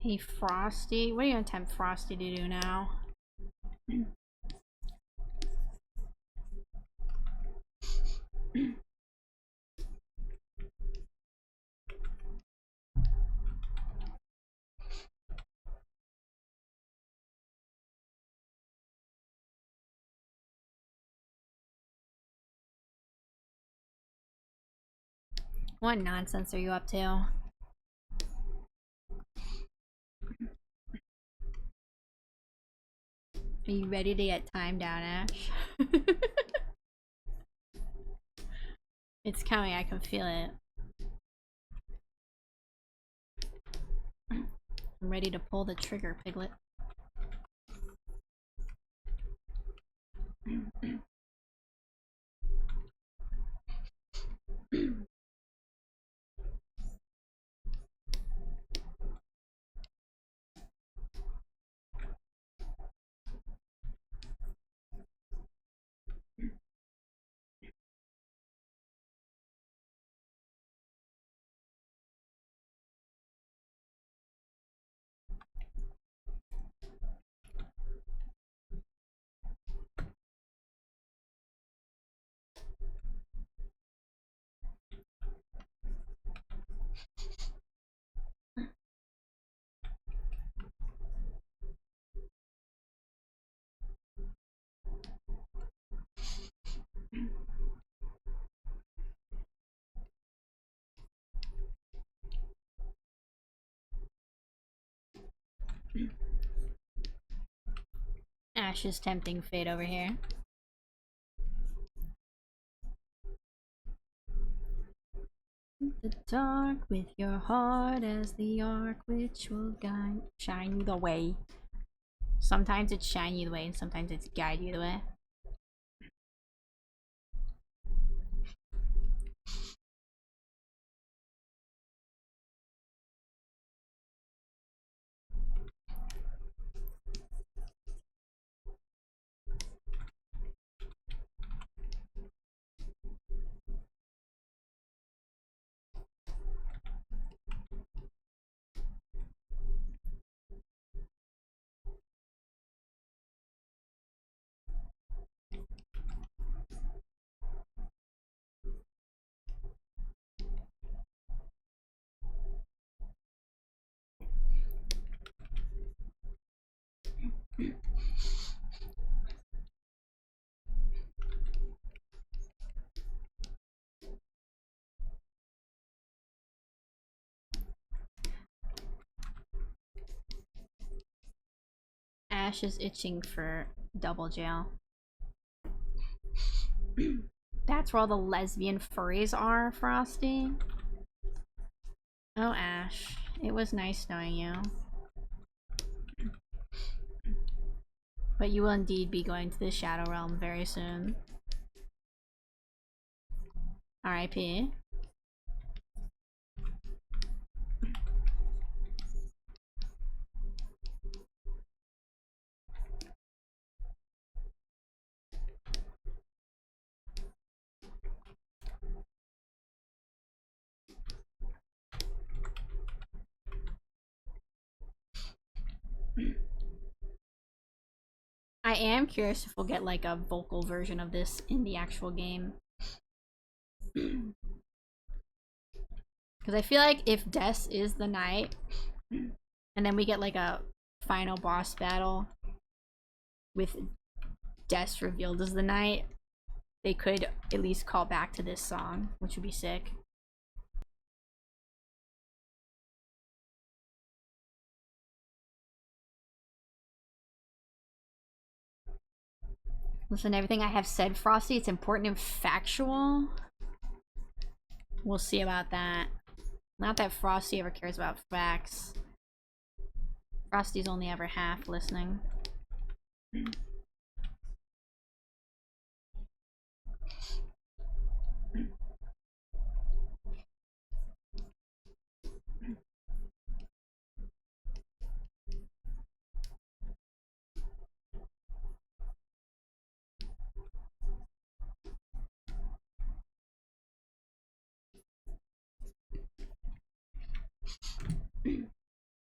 Hey, Frosty. What are you gonna tempt Frosty to do now? What nonsense are you up to? Are you ready to get timed out, Ash? It's coming, I can feel it. I'm ready to pull the trigger, Piglet. Ash is tempting fate over here. The dark with your heart as the arc which will guide shine you the way. Sometimes it's shine you the way and sometimes it's guide you the way. Ash is itching for double jail. That's where all the lesbian furries are, Frosty. Oh, Ash. It was nice knowing you. But you will indeed be going to the Shadow Realm very soon. R.I.P. I am curious if we'll get like a vocal version of this in the actual game. Because I feel like if Des is the knight, and then we get like a final boss battle with Des revealed as the knight, they could at least call back to this song, which would be sick. Listen, everything I have said, Frosty, it's important and factual. We'll see about that. Not that Frosty ever cares about facts. Frosty's only ever half listening.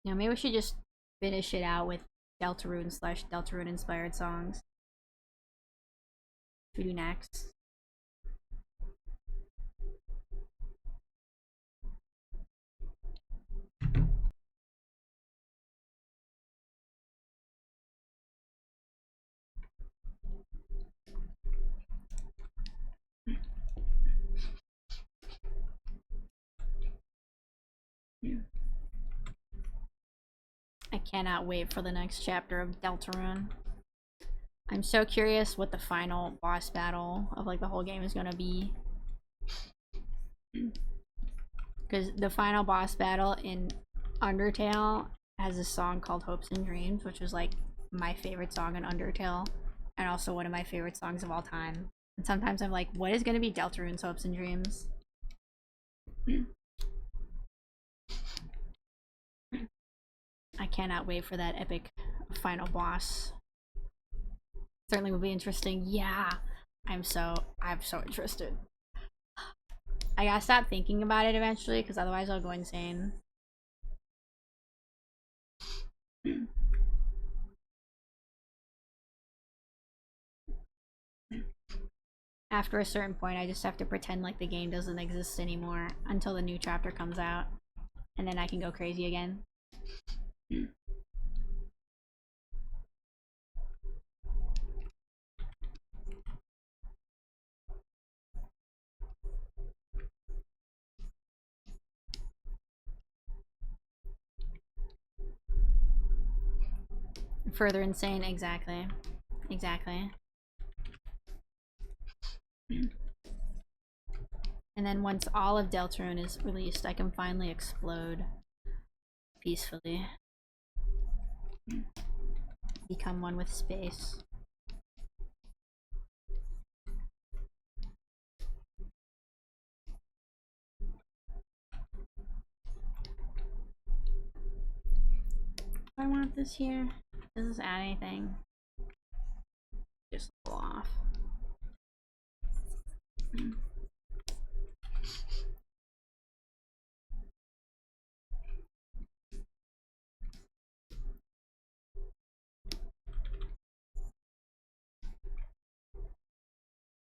You know, maybe we should just finish it out with Deltarune / Deltarune inspired songs. What we do next? I cannot wait for the next chapter of Deltarune. I'm so curious what the final boss battle of like the whole game is gonna be. Because the final boss battle in Undertale has a song called Hopes and Dreams, which was like my favorite song in Undertale, and also one of my favorite songs of all time. And sometimes I'm like, what is gonna be Deltarune's Hopes and Dreams? I cannot wait for that epic final boss. Certainly will be interesting. Yeah, I'm so interested. I gotta stop thinking about it eventually, because otherwise I'll go insane. After a certain point, I just have to pretend like the game doesn't exist anymore until the new chapter comes out, and then I can go crazy again. Further insane, exactly. Exactly. And then once all of Deltarune is released, I can finally explode peacefully. Become one with space. I want this here. Does this add anything? Just a little off.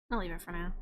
I'll leave it for now.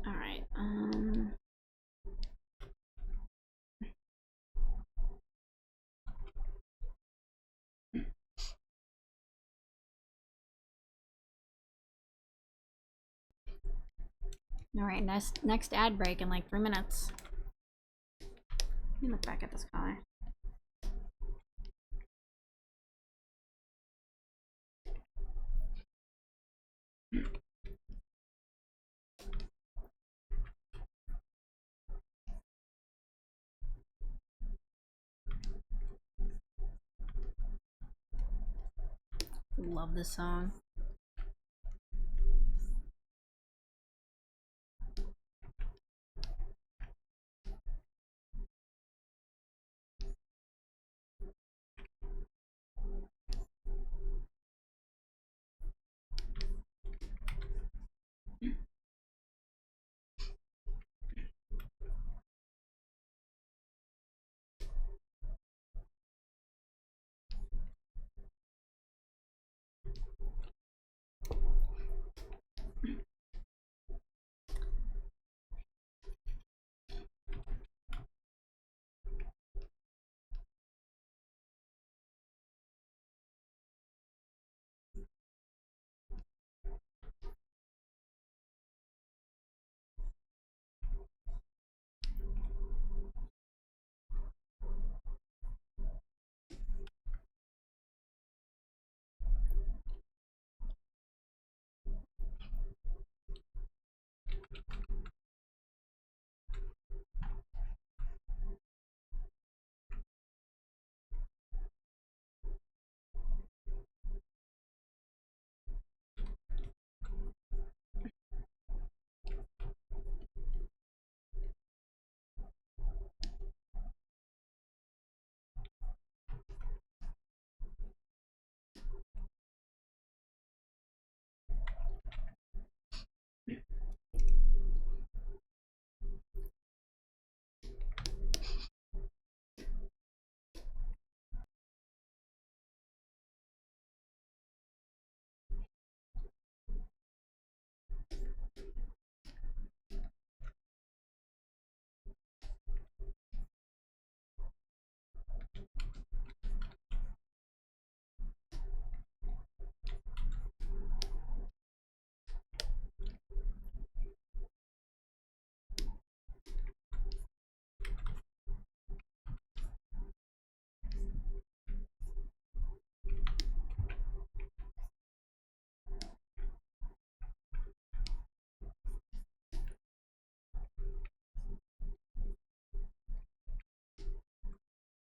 Alright, Alright, next ad break in like 3 minutes. Let me look back at this color. Love this song.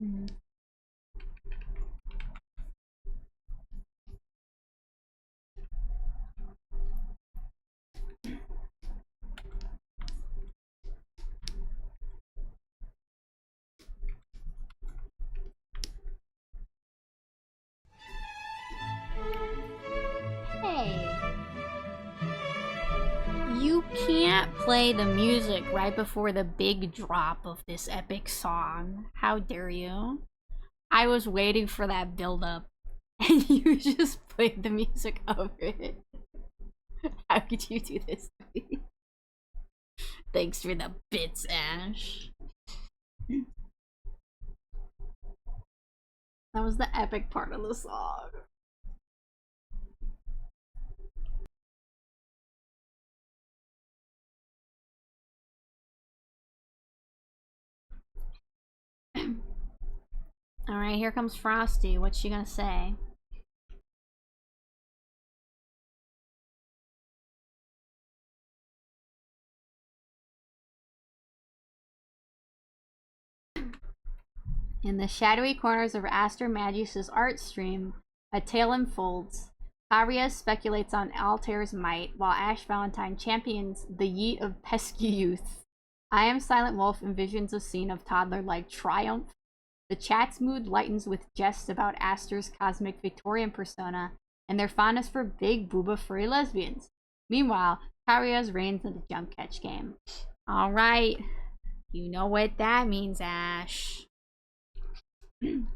Mm. Hey, you can't play the music right before the big drop of this epic song. How dare you? I was waiting for that build up and you just played the music over it. How could you do this to me? Thanks for the bits, Ash. That was the epic part of the song. Alright, here comes Frosty. What's she gonna say? In the shadowy corners of Aster Magus's art stream, a tale unfolds. Karia speculates on Altair's might, while Ash Valentine champions the yeet of pesky youth. I Am Silent Wolf envisions a scene of toddler-like triumph. The chat's mood lightens with jests about Aster's cosmic Victorian persona and their fondness for big booba furry lesbians. Meanwhile, Karia's reigns in the jump catch game. Alright, you know what that means, Ash. You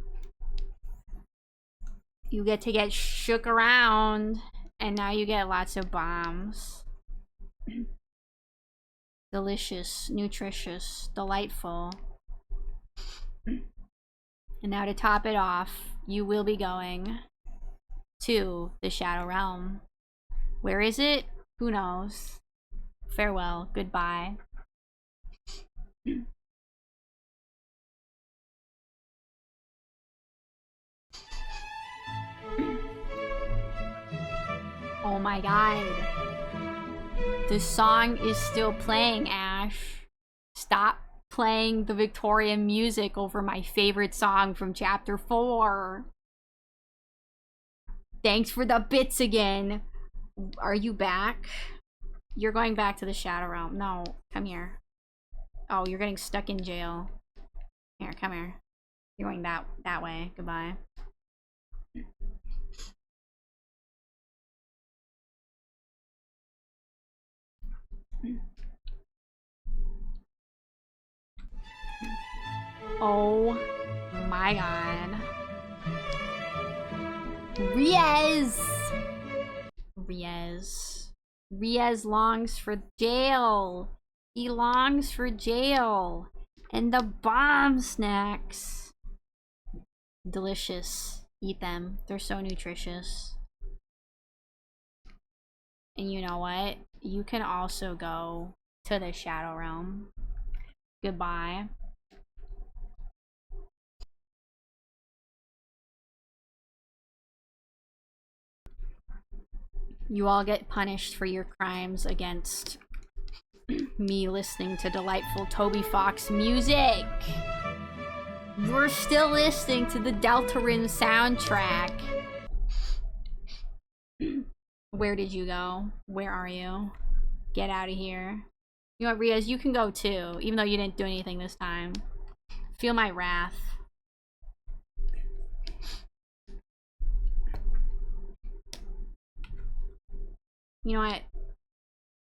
get to get shook around, and now you get lots of bombs. Delicious, nutritious, delightful. And now to top it off, you will be going to the Shadow Realm. Where is it? Who knows? Farewell, goodbye. Oh my god. The song is still playing, Ash. Stop playing the Victorian music over my favorite song from chapter 4. Thanks for the bits again. Are you back? You're going back to the Shadow Realm. No, come here. Oh, you're getting stuck in jail. Here, come here. You're going that way. Goodbye. Oh my god. Riez! Riez longs for jail. He longs for jail. And the bomb snacks. Delicious. Eat them. They're so nutritious. And you know what? You can also go to the Shadow Realm. Goodbye. You all get punished for your crimes against me listening to delightful Toby Fox music. We're still listening to the Deltarune soundtrack. Where did you go? Where are you? Get out of here. You know what, Riaz, you can go too, even though you didn't do anything this time. Feel my wrath. You know what?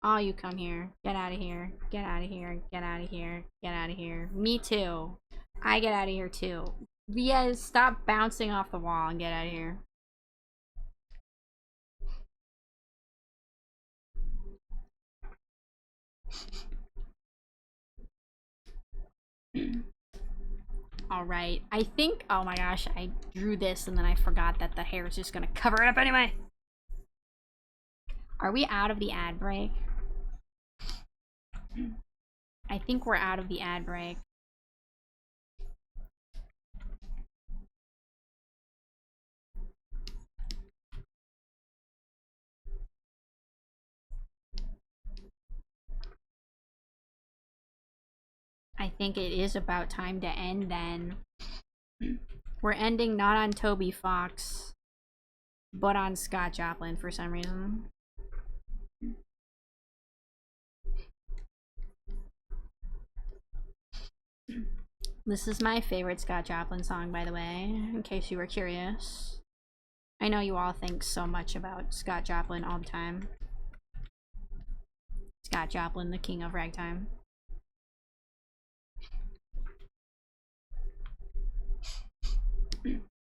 Oh, you come here. Get out of here. Get out of here. Get out of here. Get out of here. Me too. I get out of here too. Riaz, stop bouncing off the wall and get out of here. Alright, I think, oh my gosh, I drew this and then I forgot that the hair is just gonna cover it up anyway. Are we out of the ad break? I think we're out of the ad break. I think it is about time to end then. We're ending not on Toby Fox, but on Scott Joplin for some reason. This is my favorite Scott Joplin song, by the way, in case you were curious. I know you all think so much about Scott Joplin all the time. Scott Joplin, the king of ragtime.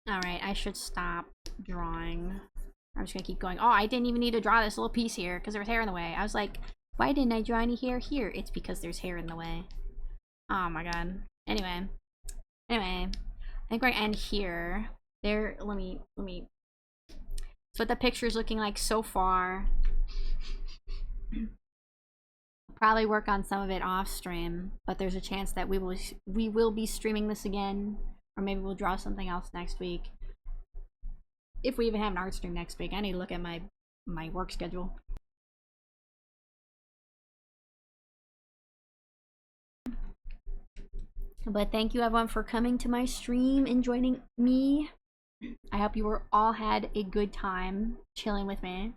Alright, I should stop drawing. I'm just gonna keep going. Oh, I didn't even need to draw this little piece here because there was hair in the way. I was like, why didn't I draw any hair here? It's because there's hair in the way. Oh my god. Anyway, I think we're gonna end here. There, let me. That's what the picture's looking like so far. Probably work on some of it off stream, but there's a chance that we will be streaming this again, or maybe we'll draw something else next week. If we even have an art stream next week, I need to look at my work schedule. But thank you everyone for coming to my stream and joining me. I hope you all had a good time chilling with me.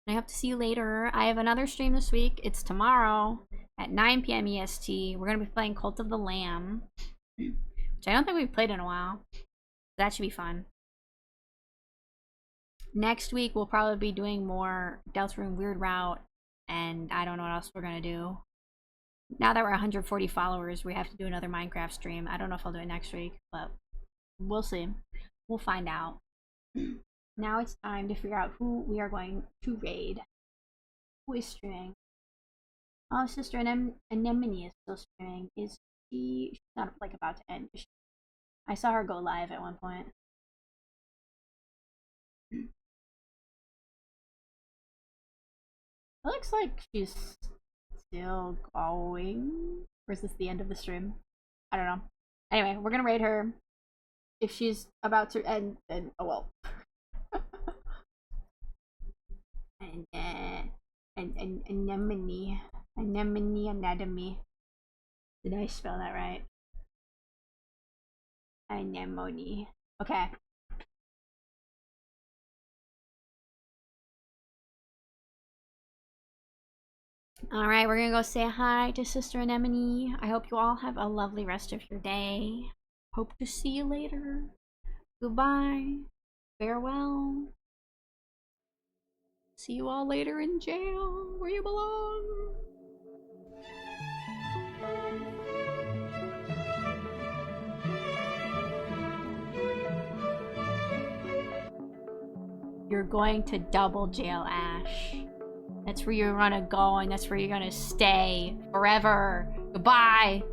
I hope to see you later. I have another stream this week. It's tomorrow at 9 p.m. EST. We're going to be playing Cult of the Lamb, which I don't think we've played in a while. That should be fun. Next week, we'll probably be doing more Deltarune Weird Route, and I don't know what else we're going to do. Now that we're 140 followers, we have to do another Minecraft stream. I don't know if I'll do it next week, but we'll see. We'll find out. Now it's time to figure out who we are going to raid. Who is streaming? Oh, Sister Anemone is still streaming. Is she? She's not like about to end. I saw her go live at one point. It looks like she's still going. Or is this the end of the stream? I don't know. Anyway, we're gonna raid her. If she's about to end, then oh well. and anemone anatomy. Did I spell that right? Anemone. Okay. Alright, we're gonna go say hi to Sister Anemone. I hope you all have a lovely rest of your day. Hope to see you later. Goodbye. Farewell. See you all later in jail, where you belong. You're going to double jail, Ash. That's where you're gonna go, and that's where you're gonna stay forever. Goodbye.